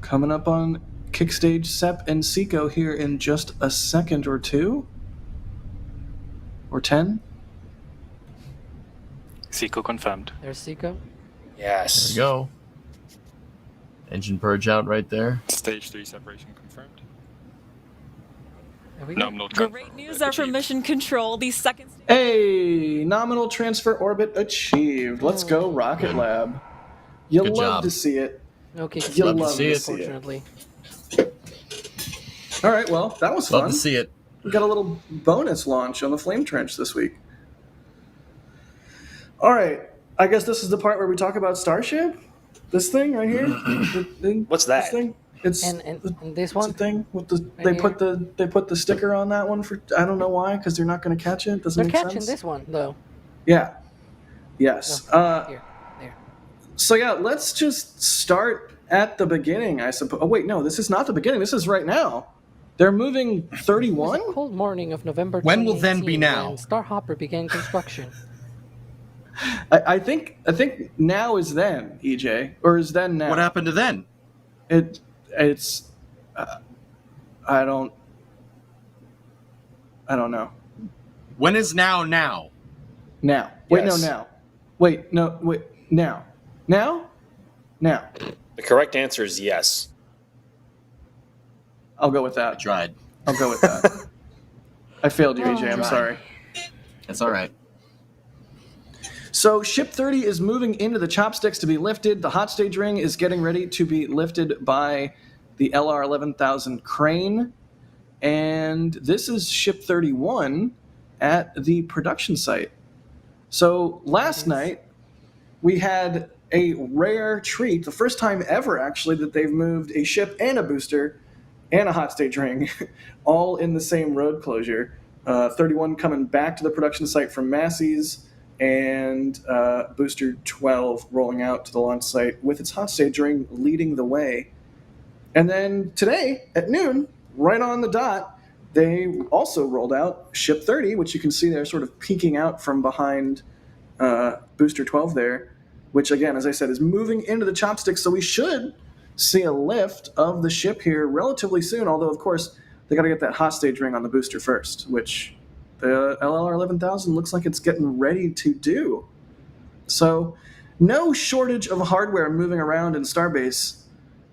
Coming up on Kickstage, SEP, and SECO here in just a second or two. Or 10. SECO confirmed. There's SECO. Yes. There you go. Engine purge out right there. Stage 3 separation confirmed. There we go. Nominal Great news are from Mission Control. The second stage Hey, nominal transfer orbit achieved. Let's go, Rocket Lab. You'll Good love job. to see it. No kick You'll stage, love to see it. unfortunately. All right, well, that was fun. Love to see it. We got a little bonus launch on the Flame Trench this week. All right, I guess this is the part where we talk about Starship. This thing right here. What's that? This thing. It's And this it's one. the thing with the Right they put the sticker on that one for I don't know why, because they're not going to catch it. Doesn't They're make catching sense. this one though. Yeah. Yes. Here, there. So yeah, let's just start at the beginning, I suppose. Oh wait, no, this is not the beginning. This is right now. They're moving 31. It was a cold morning of November. When will then be 2018 now? when Starhopper began construction. I think now is then, EJ, or is then now? What happened to then? It's I don't know. When is now? Now. Wait, Yes. no, now. Wait, no, wait, now. Now? Now. The correct answer is yes. I'll go with that. Tried. I'll go with that. I failed you, EJ. I'm sorry. That's all right. So Ship 30 is moving into the chopsticks to be lifted. The hot stage ring is getting ready to be lifted by the LR 11,000 crane. And this is Ship 31 at the production site. So last night, we had a rare treat, the first time ever, actually, that they've moved a ship and a booster and a hot stage ring all in the same road closure. 31 coming back to the production site from Massey's, and booster 12 rolling out to the launch site with its hot stage ring leading the way. And then today at noon, right on the dot, they also rolled out Ship 30, which you can see there sort of peeking out from behind booster 12 there, which again, as I said, is moving into the chopsticks. So we should see a lift of the ship here relatively soon, although of course they got to get that hot stage ring on the booster first, which the LLR 11,000 looks like it's getting ready to do. So no shortage of hardware moving around in Starbase.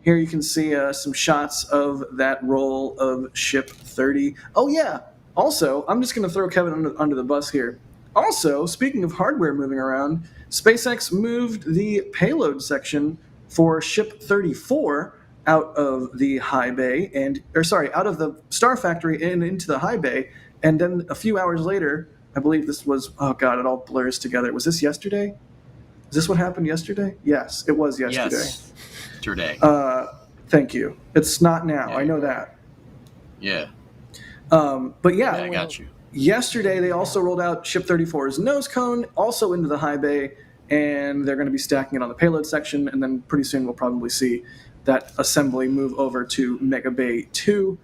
Here you can see some shots of that roll of Ship 30. Oh yeah, also, I'm just going to throw Kevin under the bus here. Also, speaking of hardware moving around, SpaceX moved the payload section for Ship 34 out of the high bay, out of the Star Factory and into the high bay, and then a few hours later, I believe this was, oh god, it all blurs together. Was this yesterday? Is this what happened yesterday? Yes, it was yesterday. Yes, yesterday. Thank you. It's not now. I know that. Yeah. But yeah, I got you. Yesterday, they also rolled out Ship 34's nose cone, also into the high bay, and they're going to be stacking it on the payload section, and then pretty soon we'll probably see that assembly move over to Mega Bay 2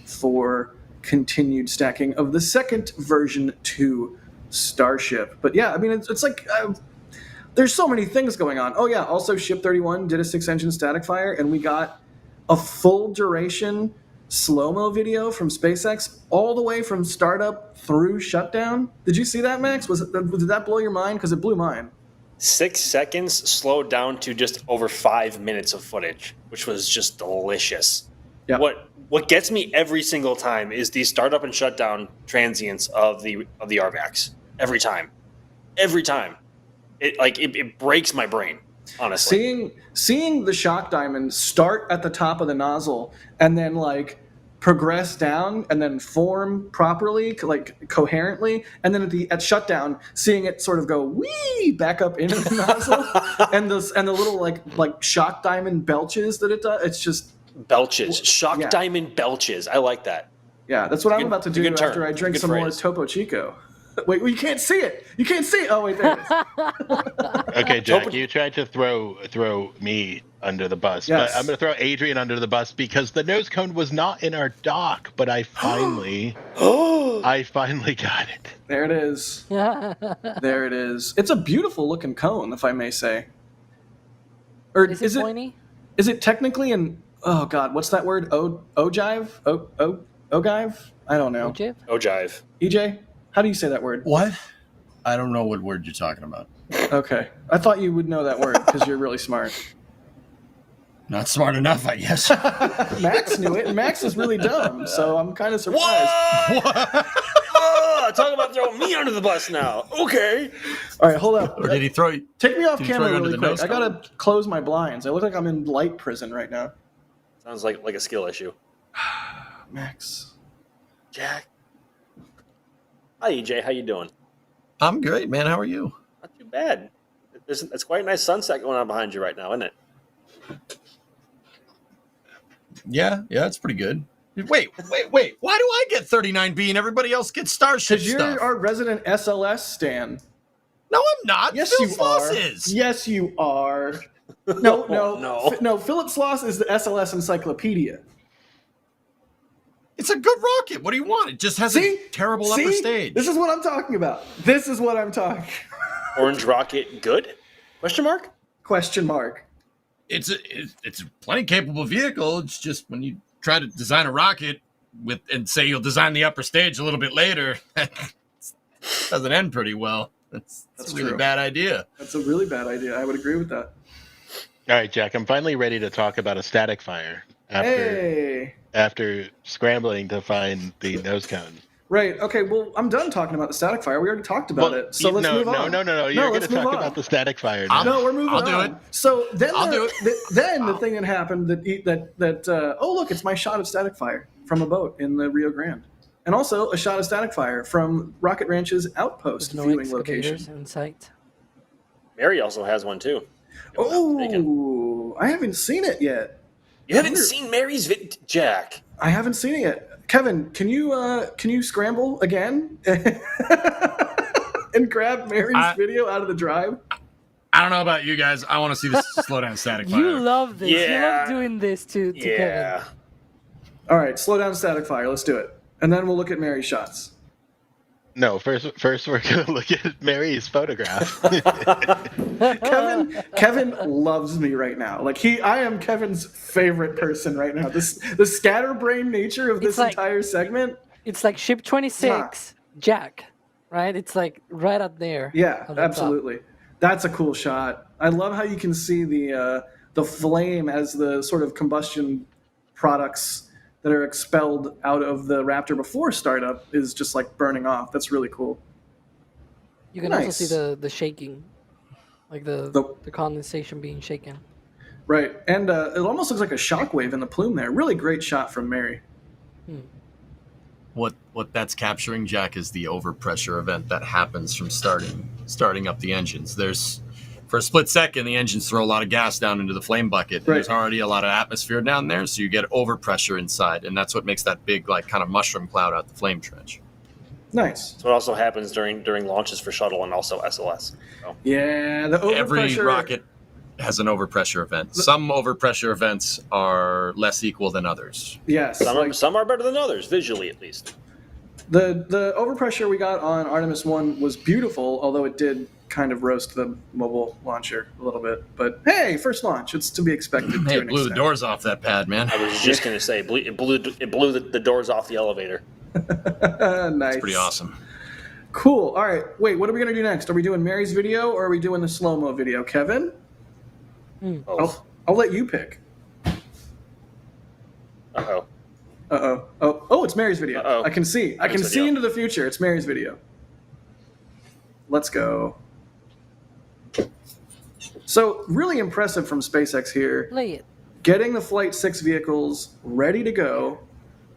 for continued stacking of the second version 2 Starship. But yeah, I mean, it's like there's so many things going on. Oh yeah, also Ship 31 did a 6-engine static fire, and we got a full duration slow-mo video from SpaceX all the way from startup through shutdown. Did you see that, Max? Did that blow your mind? Because it blew mine. 6 seconds slowed down to just over 5 minutes of footage, which was just delicious. Yeah. What gets me every single time is the startup and shutdown transients of the RVACs. Every time. It breaks my brain, honestly. Seeing the shock diamond start at the top of the nozzle and then progress down and then form properly, coherently, and then at shutdown, seeing it sort of go wee back up into the nozzle, and the little shock diamond belches that it does. It's just belches, shock diamond belches. I like that. Yeah, that's what I'm about to do after I drink some more Topo Chico. Wait, you can't see it. You can't see it. Oh wait, there it is. Okay, Jack, you tried to throw me under the bus, yes. But I'm going to throw Adrian under the bus because the nose cone was not in our dock, but I finally got it. There it is. There it is. It's a beautiful looking cone, if I may say. Or is it pointy? Is it technically an? Oh God, what's that word? Ogive? Ogive? I don't know. Ogive. EJ, how do you say that word? What? I don't know what word you're talking about. Okay, I thought you would know that word because you're really smart. Not smart enough, I guess. Max knew it, and Max is really dumb, so I'm kind of surprised. What? Talk about throwing me under the bus now. Okay. All right, hold up. Or did he throw you? Take me off camera really quick. I gotta close my blinds. I look like I'm in light prison right now. Sounds like a skill issue. Max. Jack. Hi, EJ. How you doing? I'm great, man. How are you? Not too bad. It's quite a nice sunset going on behind you right now, isn't it? Yeah, it's pretty good. Wait. Why do I get 39B and everybody else gets Starship stuff? Because you're our resident SLS stan. No, I'm not. Yes, Phil you Sloss are. is. Yes, you are. No. Philip Sloss is the SLS encyclopedia. It's a good rocket. What do you want? It just has a terrible upper stage. This is what I'm talking about. Orange rocket, good? Question mark. It's a plenty capable vehicle. It's just when you try to design a rocket and say you'll design the upper stage a little bit later, it doesn't end pretty well. That's a really bad idea. That's a really bad idea. I would agree with that. All right, Jack, I'm finally ready to talk about a static fire after scrambling to find the nose cone. Right. Okay. Well, I'm done talking about the static fire. We already talked about it. So let's move on. No. You're going to talk about the static fire now. No, we're moving on. I'll do it. So then, the thing that happened oh look, it's my shot of static fire from a boat in the Rio Grande, and also a shot of static fire from Rocket Ranch's outpost viewing location. In sight. Mary also has one too. Oh, I haven't seen it yet. You haven't seen Mary's Jack? I haven't seen it yet. Kevin, can you scramble again and grab Mary's video out of the drive? I don't know about you guys. I want to see this slow down static fire. You love this. Yeah. You love doing this to Kevin. All right, slow down static fire. Let's do it, and then we'll look at Mary's shots. No, first we're going to look at Mary's photograph. Kevin loves me right now. Like I am Kevin's favorite person right now. The scatterbrain nature of this entire segment. It's like Ship 26, Jack, right? It's like right up there. Yeah, absolutely. That's a cool shot. I love how you can see the flame as the sort of combustion products that are expelled out of the Raptor before startup is just like burning off. That's really cool. You can also see the shaking, like the condensation being shaken. Right, and it almost looks like a shockwave in the plume there. Really great shot from Mary. What that's capturing, Jack, is the overpressure event that happens from starting up the engines. For a split second, the engines throw a lot of gas down into the flame bucket. And There's already a lot of atmosphere down there, so you get overpressure inside, and that's what makes that big, like, kind of mushroom cloud out the flame trench. Nice. So it also happens during launches for shuttle and also SLS. So. Yeah, the overpressure. Every rocket has an overpressure event. Some overpressure events are less equal than others. Yes. Some are better than others, visually at least. The overpressure we got on Artemis 1 was beautiful, although it did kind of roast the mobile launcher a little bit. But hey, first launch, it's to be expected. Hey, it blew the doors off that pad, man. I was just going to say, it blew the doors off the elevator. Nice. That's pretty awesome. Cool. All right. Wait, what are we going to do next? Are we doing Mary's video or are we doing the slow-mo video? Kevin? I'll let you pick. Uh-oh. Oh, it's Mary's video. Uh-oh. I can see into the future. It's Mary's video. Let's go. So, really impressive from SpaceX here. Play it. Getting the Flight 6 vehicles ready to go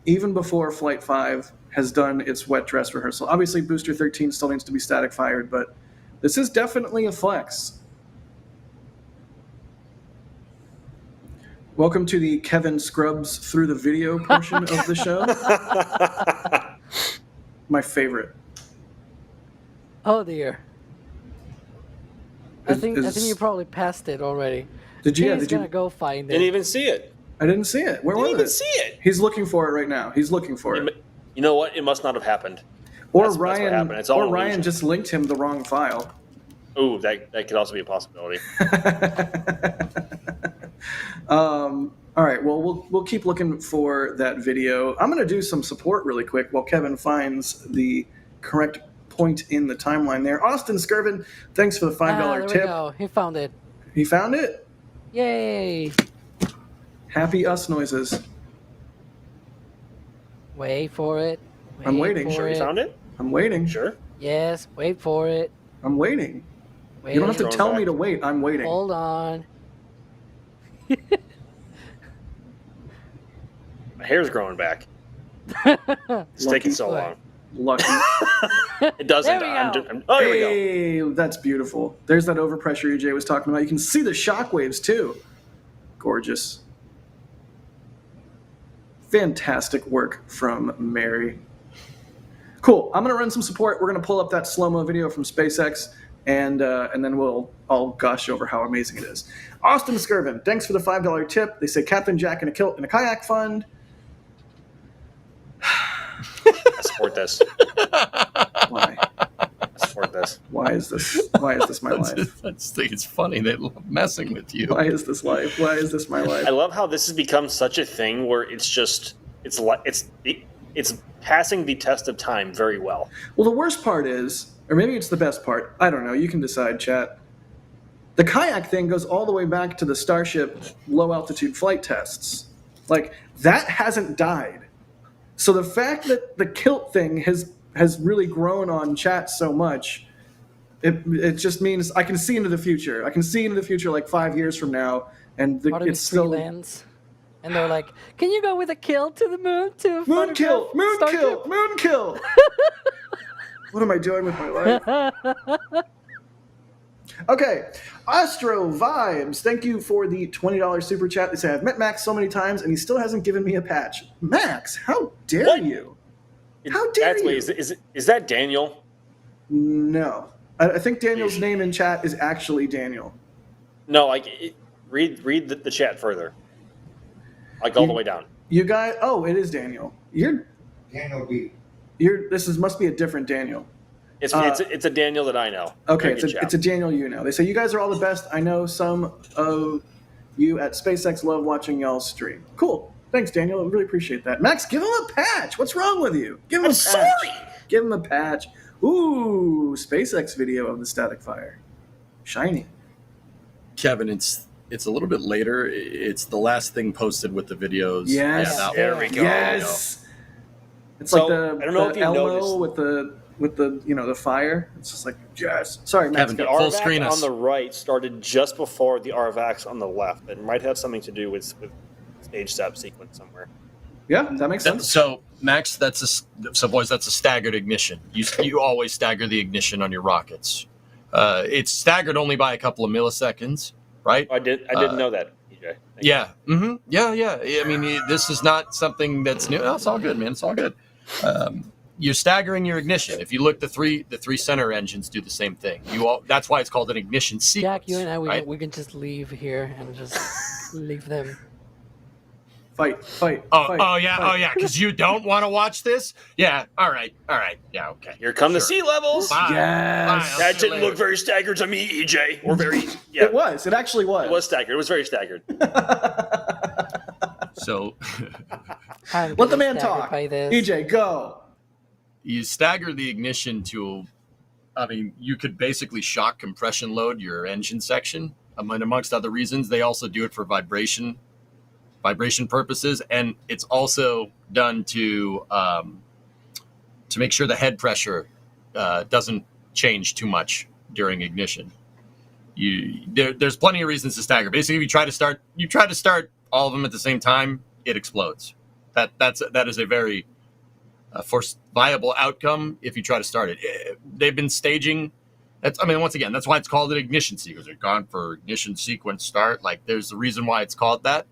even before Flight 5 has done its wet dress rehearsal. Obviously, Booster 13 still needs to be static fired, but this is definitely a flex. Welcome to the Kevin Scrubs through the video portion of the show. My favorite. Oh dear. I think you probably passed it already. Did you? He's gonna go find it. Didn't even see it. I didn't see it. Where was it? Didn't even see it. He's looking for it right now. He's looking for it. You know what? It must not have happened. Or That's what happened. It's all Ryan just linked him the wrong file. Ooh, that could also be a possibility. All right. Well, we'll keep looking for that video. I'm going to do some support really quick while Kevin finds the correct point in the timeline there. Austin Skirvin, thanks for the $5 tip. There we go. He found it. He found it? Yay. Happy us noises. Wait for it. I'm waiting. Sure you found it? I'm waiting. Sure. Yes, wait for it. I'm waiting. Wait. You don't have to tell me to wait. I'm waiting. Hold on. My hair's growing back. It's taking so long. Lucky. It doesn't. There we go. Here we go. Hey, that's beautiful. There's that overpressure EJ was talking about. You can see the shockwaves too. Gorgeous. Fantastic work from Mary. Cool. I'm going to run some support. We're going to pull up that slow-mo video from SpaceX, and then we'll all gush over how amazing it is. Austin Skirvin, thanks for the $5 tip. They say Captain Jack in a kilt and a kayak fund. I support this. Why? I support this. Why is this my life? I just think it's funny. They love messing with you. Why is this life? Why is this my life? I love how this has become such a thing where it's passing the test of time very well. Well, the worst part is, or maybe it's the best part, I don't know, you can decide, chat. The kayak thing goes all the way back to the Starship low-altitude flight tests. Like, that hasn't died. So the fact that the kilt thing has really grown on chat so much, it just means I can see into the future. I can see into the future like 5 years from now, and it's still freelance. And they're like, "Can you go with a kilt to the moon to moon kilt, moon kilt, moon kilt?" What am I doing with my life? Okay, Astro Vibes, thank you for the $20 super chat. They say, I've met Max so many times and he still hasn't given me a patch. Max, how dare you? How dare you? Wait, is that Daniel? No. I think Daniel's name in chat is actually Daniel. No, read the chat further. Like all the way down. You guys, it is Daniel. You're Daniel B. Must be a different Daniel. It's a Daniel that I know. Okay, it's a Daniel you know. They say, you guys are all the best. I know some of you at SpaceX love watching y'all stream. Cool. Thanks, Daniel. I really appreciate that. Max, give him a patch. What's wrong with you? Give him a patch. Sorry. Give him a patch. Ooh, SpaceX video of the static fire. Shiny. Kevin, it's a little bit later. It's the last thing posted with the videos. Yes. Yeah, there we go. Yes. It's So, like the I don't know if you Elmo noticed. with the the fire. It's just like, yes. Sorry, Max. Kevin, The full RVAC screen us. on the right started just before the RVACs on the left. It might have something to do with stage step sequence somewhere. Yeah, that makes sense. So, Max, boys, that's a staggered ignition. You always stagger the ignition on your rockets. It's staggered only by a couple of milliseconds, right? I didn't know that, EJ. Yeah. Mm-hmm. Yeah. I mean, this is not something that's new. No, it's all good, man. It's all good. You're staggering your ignition. If you look, the three center engines do the same thing. That's why it's called an ignition sequence. Jack, you and I, right? we can just leave here and just leave them. Fight. Oh yeah, because you don't want to watch this? Yeah, all right, yeah, okay. Here come the sea levels. Bye. Yes. Bye. That didn't look very staggered to me, EJ. Or very, yeah. It was. It actually was. It was staggered. It was very staggered. So, let the man talk. EJ, go. You stagger the ignition you could basically shock compression load your engine section. Amongst other reasons, they also do it for vibration purposes, and it's also done to make sure the head pressure doesn't change too much during ignition. There's plenty of reasons to stagger. Basically, if you try to start all of them at the same time, it explodes. That is a very viable outcome if you try to start it. They've been staging. Once again, that's why it's called an ignition sequence. They're gone for ignition sequence start. Like, there's a reason why it's called that.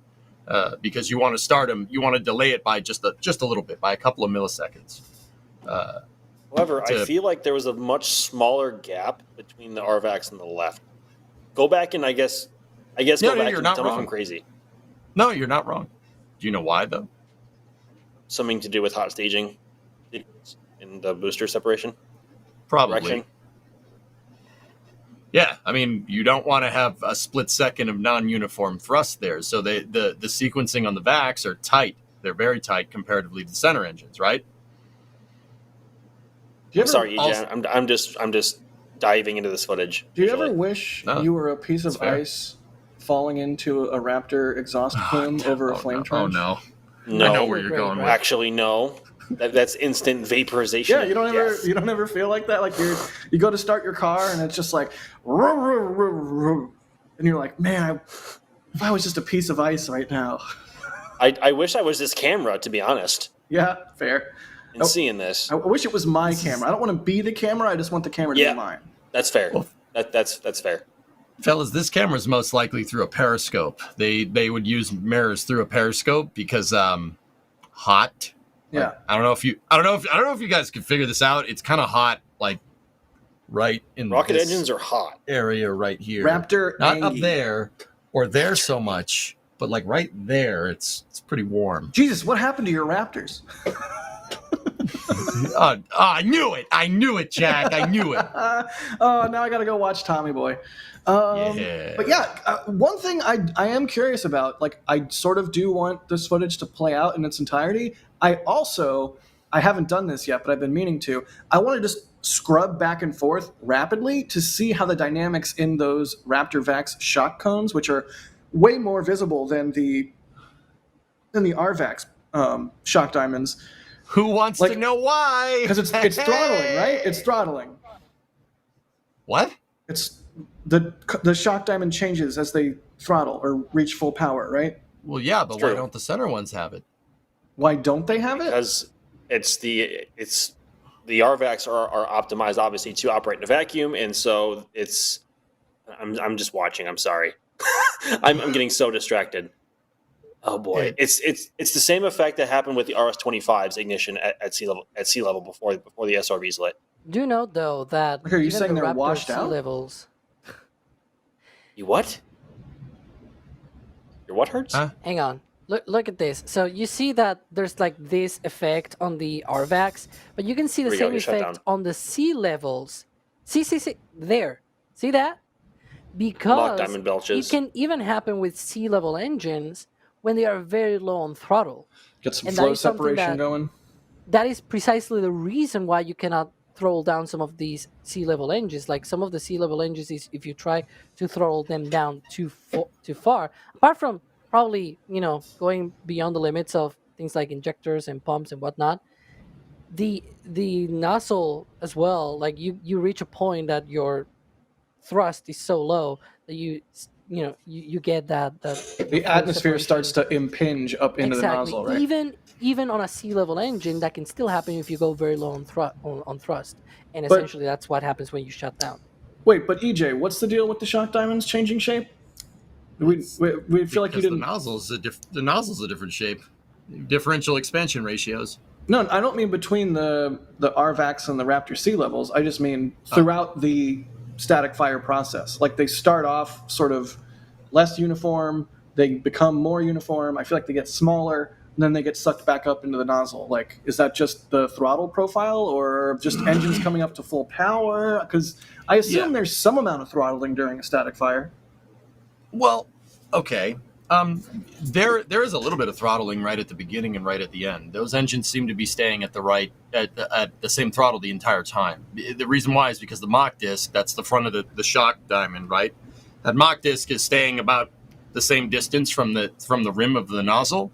Because you want to start them, you want to delay it by just a little bit, by a couple of milliseconds. However, I feel like there was a much smaller gap between the RVACs and the left. Go back and I guess go back you're and not tell me if wrong. I'm crazy. No, you're not wrong. Do you know why, though? Something to do with hot staging in the booster separation? Probably. Direction? Yeah, you don't want to have a split second of non-uniform thrust there. So the sequencing on the VACs are tight. They're very tight comparatively to the center engines, right? I'm sorry, EJ. I'm just diving into this footage. Do you ever wish you were a piece of ice falling into a Raptor exhaust plume over a flame trench? Oh, no. No. I know where you're going with. Actually, no. That's instant vaporization. Yeah, you don't ever feel like that. Like you go to start your car and it's just like, and you're like, man, if I was just a piece of ice right now. I wish I was this camera, to be honest. Yeah, fair. And seeing this, I wish it was my camera. I don't want to be the camera. I just want the camera to be mine. That's fair. Well, that's fair. Fellas, this camera is most likely through a periscope. They would use mirrors through a periscope because hot. Yeah. I don't know if you guys can figure this out. It's kind of hot, like right in rocket this engines are hot area right here. Raptor, not up there or there so much, but like right there, it's pretty warm. Jesus, what happened to your Raptors? I knew it, Jack. I knew it. Oh, now I gotta go watch Tommy Boy. But yeah, one thing I am curious about, like, I sort of do want this footage to play out in its entirety. I haven't done this yet, but I've been meaning to. I want to just scrub back and forth rapidly to see how the dynamics in those Raptor VAX shock cones, which are way more visible than the RVAX shock diamonds, Who wants to know why? Because it's throttling, right? It's throttling. What? It's the shock diamond changes as they throttle or reach full power, right? Well, yeah, but why don't the center ones have it? Why don't they have it? Because the RVACs are optimized obviously to operate in a vacuum, and so it's. I'm just watching. I'm sorry. I'm getting so distracted. Oh boy, it's the same effect that happened with the RS-25's ignition at sea level before the SRBs lit. Do note though that are you saying the they're Raptor washed sea out? levels. You what? Your what hurts? Hang on. Look at this. So you see that there's like this effect on the RVACs, but you can see the same effect on the sea levels. See, there. See that? Because diamond belches. it can even happen with sea level engines when they are very low on throttle. Get some flow separation going. That is precisely the reason why you cannot throttle down some of these sea level engines. Like some of the sea level engines, if you try to throttle them down too far, apart from probably going beyond the limits of things like injectors and pumps and whatnot, the nozzle as well. Like you reach a point that your thrust is so low that you get that the atmosphere starts to impinge up into the nozzle, right? Even on a sea level engine, that can still happen if you go very low on thrust, and essentially that's what happens when you shut down. Wait, but EJ, what's the deal with the shock diamonds changing shape? We feel like you didn't. The nozzle's a different shape, differential expansion ratios. No, I don't mean between the RVACs and the Raptor sea levels. I just mean throughout the static fire process. Like they start off sort of less uniform, they become more uniform. I feel like they get smaller, and then they get sucked back up into the nozzle. Like, is that just the throttle profile, or just engines coming up to full power? Because I assume there's some amount of throttling during a static fire. Well, okay. There is a little bit of throttling right at the beginning and right at the end. Those engines seem to be staying at the same throttle the entire time. The reason why is because the Mach disc, that's the front of the shock diamond, right? That Mach disc is staying about the same distance from the rim of the nozzle.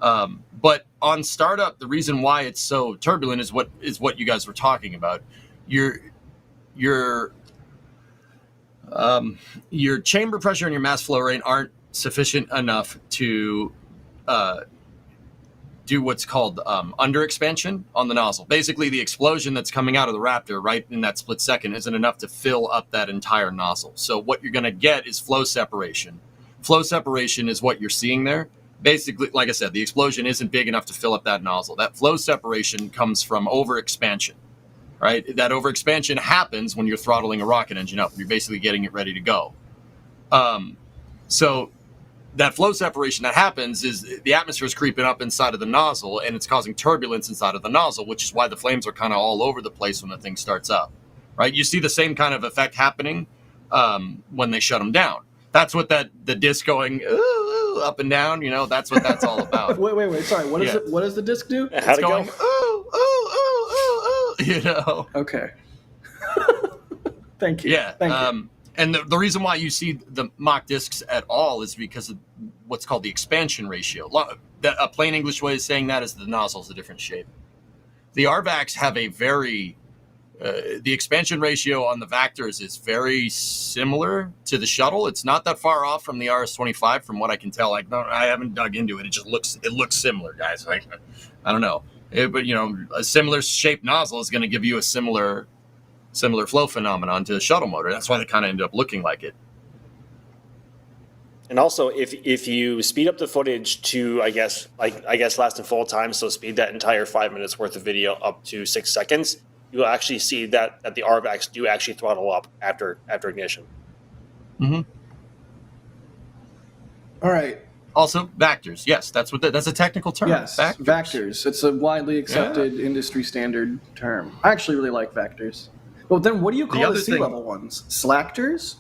But on startup, the reason why it's so turbulent is what you guys were talking about. Your chamber pressure and your mass flow rate aren't sufficient enough to do what's called under expansion on the nozzle. Basically, the explosion that's coming out of the Raptor right in that split second isn't enough to fill up that entire nozzle. So what you're going to get is flow separation. Flow separation is what you're seeing there. Basically, like I said, the explosion isn't big enough to fill up that nozzle. That flow separation comes from overexpansion, right? That overexpansion happens when you're throttling a rocket engine up. You're basically getting it ready to go. So that flow separation that happens is the atmosphere is creeping up inside of the nozzle, and it's causing turbulence inside of the nozzle, which is why the flames are kind of all over the place when the thing starts up, right? You see the same kind of effect happening when they shut them down. That's what the disc going ooh, up and down, that's what that's all about. Wait. Sorry, what is it? What does the disc do? How'd it going, go? Okay. Thank you. Yeah. Thank you. And the reason why you see the Mach discs at all is because of what's called the expansion ratio. A plain English way of saying that is the nozzle's a different shape. The RVACs have a very the expansion ratio on the Vectors is very similar to the shuttle. It's not that far off from the RS-25, from what I can tell. I haven't dug into it. It just looks similar, guys. I don't know, but a similar shaped nozzle is going to give you a similar flow phenomenon to the shuttle motor. That's why they kind of end up looking like it. And also, if you speed up the footage to, I guess last in full time, so speed that entire 5 minutes worth of video up to 6 seconds, you will actually see that the RVACs do actually throttle up after ignition. Mm-hmm. All right. Also, Vectors. Yes, that's a technical term. Yes, Vectors. It's a widely accepted industry standard term. I actually really like Vectors. Well, then what do you call the sea level ones? Slackers?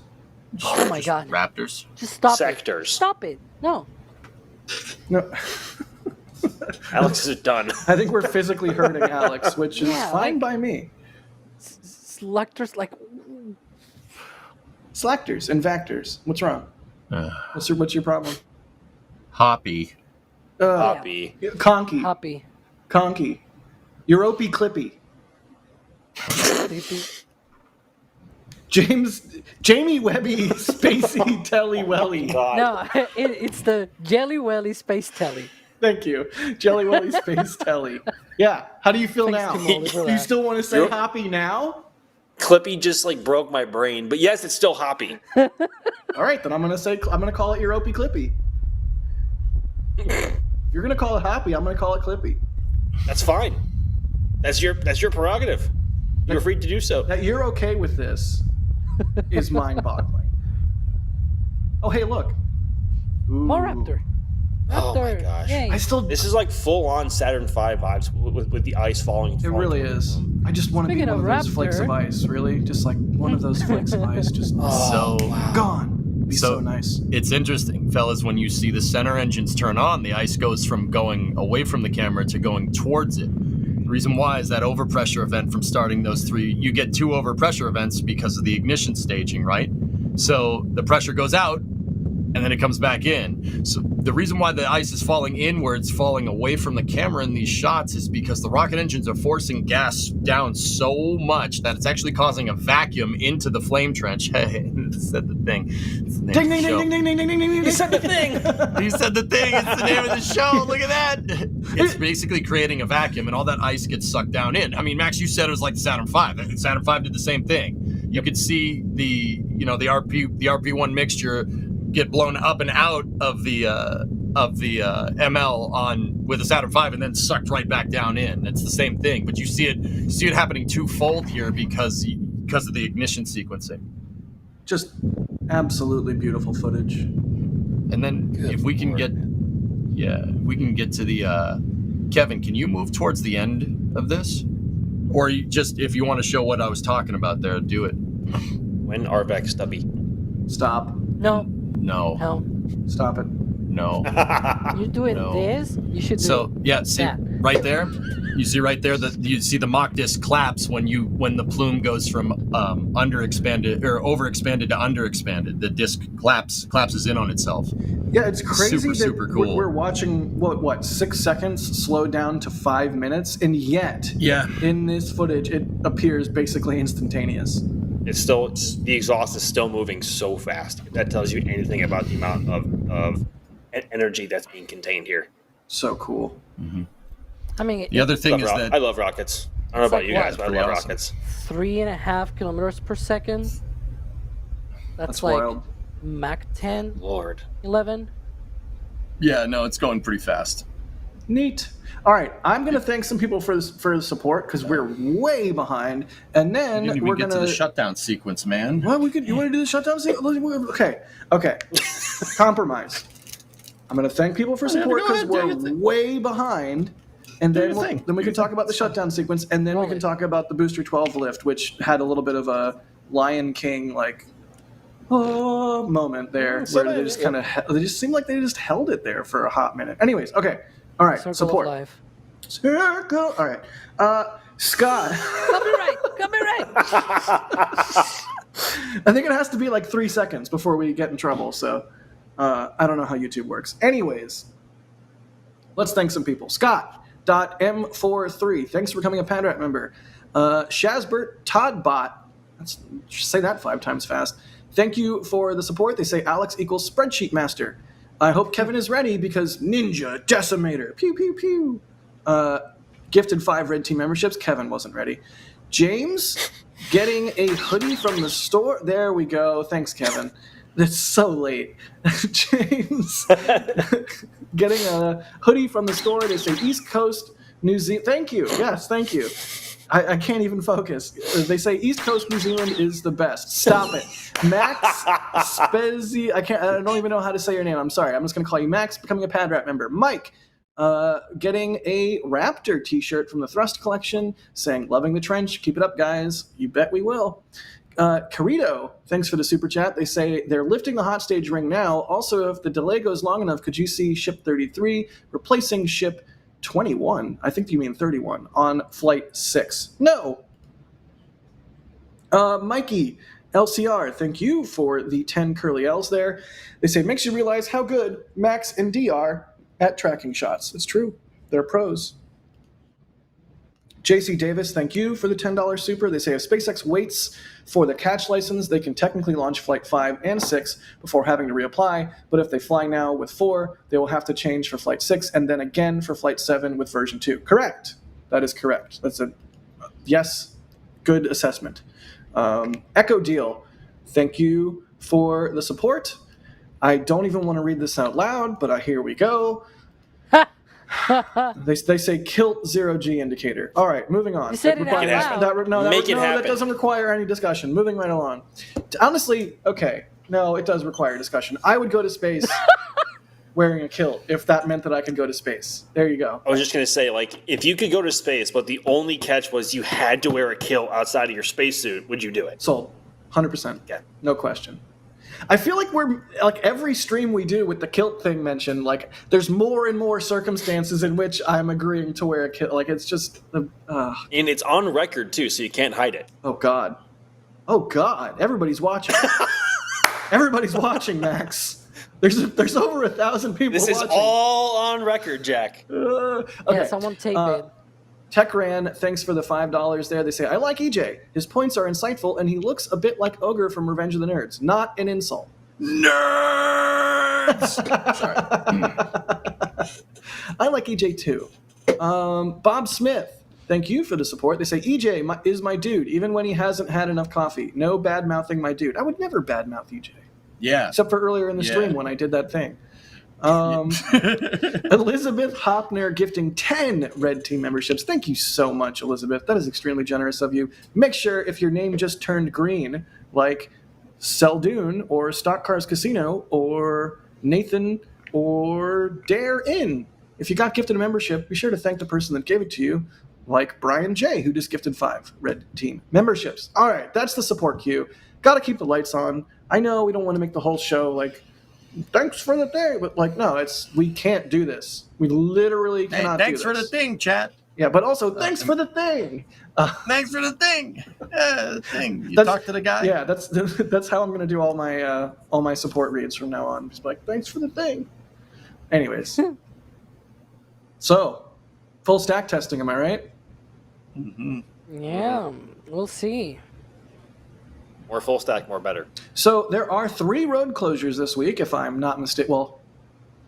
Oh my God. Raptors. Just stop Sectors. it. Stop it. No. Alex is done. I think we're physically hurting Alex, which is fine by me. Slackers, Slackers and Vectors. What's wrong? What's your problem? Hoppy. Hoppy. Conky. Hoppy. Conky. Europey Clippy. Jamie Webby Spacey Telly Welly. No, it's the Jelly Welly Space Telly. Thank you. Jelly Welly Space Telly. Yeah. How do you feel now? Do you still want to say Hoppy now? Clippy just like broke my brain, but yes, it's still Hoppy. All right, then I'm gonna call it Europey Clippy. If you're gonna call it Hoppy, I'm gonna call it Clippy. That's fine. That's your prerogative. You're free to do so. That you're okay with this is mind-boggling. Oh, hey, look. Ooh. More Raptor. Oh my gosh! Yay. This is like full-on Saturn V vibes with the ice falling. It really is. I just want to be one of those flakes of ice. Really, just like one of those flakes of ice, just gone. Be so nice. It's interesting, fellas. When you see the center engines turn on, the ice goes from going away from the camera to going towards it. The reason why is that overpressure event from starting those three. You get 2 overpressure events because of the ignition staging, right? So the pressure goes out, and then it comes back in. So the reason why the ice is falling inwards, falling away from the camera in these shots, is because the rocket engines are forcing gas down so much that it's actually causing a vacuum into the flame trench. Hey, said the thing. Ding, ding, ding, ding, ding, ding, ding, ding, ding. You said the thing. You said the thing. It's the name of the show. Look at that. It's basically creating a vacuum, and all that ice gets sucked down in. I mean, Max, you said it was like the Saturn V. Saturn V did the same thing. You could see the RP1 mixture get blown up and out of the ML on with the Saturn V and then sucked right back down in. It's the same thing, but you see it happening twofold here because of the ignition sequencing. Just absolutely beautiful footage. And then if we can get to the Kevin, can you move towards the end of this? Or if you want to show what I was talking about there, do it. When RVAC stubby. Stop. No. No. Stop it. No. You're doing this? You should do see that. right there? You see right there that you see the Mach disk collapse when the plume goes from underexpanded or overexpanded to underexpanded. The disk collapses in on itself. Yeah, it's crazy super cool. We're watching what 6 seconds slowed down to 5 minutes, and yet in this footage it appears basically instantaneous. The exhaust is still moving so fast. If that tells you anything about the amount of energy that's being contained here. So cool. Mm-hmm. I mean, the other thing is that I love rockets. I don't know about you guys, but I love rockets. 3.5 kilometers per second. That's like wild. Mach 10. Lord. 11. Yeah, no, it's going pretty fast. Neat. All right, I'm going to thank some people for the support because we're way behind, and then we're going to get to the shutdown sequence, man. Well, you want to do the shutdown sequence? Okay. Compromise. I'm going to thank people for support because we're way behind, and then we can talk about the shutdown sequence, and then we can talk about the Booster 12 lift, which had a little bit of a Lion King moment there, where they just they just seemed like they just held it there for a hot minute. Anyways, okay. All right, support. Circle. All right. Scott. Copyright. I think it has to be like 3 seconds before we get in trouble, so I don't know how YouTube works. Anyways, let's thank some people. Scott.m43, thanks for becoming a Padrat member. Shazbert Toddbot, let's say that 5 times fast. Thank you for the support. They say Alex equals spreadsheet master. I hope Kevin is ready because Ninja Decimator. Pew, pew, pew. Gifted 5 red team memberships. Kevin wasn't ready. James, getting a hoodie from the store. There we go. Thanks, Kevin. It's so late. James, getting a hoodie from the store. They say East Coast, New Zealand. Thank you. Yes, thank you. I can't even focus. They say East Coast New Zealand is the best. Stop it. Max Spezzi. I don't even know how to say your name. I'm sorry. I'm just going to call you Max, becoming a Padrat member. Mike, getting a Raptor t-shirt from the Thrust collection, saying, loving the trench. Keep it up, guys. You bet we will. Carito, thanks for the super chat. They say they're lifting the hot stage ring now. Also, if the delay goes long enough, could you see ship 33 replacing ship 21, I think you mean 31, on flight 6. No. Mikey, LCR, thank you for the 10 curly L's there. They say, makes you realize how good Max and D are at tracking shots. It's true. They're pros. JC Davis, thank you for the $10 super. They say if SpaceX waits for the catch license, they can technically launch Flight 5 and 6 before having to reapply. But if they fly now with 4, they will have to change for Flight 6 and then again for Flight 7 with version 2. Correct. That is correct. That's a yes, good assessment. Echo Deal, thank you for the support. I don't even want to read this out loud, but here we go. They say kilt 0G indicator. All right, moving on. You said it out loud. That doesn't require any discussion. Moving right along. Honestly, okay, no, it does require discussion. I would go to space wearing a kilt if that meant that I could go to space. There you go. I was just going to say, like, if you could go to space, but the only catch was you had to wear a kilt outside of your spacesuit, would you do it? Sold. 100%. Yeah. No question. I feel like we're like every stream we do with the kilt thing mentioned, like there's more and more circumstances in which I'm agreeing to wear a kilt. Like it's just and it's on record too, so you can't hide it. Oh God, everybody's watching. Everybody's watching, Max. There's over 1,000 people. This is watching. all on record, Jack. Okay. Yeah, someone take it. TechRan, thanks for the $5 there. They say, I like EJ. His points are insightful, and he looks a bit like Ogre from Revenge of the Nerds. Not an insult. Nerds! Sorry. I like EJ too. Bob Smith, thank you for the support. They say, EJ is my dude, even when he hasn't had enough coffee. No bad-mouthing my dude. I would never bad-mouth EJ. Yeah. Except for earlier in the stream when I did that thing. Elizabeth Hopner gifting 10 Red Team memberships. Thank you so much, Elizabeth. That is extremely generous of you. Make sure if your name just turned green, like Seldoon or Stock Cars Casino or Nathan or Dare In, if you got gifted a membership, be sure to thank the person that gave it to you, like Brian J., who just gifted 5 Red Team memberships. All right, that's the support queue. Got to keep the lights on. I know we don't want to make the whole show like, thanks for the thing, but like, no, we can't do this. We literally cannot do this. Thanks for the thing, chat. Yeah, but also, thanks for the thing. Thanks for the thing. Yeah, the thing. You talk to the guy? Yeah, that's how I'm going to do all my support reads from now on. Just like, thanks for the thing. Anyways. So, full stack testing, am I right? Mm-hmm. Yeah, we'll see. More full stack, more better. So there are 3 road closures this week, if I'm not mistaken. Well,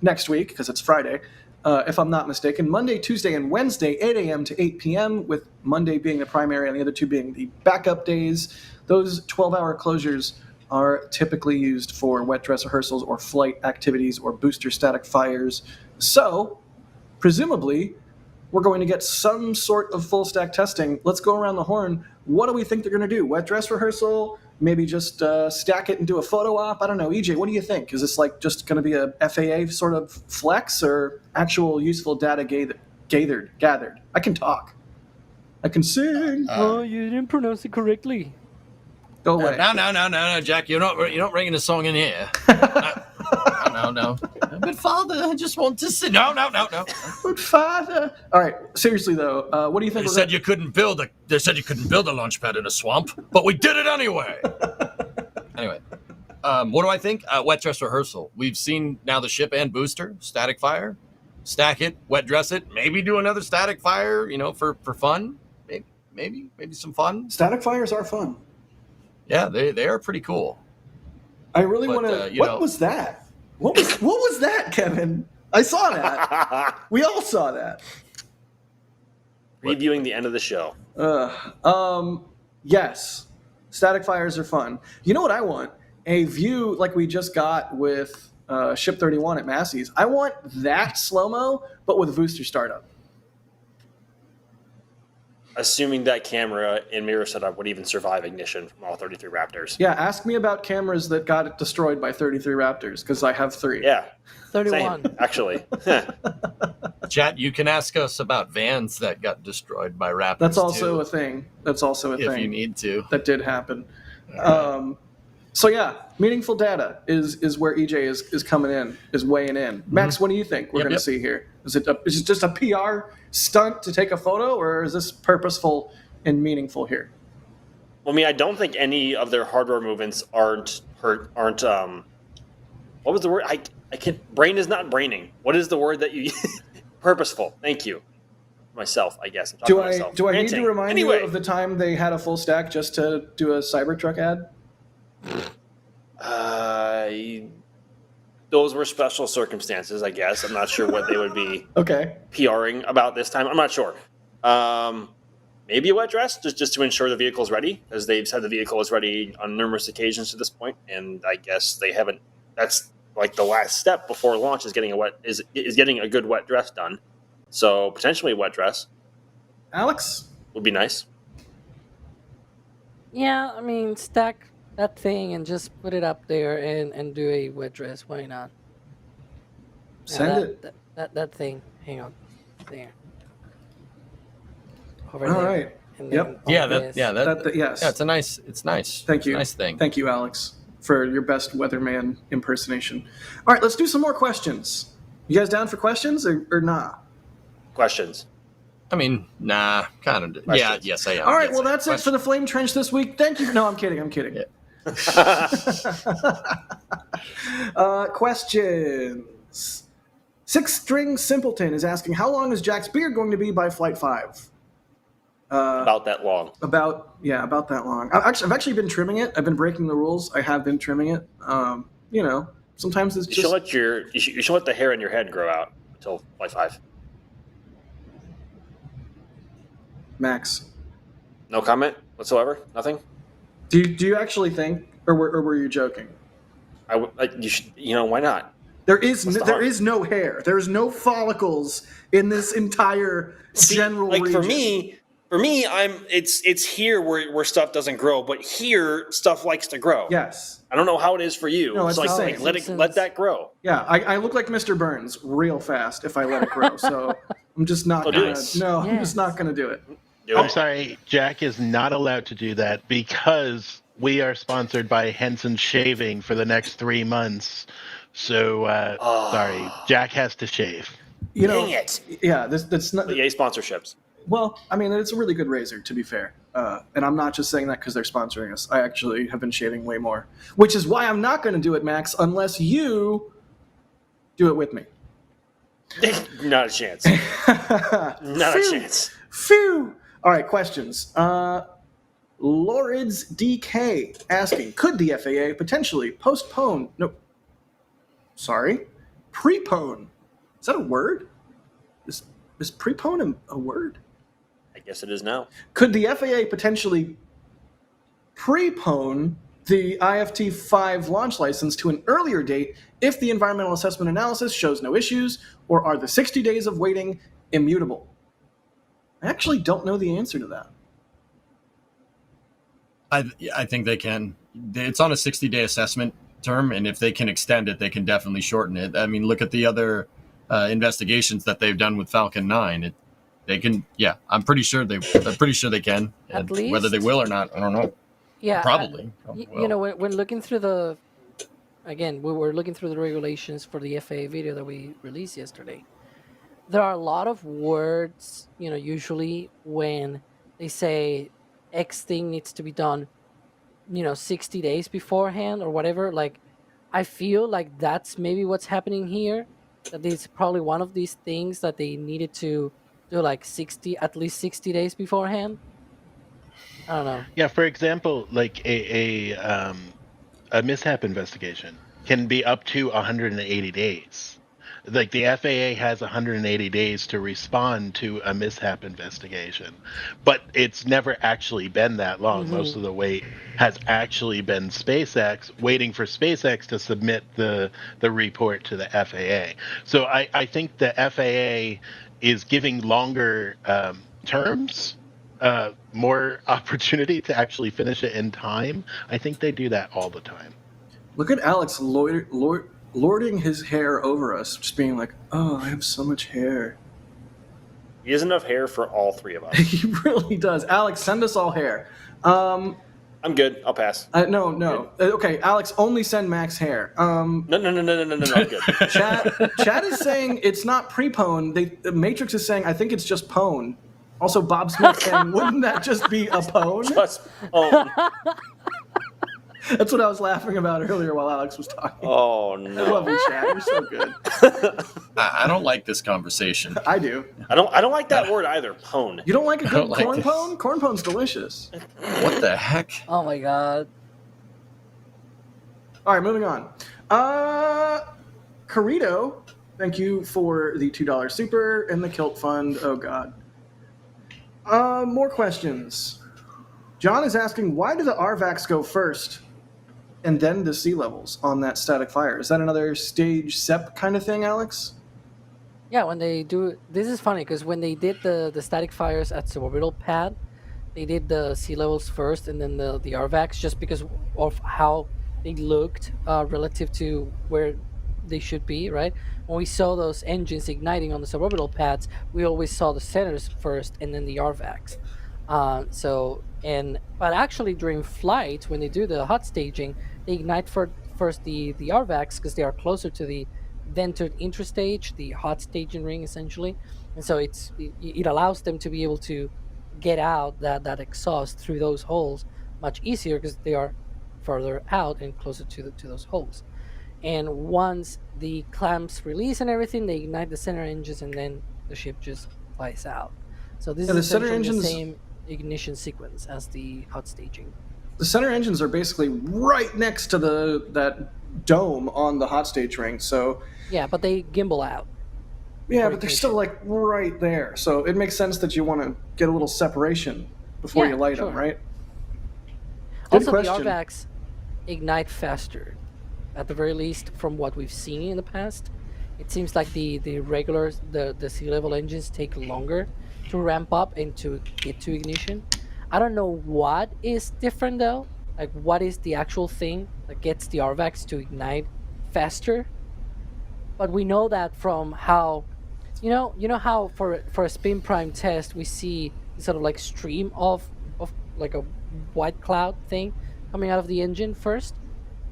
next week, because it's Friday, if I'm not mistaken. Monday, Tuesday, and Wednesday, 8 a.m. to 8 p.m., with Monday being the primary and the other 2 being the backup days. Those 12-hour closures are typically used for wet dress rehearsals or flight activities or booster static fires. So, presumably, we're going to get some sort of full stack testing. Let's go around the horn. What do we think they're going to do? Wet dress rehearsal? Maybe just stack it and do a photo op? I don't know. EJ, what do you think? Is this like just going to be a FAA sort of flex or actual useful data gathered? I can talk. I can sing. Oh, you didn't pronounce it correctly. Go away. No, Jack. You're not bringing a song in here. No. But Father, I just want to sing. No. But Father. All right. Seriously though, what do you think? They said you couldn't build a launch pad in a swamp, but we did it anyway. Anyway, what do I think? Wet dress rehearsal. We've seen now the ship and booster static fire. Stack it, wet dress it. Maybe do another static fire. For fun. Maybe some fun. Static fires are fun. Yeah, they are pretty cool. I really want to. What was that? What was that, Kevin? I saw that. We all saw that. Reviewing the end of the show. Yes. Static fires are fun. You know what I want? A view like we just got with Ship 31 at Massey's. I want that slow-mo, but with booster startup. Assuming that camera and mirror setup would even survive ignition from all 33 Raptors. Yeah, ask me about cameras that got destroyed by 33 Raptors, because I have 3. Yeah. 31. Same, actually. Chat, you can ask us about vans that got destroyed by Raptors. That's also too, a thing. If you need to. That did happen. So yeah, meaningful data is where EJ is coming in, is weighing in. Max, what do you think we're going to see here? Is it just a PR stunt to take a photo, or is this purposeful and meaningful here? I mean, I don't think any of their hardware movements aren't. What was the word? I can't. Brain is not braining. What is the word that you? Purposeful. Thank you. myself, I guess. I'm talking to myself. Do I need to Ranting. remind Anyway. you of the time they had a full stack just to do a Cybertruck ad? Those were special circumstances, I guess. I'm not sure what they would be Okay. PRing about this time. I'm not sure. Maybe a wet dress, just to ensure the vehicle's ready, as they've said the vehicle is ready on numerous occasions to this point, and I guess they haven't. That's like the last step before launch is getting getting a good wet dress done. So potentially a wet dress. Alex? Would be nice. Yeah, I mean, stack that thing and just put it up there and do a wet dress. Why not? Send it. That thing. Hang on. There. Over All there. right. And Yep. then Yeah, yes. Yeah, it's nice. It's Thank you. It's a nice thing. Thank you, Alex, for your best weatherman impersonation. All right, let's do some more questions. You guys down for questions or nah? Questions. I mean, nah, kind of. Yeah, yes, I am. All right, Yes, well, I am. that's it for the Flame Trench this week. Thank you. No, I'm kidding. Questions. Six String Simpleton is asking, how long is Jack's beard going to be by Flight 5? About that long. About that long. I've actually been trimming it. I've been breaking the rules. I have been trimming it. Sometimes it's You just... should let the hair on your head grow out until Flight 5. Max. No comment whatsoever. Nothing. Do you actually think, or were you joking? You should. Why not? There is no hair. There's no follicles in this entire general region. For me, it's here where stuff doesn't grow, but here stuff likes to grow. Yes. I don't know how it is for you. No, it's the same. Let that grow. Yeah, I look like Mr. Burns real fast if I let it grow. So I'm just not gonna. No, I'm just not gonna do it. I'm sorry, Jack is not allowed to do that because we are sponsored by Henson Shaving for the next 3 months. So sorry, Jack has to shave. Dang it! Yeah, that's not. EA sponsorships. Well, I mean, it's a really good razor, to be fair. And I'm not just saying that because they're sponsoring us. I actually have been shaving way more, which is why I'm not going to do it, Max, unless you do it with me. Not a chance. Not a chance. Phew. All right, questions. Lorids DK asking, could the FAA potentially postpone... No. Sorry. Prepone. Is that a word? Is prepone a word? I guess it is now. Could the FAA potentially prepone the IFT-5 launch license to an earlier date if the environmental assessment analysis shows no issues, or are the 60 days of waiting immutable? I actually don't know the answer to that. I think they can. It's on a 60-day assessment term, and if they can extend it, they can definitely shorten it. I mean, look at the other investigations that they've done with Falcon 9. They can. Yeah, I'm pretty sure they can. At least, whether they will or not, I don't know. Yeah, probably. When looking through the, again, we were looking through the regulations for the FAA video that we released yesterday. There are a lot of words, usually when they say X thing needs to be done, 60 days beforehand or whatever. Like, I feel like that's maybe what's happening here. That it's probably one of these things that they needed to do like at least 60 days beforehand. I don't know. Yeah, for example, like a mishap investigation can be up to 180 days. Like the FAA has 180 days to respond to a mishap investigation, but it's never actually been that long. Mm-hmm. Most of the wait has actually been SpaceX waiting for SpaceX to submit the report to the FAA. So I think the FAA is giving longer terms, more opportunity to actually finish it in time. I think they do that all the time. Look at Alex lording his hair over us, just being like, oh, I have so much hair. He has enough hair for all three of us. He really does. Alex, send us all hair. I'm good. I'll pass. No. Okay, Alex, only send Max hair. No. I'm good. Chat is saying it's not prepone. The Matrix is saying, I think it's just pone. Also, Bob Smith saying, wouldn't that just be a pone? Just pone. That's what I was laughing about earlier while Alex was talking. Oh I no! love you, Chad. You're so good. I don't like this conversation. I do. I don't like that word either. Pone. You don't like a good like corn this. pone? Corn pone's delicious. What the heck? Oh my god. All right, moving on. Carito, thank you for the $2 super and the Kilt Fund. Oh, God. More questions. John is asking, why do the RVACs go first and then the sea levels on that static fire? Is that another stage SEP kind of thing, Alex? Yeah, when they do... This is funny, because when they did the static fires at suborbital pad, they did the sea levels first and then the RVACs, just because of how they looked relative to where they should be, right? When we saw those engines igniting on the suborbital pads, we always saw the centers first and then the RVACs. But actually during flight, when they do the hot staging, they ignite first the RVACs because they are closer to the vented interstage, the hot staging ring essentially, and so it allows them to be able to get out that exhaust through those holes much easier because they are further out and closer to those holes. And once the clamps release and everything, they ignite the center engines and then the ship just flies out. So this is the center essentially engines, the same ignition sequence as the hot staging. The center engines are basically right next to that dome on the hot stage ring. So yeah, but they gimbal out. Yeah, but they're still like right there. So it makes sense that you want to get a little separation before you light them, right? Good Also, question. the RVACs ignite faster, at the very least, from what we've seen in the past. It seems like the regular, the sea level engines take longer to ramp up and to get to ignition. I don't know what is different though. Like, what is the actual thing that gets the RVACs to ignite faster? But we know that from how, you know how for a spin prime test we see sort of like stream of like a white cloud thing coming out of the engine first.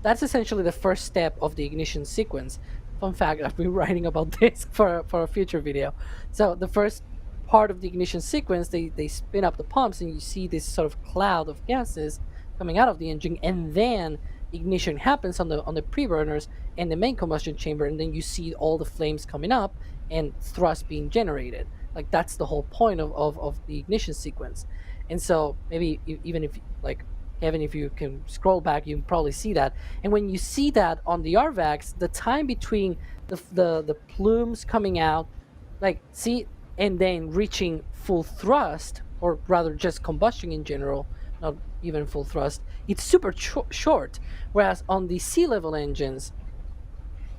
That's essentially the first step of the ignition sequence. Fun fact, I've been writing about this for a future video. So the first part of the ignition sequence, they spin up the pumps and you see this sort of cloud of gases coming out of the engine, and then ignition happens on the pre-burners and the main combustion chamber, and then you see all the flames coming up and thrust being generated. Like, that's the whole point of the ignition sequence. And so maybe even if, like, Kevin, if you can scroll back, you can probably see that. And when you see that on the RVACs, the time between the plumes coming out, like, see, and then reaching full thrust, or rather just combustion in general, not even full thrust, it's super short. Whereas on the sea level engines,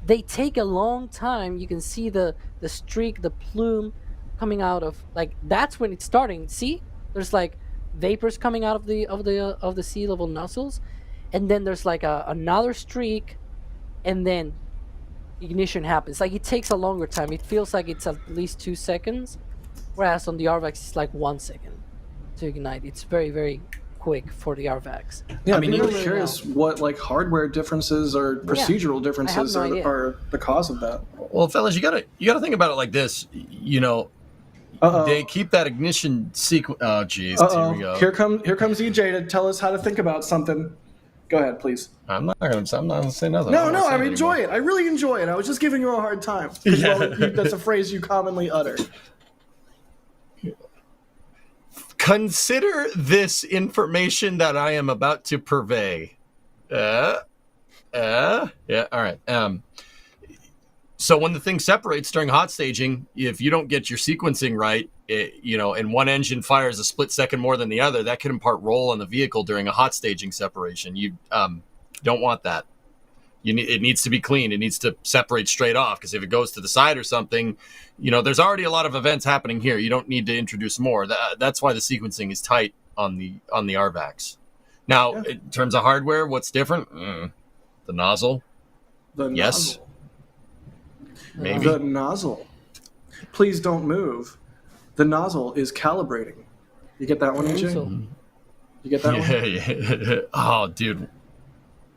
they take a long time. You can see the streak, the plume coming out of, like, that's when it's starting. See, there's like vapors coming out of the sea level nozzles, and then there's like another streak, and then ignition happens. Like, it takes a longer time. It feels like it's at least 2 seconds, whereas on the RVACs it's like 1 second to ignite. It's very, very quick for the RVACs. Yeah, I mean, I'm really curious what like hardware differences or procedural differences are the cause of that. Well, fellas, you gotta think about it like this. You know, they keep that ignition sequence. Oh, geez, here we go. Here comes EJ to tell us how to think about something. Go ahead, please. I'm not gonna say nothing. No, I enjoy it. I really enjoy it. I was just giving you a hard time. Yeah. That's a phrase you commonly utter. Consider this information that I am about to purvey. Yeah, all right. So when the thing separates during hot staging, if you don't get your sequencing right, and one engine fires a split second more than the other, that could impart roll on the vehicle during a hot staging separation. You don't want that. It needs to be clean. It needs to separate straight off, because if it goes to the side or something, there's already a lot of events happening here. You don't need to introduce more. That's why the sequencing is tight on the RVACs. Now, in terms of hardware, what's different? The nozzle. Yes. Maybe. The nozzle. Please don't move. The nozzle is calibrating. You get that one, EJ? You get that one? Yeah. Oh, dude.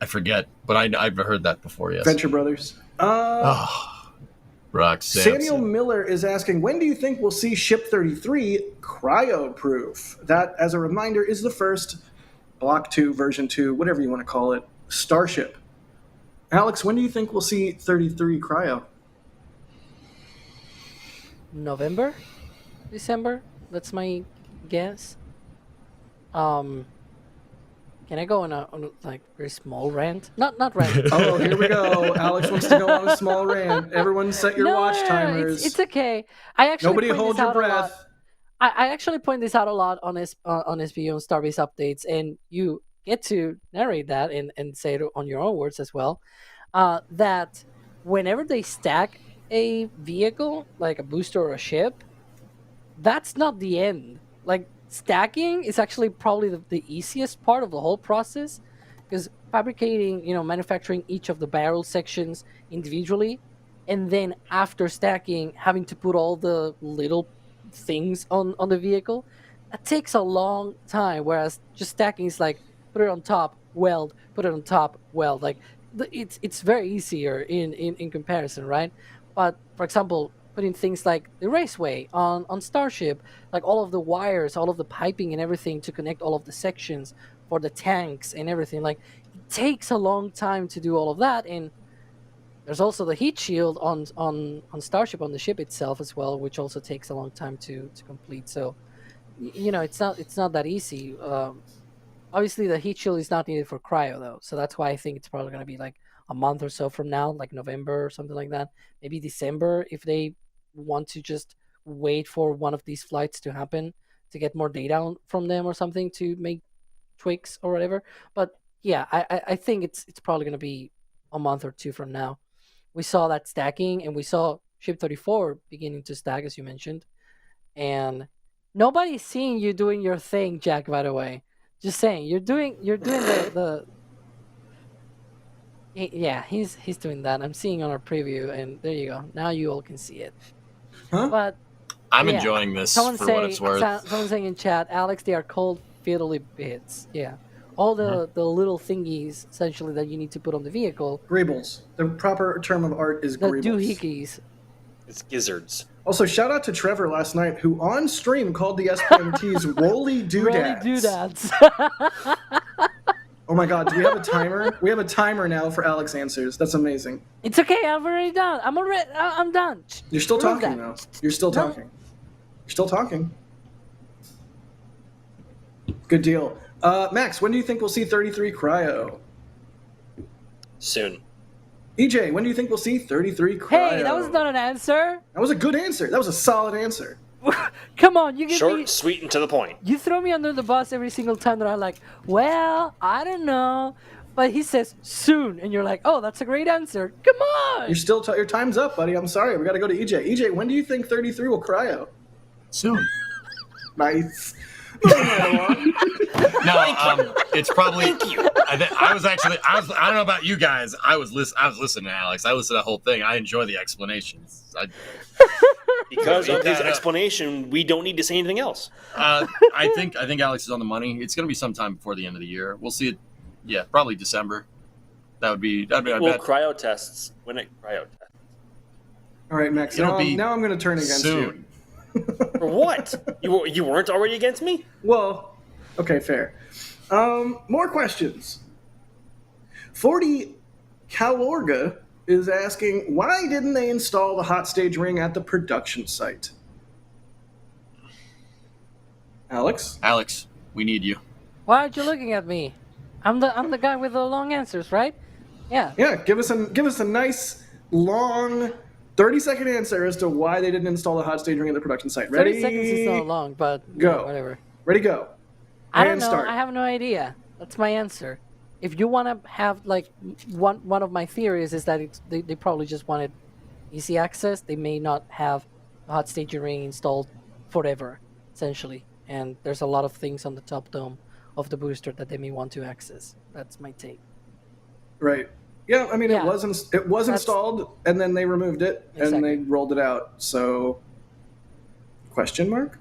I forget, but I've heard that before, yes. Venture Brothers. Brock Samuel Miller is asking, when do you think we'll see Ship 33 cryo-proof? That, as a reminder, is the first Block 2, version 2, whatever you want to call it, Starship. Alex, when do you think we'll see 33 cryo? November? December? That's my guess. Can I go on a like very small rant? Not rant. Oh, here we go. Alex wants to go on a small rant. Everyone set your watch timers. It's okay. I actually Nobody hold your breath. I actually point this out a lot on SBU on Starbase updates, and you get to narrate that and say it on your own words as well. That whenever they stack a vehicle, like a booster or a ship, that's not the end. Like, stacking is actually probably the easiest part of the whole process, because fabricating, manufacturing each of the barrel sections individually, and then after stacking, having to put all the little things on the vehicle, that takes a long time. Whereas just stacking is like, put it on top, weld, put it on top, weld. Like, it's very easier in comparison, right? But for example, putting things like the raceway on Starship, like all of the wires, all of the piping and everything to connect all of the sections for the tanks and everything, like, it takes a long time to do all of that. And there's also the heat shield on Starship, on the ship itself as well, which also takes a long time to complete. So, it's not that easy. Obviously, the heat shield is not needed for cryo, though. So that's why I think it's probably going to be like a month or so from now, like November or something like that. Maybe December, if they want to just wait for one of these flights to happen to get more data from them or something to make tweaks or whatever. But yeah, I think it's probably going to be a month or two from now. We saw that stacking, and we saw Ship 34 beginning to stack, as you mentioned. And nobody's seeing you doing your thing, Jack, by the way. Just saying, you're doing the yeah, he's doing that. I'm seeing on our preview, and there you go. Now you all can see it. Huh? But I'm enjoying this what it's worth. Someone's saying in chat, Alex, they are called fiddly bits. Yeah. All the little thingies, essentially, that you need to put on the vehicle. Greebles. The proper term of art is the greebles. doohickeys. It's gizzards. Also, shout out to Trevor last night, who on stream called the SPMTs Rolly Doodads. Rolly Doodads. Oh my god, do we have a timer? We have a timer now for Alex answers. That's amazing. It's okay, I'm already done. I'm done. You're still talking, though. You're still talking. You're still talking. Good deal. Max, when do you think we'll see 33 cryo? Soon. EJ, when do you think we'll see 33 cryo? Hey, that was not an answer. That was a good answer. That was a solid answer. Come on, you get short, me sweet, and to the point. You throw me under the bus every single time that I'm like, well, I don't know. But he says soon, and you're like, oh, that's a great answer. Come on. You're still your time's up, buddy. I'm sorry. We got to go to EJ. EJ, when do you think 33 will cryo? Soon. Nice. No, it's probably. I don't know about you guys. I was listening to Alex. I listened to the whole thing. I enjoy the explanations. Because of his explanation, we don't need to say anything else. I think Alex is on the money. It's going to be sometime before the end of the year. We'll see it. Yeah, probably December. That'd be. Well, cryo tests. When it cryo tests. All right, Max. Now I'm going to turn against you. For what? You weren't already against me? Well, okay, fair. More questions. 40 Calorga is asking, why didn't they install the hot stage ring at the production site? Alex, we need you. Why aren't you looking at me? I'm the guy with the long answers, right? Yeah. Yeah, give us a nice long 30-second answer as to why they didn't install the hot stage ring at the production site. Ready? 30 seconds is not long, but go. Yeah, whatever. Ready, go. I don't know. Start. I have no idea. That's my answer. If you want to have, like, one of my theories is that they probably just wanted easy access. They may not have a hot staging ring installed forever, essentially. And there's a lot of things on the top dome of the booster that they may want to access. That's my take. Right. Yeah, I mean, it was installed, and then they removed it, and they rolled it out. So, question mark?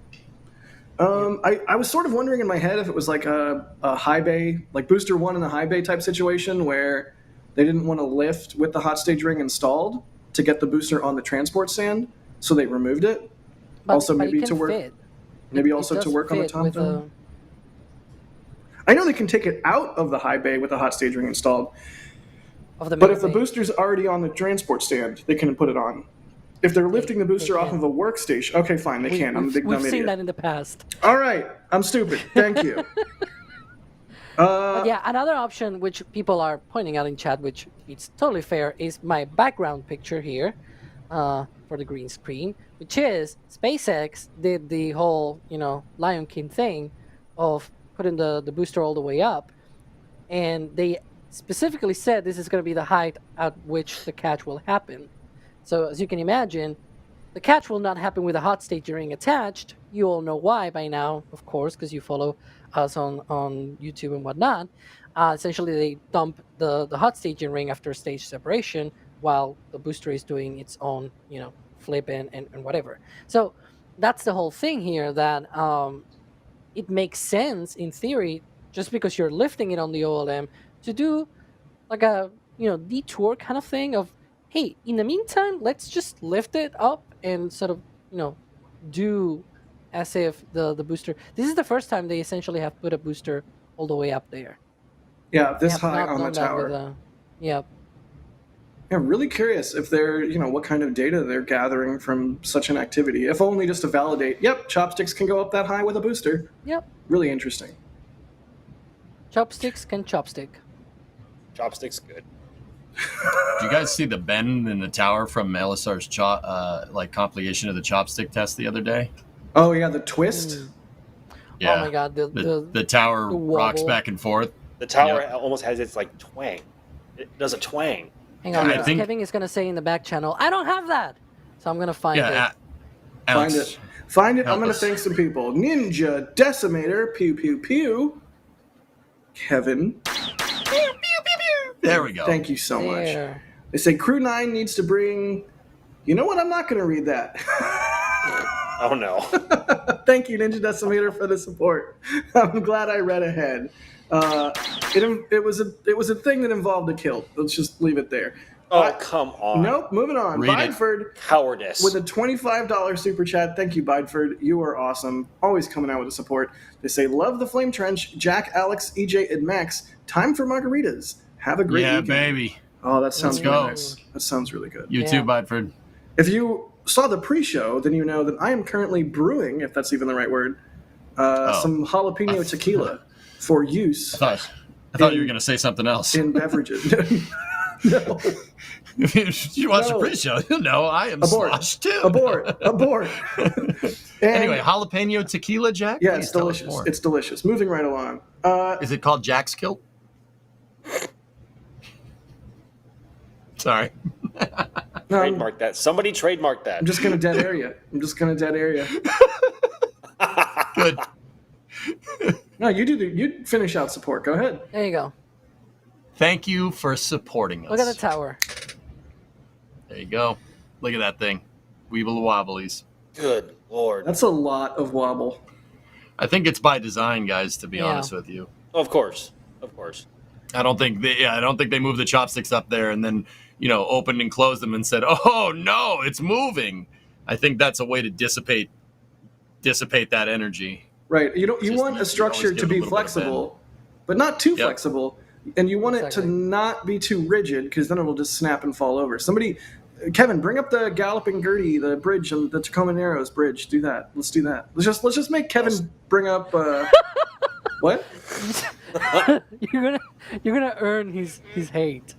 I was sort of wondering in my head if it was like a high bay, like booster 1 in the high bay type situation where they didn't want to lift with the hot stage ring installed to get the booster on the transport stand, so they removed it. But maybe it to work, fit. maybe also to work on the top dome. I know they can take it out of the high bay with a hot stage ring installed. But if the booster's already on the transport stand, they can put it on. If they're lifting the booster off of a workstation, okay, fine, they can. I'm a big dumb idiot. We've seen that in the past. All right, I'm stupid. Thank you. But yeah, another option which people are pointing out in chat, which it's totally fair, is my background picture here for the green screen, which is SpaceX did the whole, Lion King thing of putting the booster all the way up, and they specifically said this is going to be the height at which the catch will happen. So as you can imagine, the catch will not happen with a hot staging ring attached. You all know why by now, of course, because you follow us on YouTube and whatnot. Essentially, they dump the hot staging ring after stage separation while the booster is doing its own, flip and whatever. So that's the whole thing here, that it makes sense in theory, just because you're lifting it on the OLM, to do like a, detour kind of thing of, hey, in the meantime, let's just lift it up and sort of, do as if the booster... This is the first time they essentially have put a booster all the way up there. Yeah, this high on the tower. Yep. Yeah, I'm really curious if they're, what kind of data they're gathering from such an activity. If only just to validate, yep, chopsticks can go up that high with a booster. Yep. Really interesting. Chopsticks can chopstick. Chopsticks good. Did you guys see the bend in the tower from LSR's compilation of the chopstick test the other day? Oh yeah, the twist. Yeah. Oh my god, the tower rocks back and forth. The tower almost has its twang. It does a twang. Hang on, Kevin is gonna say in the back channel, I don't have that, so I'm gonna find it. Find it. I'm gonna thank some people. Ninja Decimator, pew pew pew. Kevin. There we go. Thank you so much. They say Crew 9 needs to bring... You know what? I'm not going to read that. Oh, no. Thank you, Ninja Decimator, for the support. I'm glad I read ahead. It was a thing that involved a kill. Let's just leave it there. Oh, come on. Nope, moving on. Bideford. Cowardice. With a $25 super chat. Thank you, Bideford. You are awesome. Always coming out with the support. They say, love the Flame Trench. Jack, Alex, EJ, and Max. Time for margaritas. Have a great weekend. Yeah, baby. Oh, that sounds really nice. That sounds really good. You too, Bideford. If you saw the pre-show, then you know that I am currently brewing, if that's even the right word, some jalapeno tequila for use. I thought you were going to say something else. In beverages. No. If you watch the pre-show, you know I am sloshed too. Abort. Anyway, jalapeno tequila, Jack? Yeah, it's delicious. It's delicious. Moving right along. Is it called Jack's Kilt? Sorry. Trademark that. Somebody trademark that. I'm just going to dead air you. Good. No, you finish out support. Go ahead. There you go. Thank you for supporting us. Look at the tower. There you go. Look at that thing. Weeble wobblies. Good Lord. That's a lot of wobble. I think it's by design, guys, to be honest with you. Of course. I don't think they moved the chopsticks up there and then, opened and closed them and said, "Oh no, it's moving." I think that's a way to dissipate that energy. Right. You want a structure to be flexible, but not too flexible. And you want it to not be too rigid, because then it will just snap and fall over. Kevin, bring up the Galloping Gertie, the bridge, and the Tacoma Narrows bridge. Do that. Let's do that. Let's just make Kevin bring up. What? You're gonna earn his hate.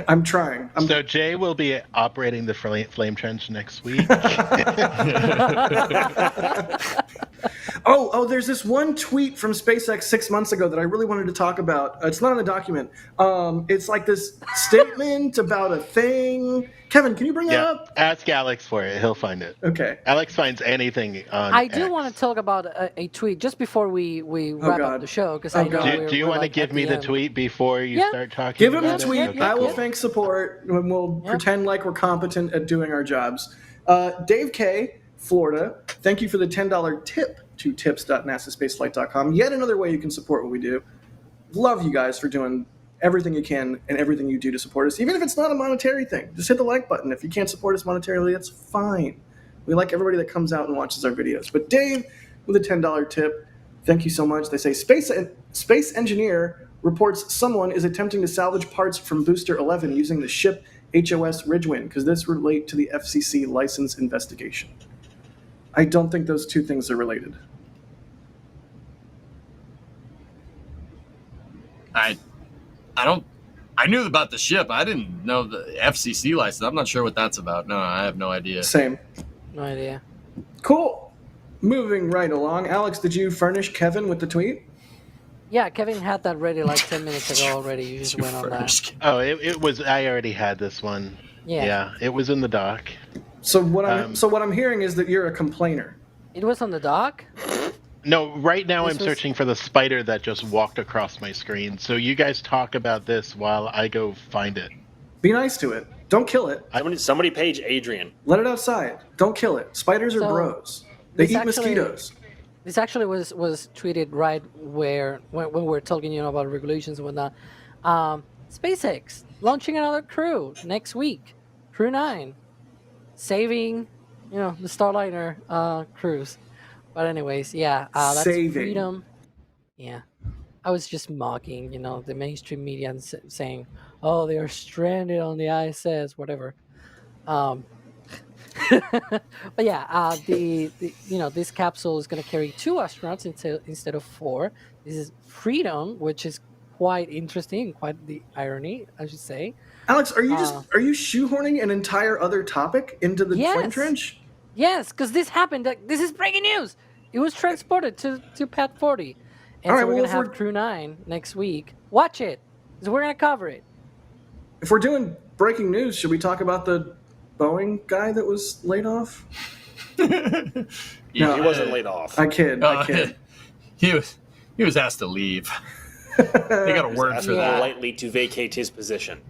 I'm trying. So Jay will be operating the flame trench next week. Oh, there's this one tweet from SpaceX 6 months ago that I really wanted to talk about. It's not in the document. It's like this statement about a thing. Kevin, can you bring that up? Ask Alex for it. He'll find it. Okay. Alex finds anything on I do X. want to talk about a tweet just before we wrap up the show. Because do you want to give me the tweet before you start talking? Give him about the tweet. Okay, I will thank support, and we'll pretend like we're competent at doing our jobs. Dave K., Florida, thank you for the $10 tip to tips.nasaspaceflight.com. Yet another way you can support what we do. Love you guys for doing everything you can and everything you do to support us, even if it's not a monetary thing. Just hit the like button. If you can't support us monetarily, that's fine. We like everybody that comes out and watches our videos. But Dave, with a $10 tip, Thank you so much. They say space engineer reports someone is attempting to salvage parts from Booster 11 using the ship HOS Ridgewind. Does this relate to the FCC license investigation? I don't think those two things are related. I knew about the ship. I didn't know the FCC license. I'm not sure what that's about. No, I have no idea. Same. No idea. Cool. Moving right along. Alex, did you furnish Kevin with the tweet? Yeah, Kevin had that ready like 10 minutes ago already. You just went on that. Oh, it was. I already had this one. Yeah. It was in the doc. So what I'm hearing is that you're a complainer. It was on the dock? No, right now I'm searching for the spider that just walked across my screen. So you guys talk about this while I go find it. Be nice to it. Don't kill it. Somebody page Adrian. Let it outside. Don't kill it. Spiders are bros. They eat mosquitoes. This actually was tweeted right when we're talking, about regulations and whatnot. SpaceX launching another crew next week, Crew 9, saving, the Starliner crews. But anyways, that's saving. Freedom. Yeah, I was just mocking, the mainstream media and saying, "Oh, they are stranded on the ISS, whatever." But this capsule is going to carry 2 astronauts instead of 4. This is Freedom, which is quite interesting, quite the irony, I should say. Alex, are you shoehorning an entire other topic into the flame trench? Yes, because this happened. This is breaking news. It was transported to Pad 40, and we're going to have Crew 9 next week. Watch it, because we're going to cover it. If we're doing breaking news, should we talk about the Boeing guy that was laid off? No, he wasn't laid off. I kid. He was asked to leave. They got a word for that. Politely to vacate his position.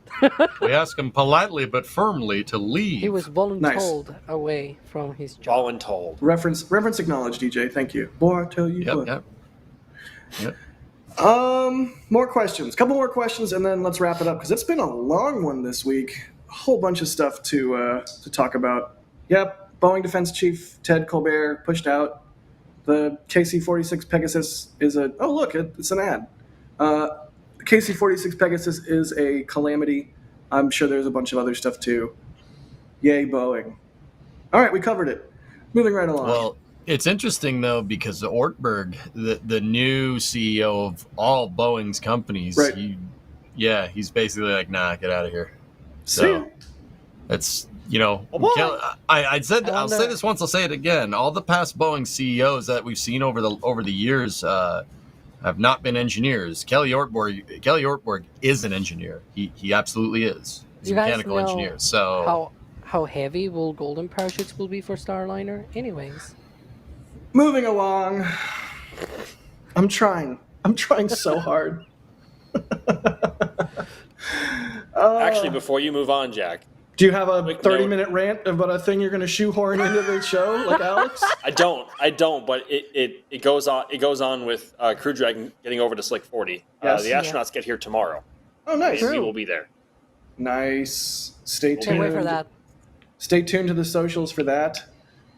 We asked him politely but firmly to leave. He was voluntold away from his job. Voluntold. Reference acknowledged, DJ. Thank you. Boy, I tell you what. Yep. More questions. Couple more questions, and then let's wrap it up because it's been a long one this week. A whole bunch of stuff to talk about. Yep, Boeing Defense Chief Ted Colbert pushed out. The KC-46 Pegasus is it's an ad. The KC-46 Pegasus is a calamity. I'm sure there's a bunch of other stuff too. Yay, Boeing. All right, we covered it. Moving right along. Well, it's interesting, though, because Ortberg, the new CEO of all Boeing's companies, right. He's basically like, nah, get out of here. So it's, I'll say this once, I'll say it again. All the past Boeing CEOs that we've seen over the years have not been engineers. Kelly Ortberg is an engineer. He absolutely is. He's a mechanical engineer. So how heavy will golden parachutes will be for Starliner? Anyways. Moving along. I'm trying so hard. Actually, before you move on, Jack. Do you have a 30-minute rant about a thing you're going to shoehorn into the show, like Alex? I don't. But it goes on with Crew Dragon getting over to Slick 40. Yes. The astronauts get here tomorrow. Oh, nice. We will be there. Nice. Stay tuned. Can't wait for that. Stay tuned to the socials for that.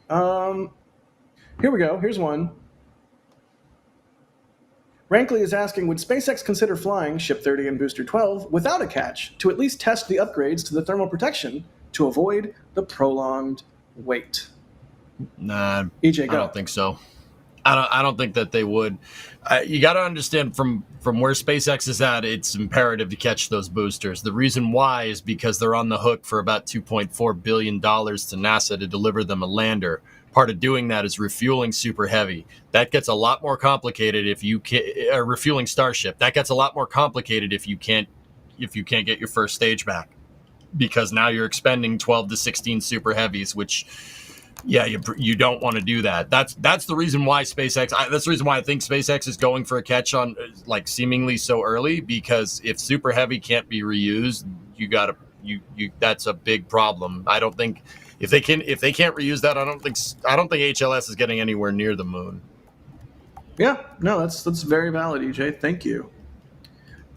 Here we go. Here's one. Rankley is asking, would SpaceX consider flying Ship 30 and Booster 12 without a catch to at least test the upgrades to the thermal protection to avoid the prolonged wait? Nah, EJ, go. I don't think so. I don't think that they would. You got to understand from where SpaceX is at, it's imperative to catch those boosters. The reason why is because they're on the hook for about $2.4 billion to NASA to deliver them a lander. Part of doing that is refueling Super Heavy. That gets a lot more complicated if you can't refueling Starship. That gets a lot more complicated if you can't get your first stage back, because now you're expending 12 to 16 Super Heavies, which you don't want to do that. That's the reason why SpaceX. That's the reason why I think SpaceX is going for a catch on like seemingly so early, because if Super Heavy can't be reused, that's a big problem. I don't think. If they can't reuse that, I don't think HLS is getting anywhere near the moon. Yeah, no, that's very valid, EJ. Thank you.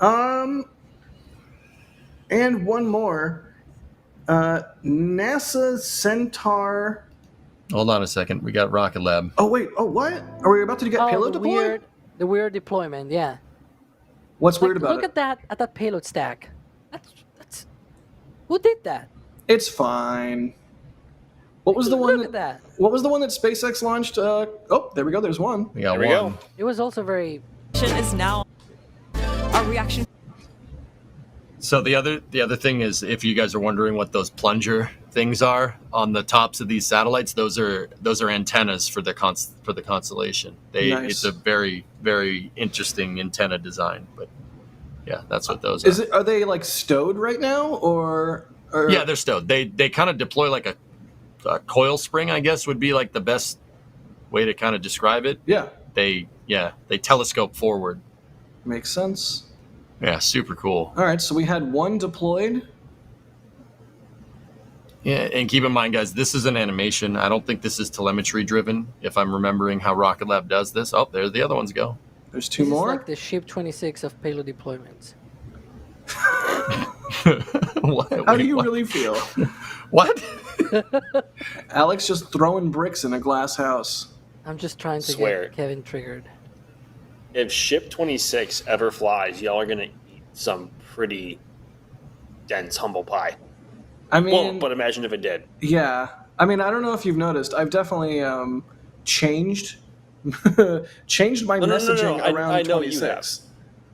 And one more. NASA Centaur. Hold on a second. We got Rocket Lab. Oh wait. Oh what? Are we about to get payload deployed? The weird deployment, yeah. What's weird about look it? at that payload stack. That's who did that? It's fine. What was the one Look at that. What was the one that SpaceX launched? Oh, there we go. There's one. We got There we one. go. It was also very. Is now our reaction. So the other thing is, if you guys are wondering what those plunger things are on the tops of these satellites, those are antennas for the constellation. Nice. It's a very, very interesting antenna design. But yeah, that's what those are. Are they like stowed right now, or? Yeah, they're stowed. They kind of deploy like a coil spring, I guess would be like the best way to kind of describe it. Yeah. They telescope forward. Makes sense. Yeah, super cool. All right, so we had one deployed. Yeah, and keep in mind, guys, this is an animation. I don't think this is telemetry driven, if I'm remembering how Rocket Lab does this. Oh, there the other ones go. There's two This more. is like the Ship 26 of payload deployments. How do you really feel? What? Alex just throwing bricks in a glass house. I'm just trying to Swear. get Kevin triggered. If Ship 26 ever flies, y'all are gonna eat some pretty dense humble pie. I mean, Won't, but imagine if it did. Yeah. I mean, I don't know if you've noticed. I've definitely changed my messaging around I know 26. you have.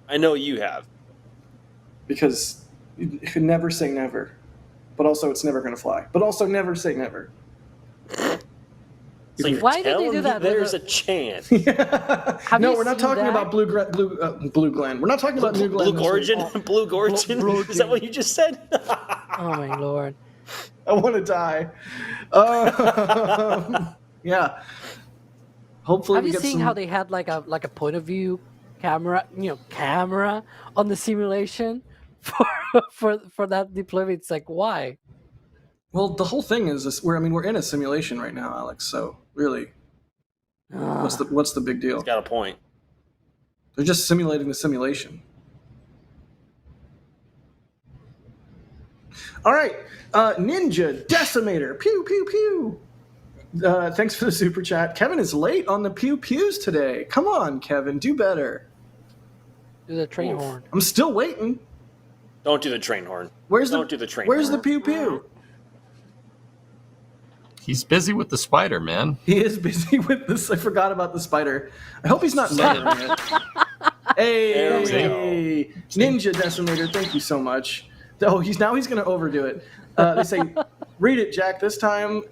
I know you have. Because you can never say never. But also, it's never going to fly. But also, never say never. So you're Why did they telling do me that? there's a chance. No, we're not talking about Blue Glen. We're not talking about New Glen. Blue Gorgon? Blue Gorgon? Is that what you just said? Oh my lord. I want to die. Yeah. Hopefully Have we you get seen some... how they had like a point of view camera on the simulation for that deployment? It's like, why? Well, the whole thing is this, we're in a simulation right now, Alex. So really, what's the big deal? He's got a point. They're just simulating the simulation. All right, Ninja Decimator, pew pew pew. Thanks for the super chat. Kevin is late on the pew pews today. Come on, Kevin, do better. Do the train horn. I'm still waiting. Don't do the train horn. Where's Don't do the train Where's horn. the pew pew? He's busy with the spider, man. He is busy with this. I forgot about the spider. I hope he's not meddling it. Hey, Ninja Decimator, thank you so much. Oh, he's going to overdo it. They say, read it, Jack. This time,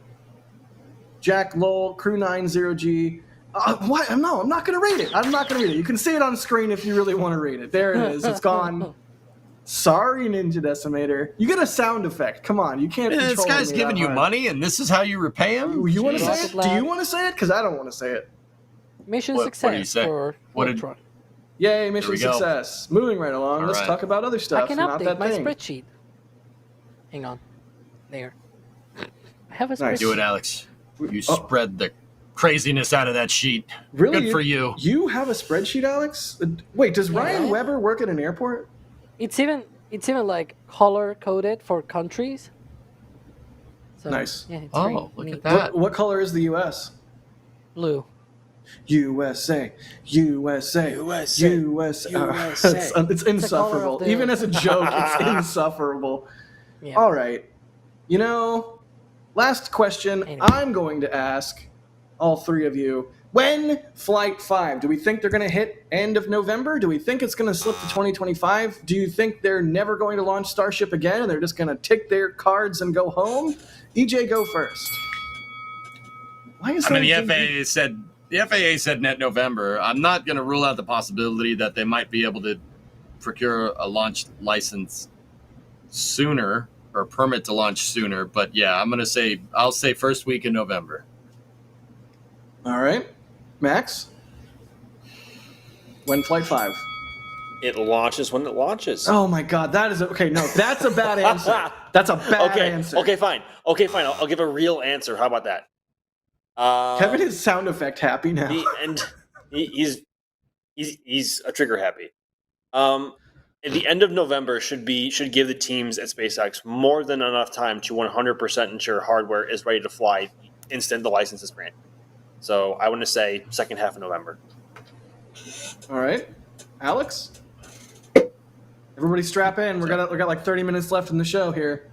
Jack Lowell, Crew 90G. What? No, I'm not going to read it. I'm not going to read it. You can see it on screen if you really want to read it. There it is. It's gone. Sorry, Ninja Decimator. You get a sound effect. Come on, you can't. This guy's giving you money, and this is how you repay him. You want to say it? Do you want to say it? Because I don't want to say it. Mission What do you success say? for Electron. Yay, mission we go. success. Moving right along. All Let's right. talk about other stuff. I can not update that my thing. spreadsheet. Hang on. There. I have a spreadsheet. Nice. Do it, Alex. You spread the craziness out of that sheet. Really? Good for you. You have a spreadsheet, Alex? Wait, does Ryan Weber work at an airport? It's even like color coded for countries. So, Nice. Yeah, it's Oh, very look neat. at that. What color is the U.S.? Blue. USA, USA, USA. USA. It's insufferable. the- Even as a joke, it's insufferable. Yeah. All right. Last question I'm going to ask all three of you. When Flight 5? Do we think they're going to hit end of November? Do we think it's going to slip to 2025? Do you think they're never going to launch Starship again and they're just going to take their cards and go home? EJ, go first. Why is The FAA said net November. I'm not going to rule out the possibility that they might be able to procure a launch license sooner or permit to launch sooner. But yeah, I'll say first week in November. All right. Max? When Flight 5? It launches when it launches. Oh my God, that is okay. No, that's a bad answer. That's a bad answer. Okay, fine. I'll give a real answer. How about that? Kevin is sound effect happy now. He's a trigger happy. At the end of November should give the teams at SpaceX more than enough time to 100% ensure hardware is ready to fly instant the license is granted. So I want to say second half of November. All right, Alex. Everybody strap in. We got like 30 minutes left in the show here.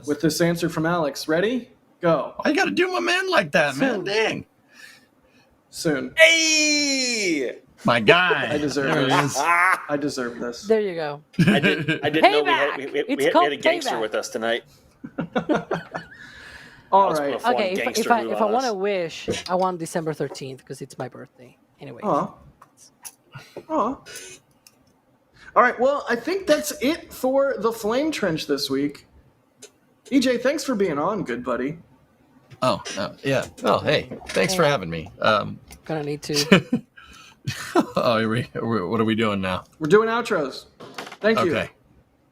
With this answer from Alex. Ready? Go. Why you got to do my man like that, man? Dang. Soon. Hey! My guy. I deserve this. I deserve this. There you go. I didn't know we had a gangster with us tonight. All right. Okay, if I want to wish, I want December 13th because it's my birthday. Anyway. Oh. All right. Well, I think that's it for the Flame Trench this week. EJ, thanks for being on, good buddy. Oh, yeah. Oh, hey. Thanks for having me. Gonna need to. What are we doing now? We're doing outros. Thank you. Okay.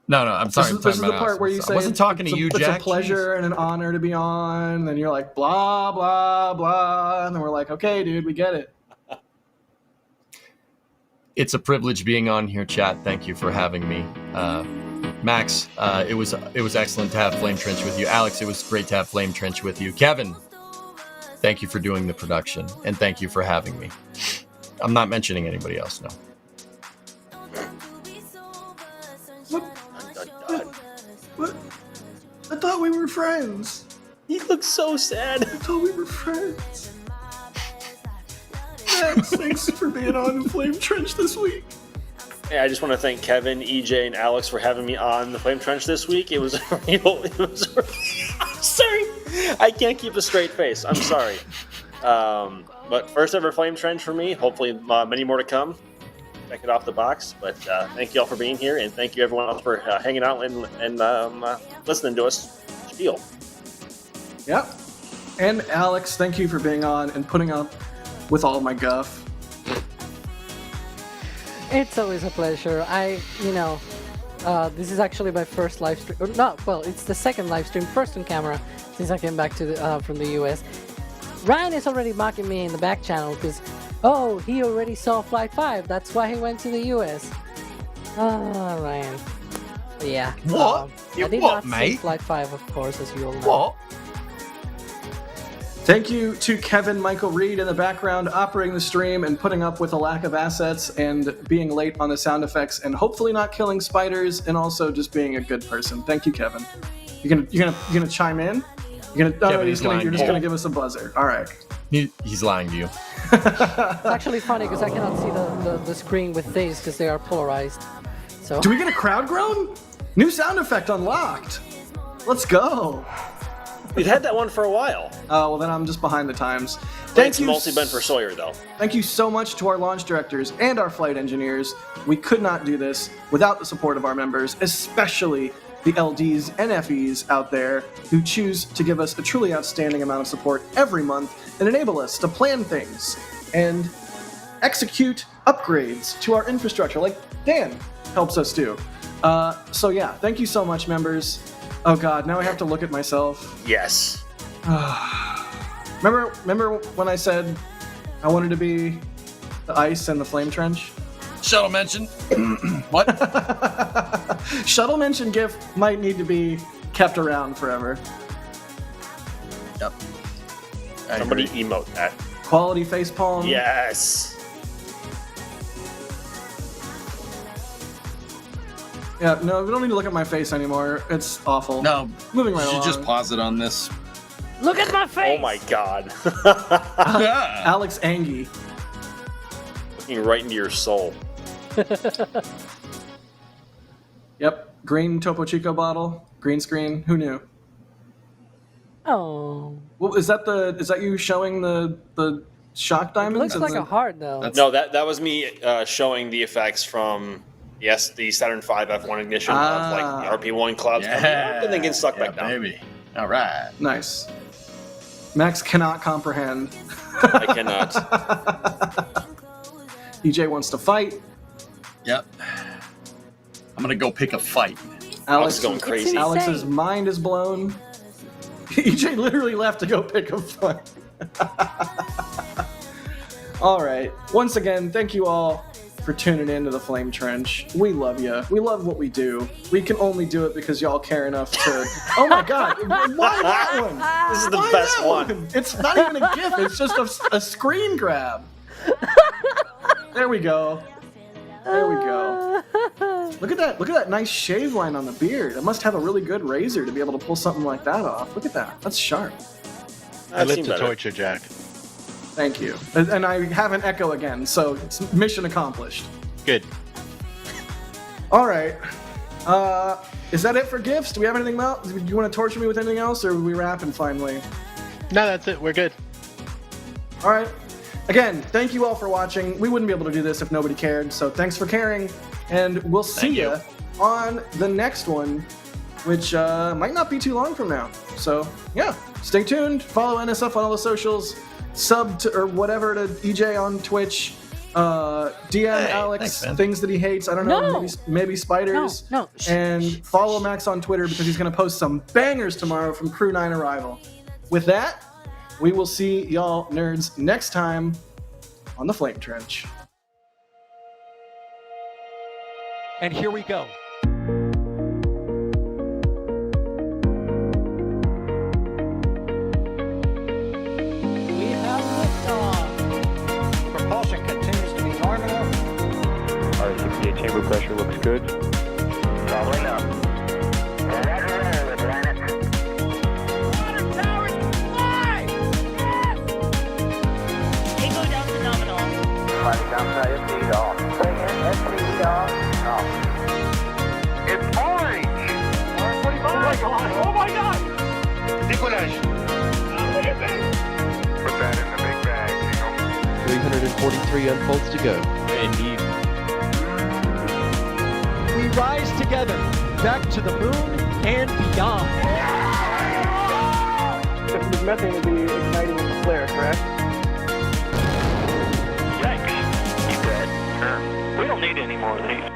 No, I'm sorry. This is the part where you say I wasn't talking to you, Jack. It's a pleasure and an honor to be on. And then you're like, blah, blah, blah. And then we're like, okay, dude, we get it. It's a privilege being on here, chat. Thank you for having me. Max, it was excellent to have Flame Trench with you. Alex, it was great to have Flame Trench with you. Kevin, thank you for doing the production, and thank you for having me. I'm not mentioning anybody else, no. What? I thought we were friends. He looks so sad. I thought we were friends. Max, thanks for being on Flame Trench this week. Hey, I just want to thank Kevin, EJ, and Alex for having me on the Flame Trench this week. It was I'm sorry. I can't keep a straight face. I'm sorry. But first ever Flame Trench for me. Hopefully many more to come. Check it off the box. But thank you all for being here, and thank you everyone else for hanging out and listening to us spiel. Yep. And Alex, thank you for being on and putting up with all my guff. It's always a pleasure. This is actually my first live stream. It's the second live stream, first on camera, since I came back from the US. Ryan is already mocking me in the back channel because, he already saw Flight 5. That's why he went to the US. Ryan. But yeah. What? I did not see Flight 5, of course, as you all know. What? Thank you to Kevin Michael Reed in the background operating the stream and putting up with a lack of assets and being late on the sound effects and hopefully not killing spiders and also just being a good person. Thank you, Kevin. You gonna chime in? You're just gonna give us a buzzer. All right. He's lying to you. It's actually funny because I cannot see the screen with these because they are polarized. So. Do we get a crowd groan? New sound effect unlocked. Let's go. We've had that one for a while. Oh, well, then I'm just behind the times. It's mostly been for Sawyer, though. Thank you so much to our launch directors and our flight engineers. We could not do this without the support of our members, especially the LDs and FEs out there who choose to give us a truly outstanding amount of support every month and enable us to plan things and execute upgrades to our infrastructure like Dan helps us do. Thank you so much, members. Oh God, now I have to look at myself. Yes. Remember when I said I wanted to be the ice and the flame trench? Shuttle mention. What? Shuttle mention GIF might need to be kept around forever. Yep. Somebody emote that. Quality facepalm. Yes. Yeah, no, we don't need to look at my face anymore. It's awful. No. Moving right along. You should just pause it on this. Look at my face! Oh my God. Alex Angie. Looking right into your soul. Yep. Green Topo Chico bottle. Green screen. Who knew? Oh. Well, is that you showing the shock diamonds? It looks like a heart, though. No, that was me showing the effects from the Saturn V F1 ignition of like the RP1 clouds coming up and then getting sucked back down. Baby. All right. Nice. Max cannot comprehend. I cannot. EJ wants to fight. Yep. I'm gonna go pick a fight. Alex is going crazy. Alex's mind is blown. EJ literally left to go pick a fight. All right. Once again, thank you all for tuning in to the Flame Trench. We love you. We love what we do. We can only do it because y'all care enough to... Oh my God. Why that one? This is the best one. It's not even a GIF. It's just a screen grab. There we go. There we go. Look at that. Look at that nice shave line on the beard. It must have a really good razor to be able to pull something like that off. Look at that. That's sharp. I live to torture, Jack. Thank you. And I have an echo again, so it's mission accomplished. Good. All right. Is that it for gifts? Do we have anything else? Do you want to torture me with anything else, or are we wrapping finally? No, that's it. We're good. All right. Again, thank you all for watching. We wouldn't be able to do this if nobody cared, so thanks for caring. And we'll see you on the next one, which might not be too long from now. So, yeah, stay tuned. Follow NSF on all the socials. Sub to, or whatever to EJ on Twitch. DM Alex things that he hates. I don't know, maybe spiders. No. And follow Max on Twitter because he's going to post some bangers tomorrow from Crew 9 Arrival. With that, we will see y'all nerds next time on the Flame Trench. And here we go. We have liftoff. Propulsion continues to be nominal. RS-68 chamber pressure looks good. Traveling up. Roger, planet. Water towers fly! Yes! Tango down to nominal. Flighting down to SPD off. Bring in SPD off. It's orange! R45! Oh my god! Oh my god! Decollage. Look at that. Put that in the big bag, 343 unfolds to go. Indeed. We rise together back to the moon and beyond. This methane will be igniting with the flare, correct? Yikes. Keep that. Sure. We don't need any more of these.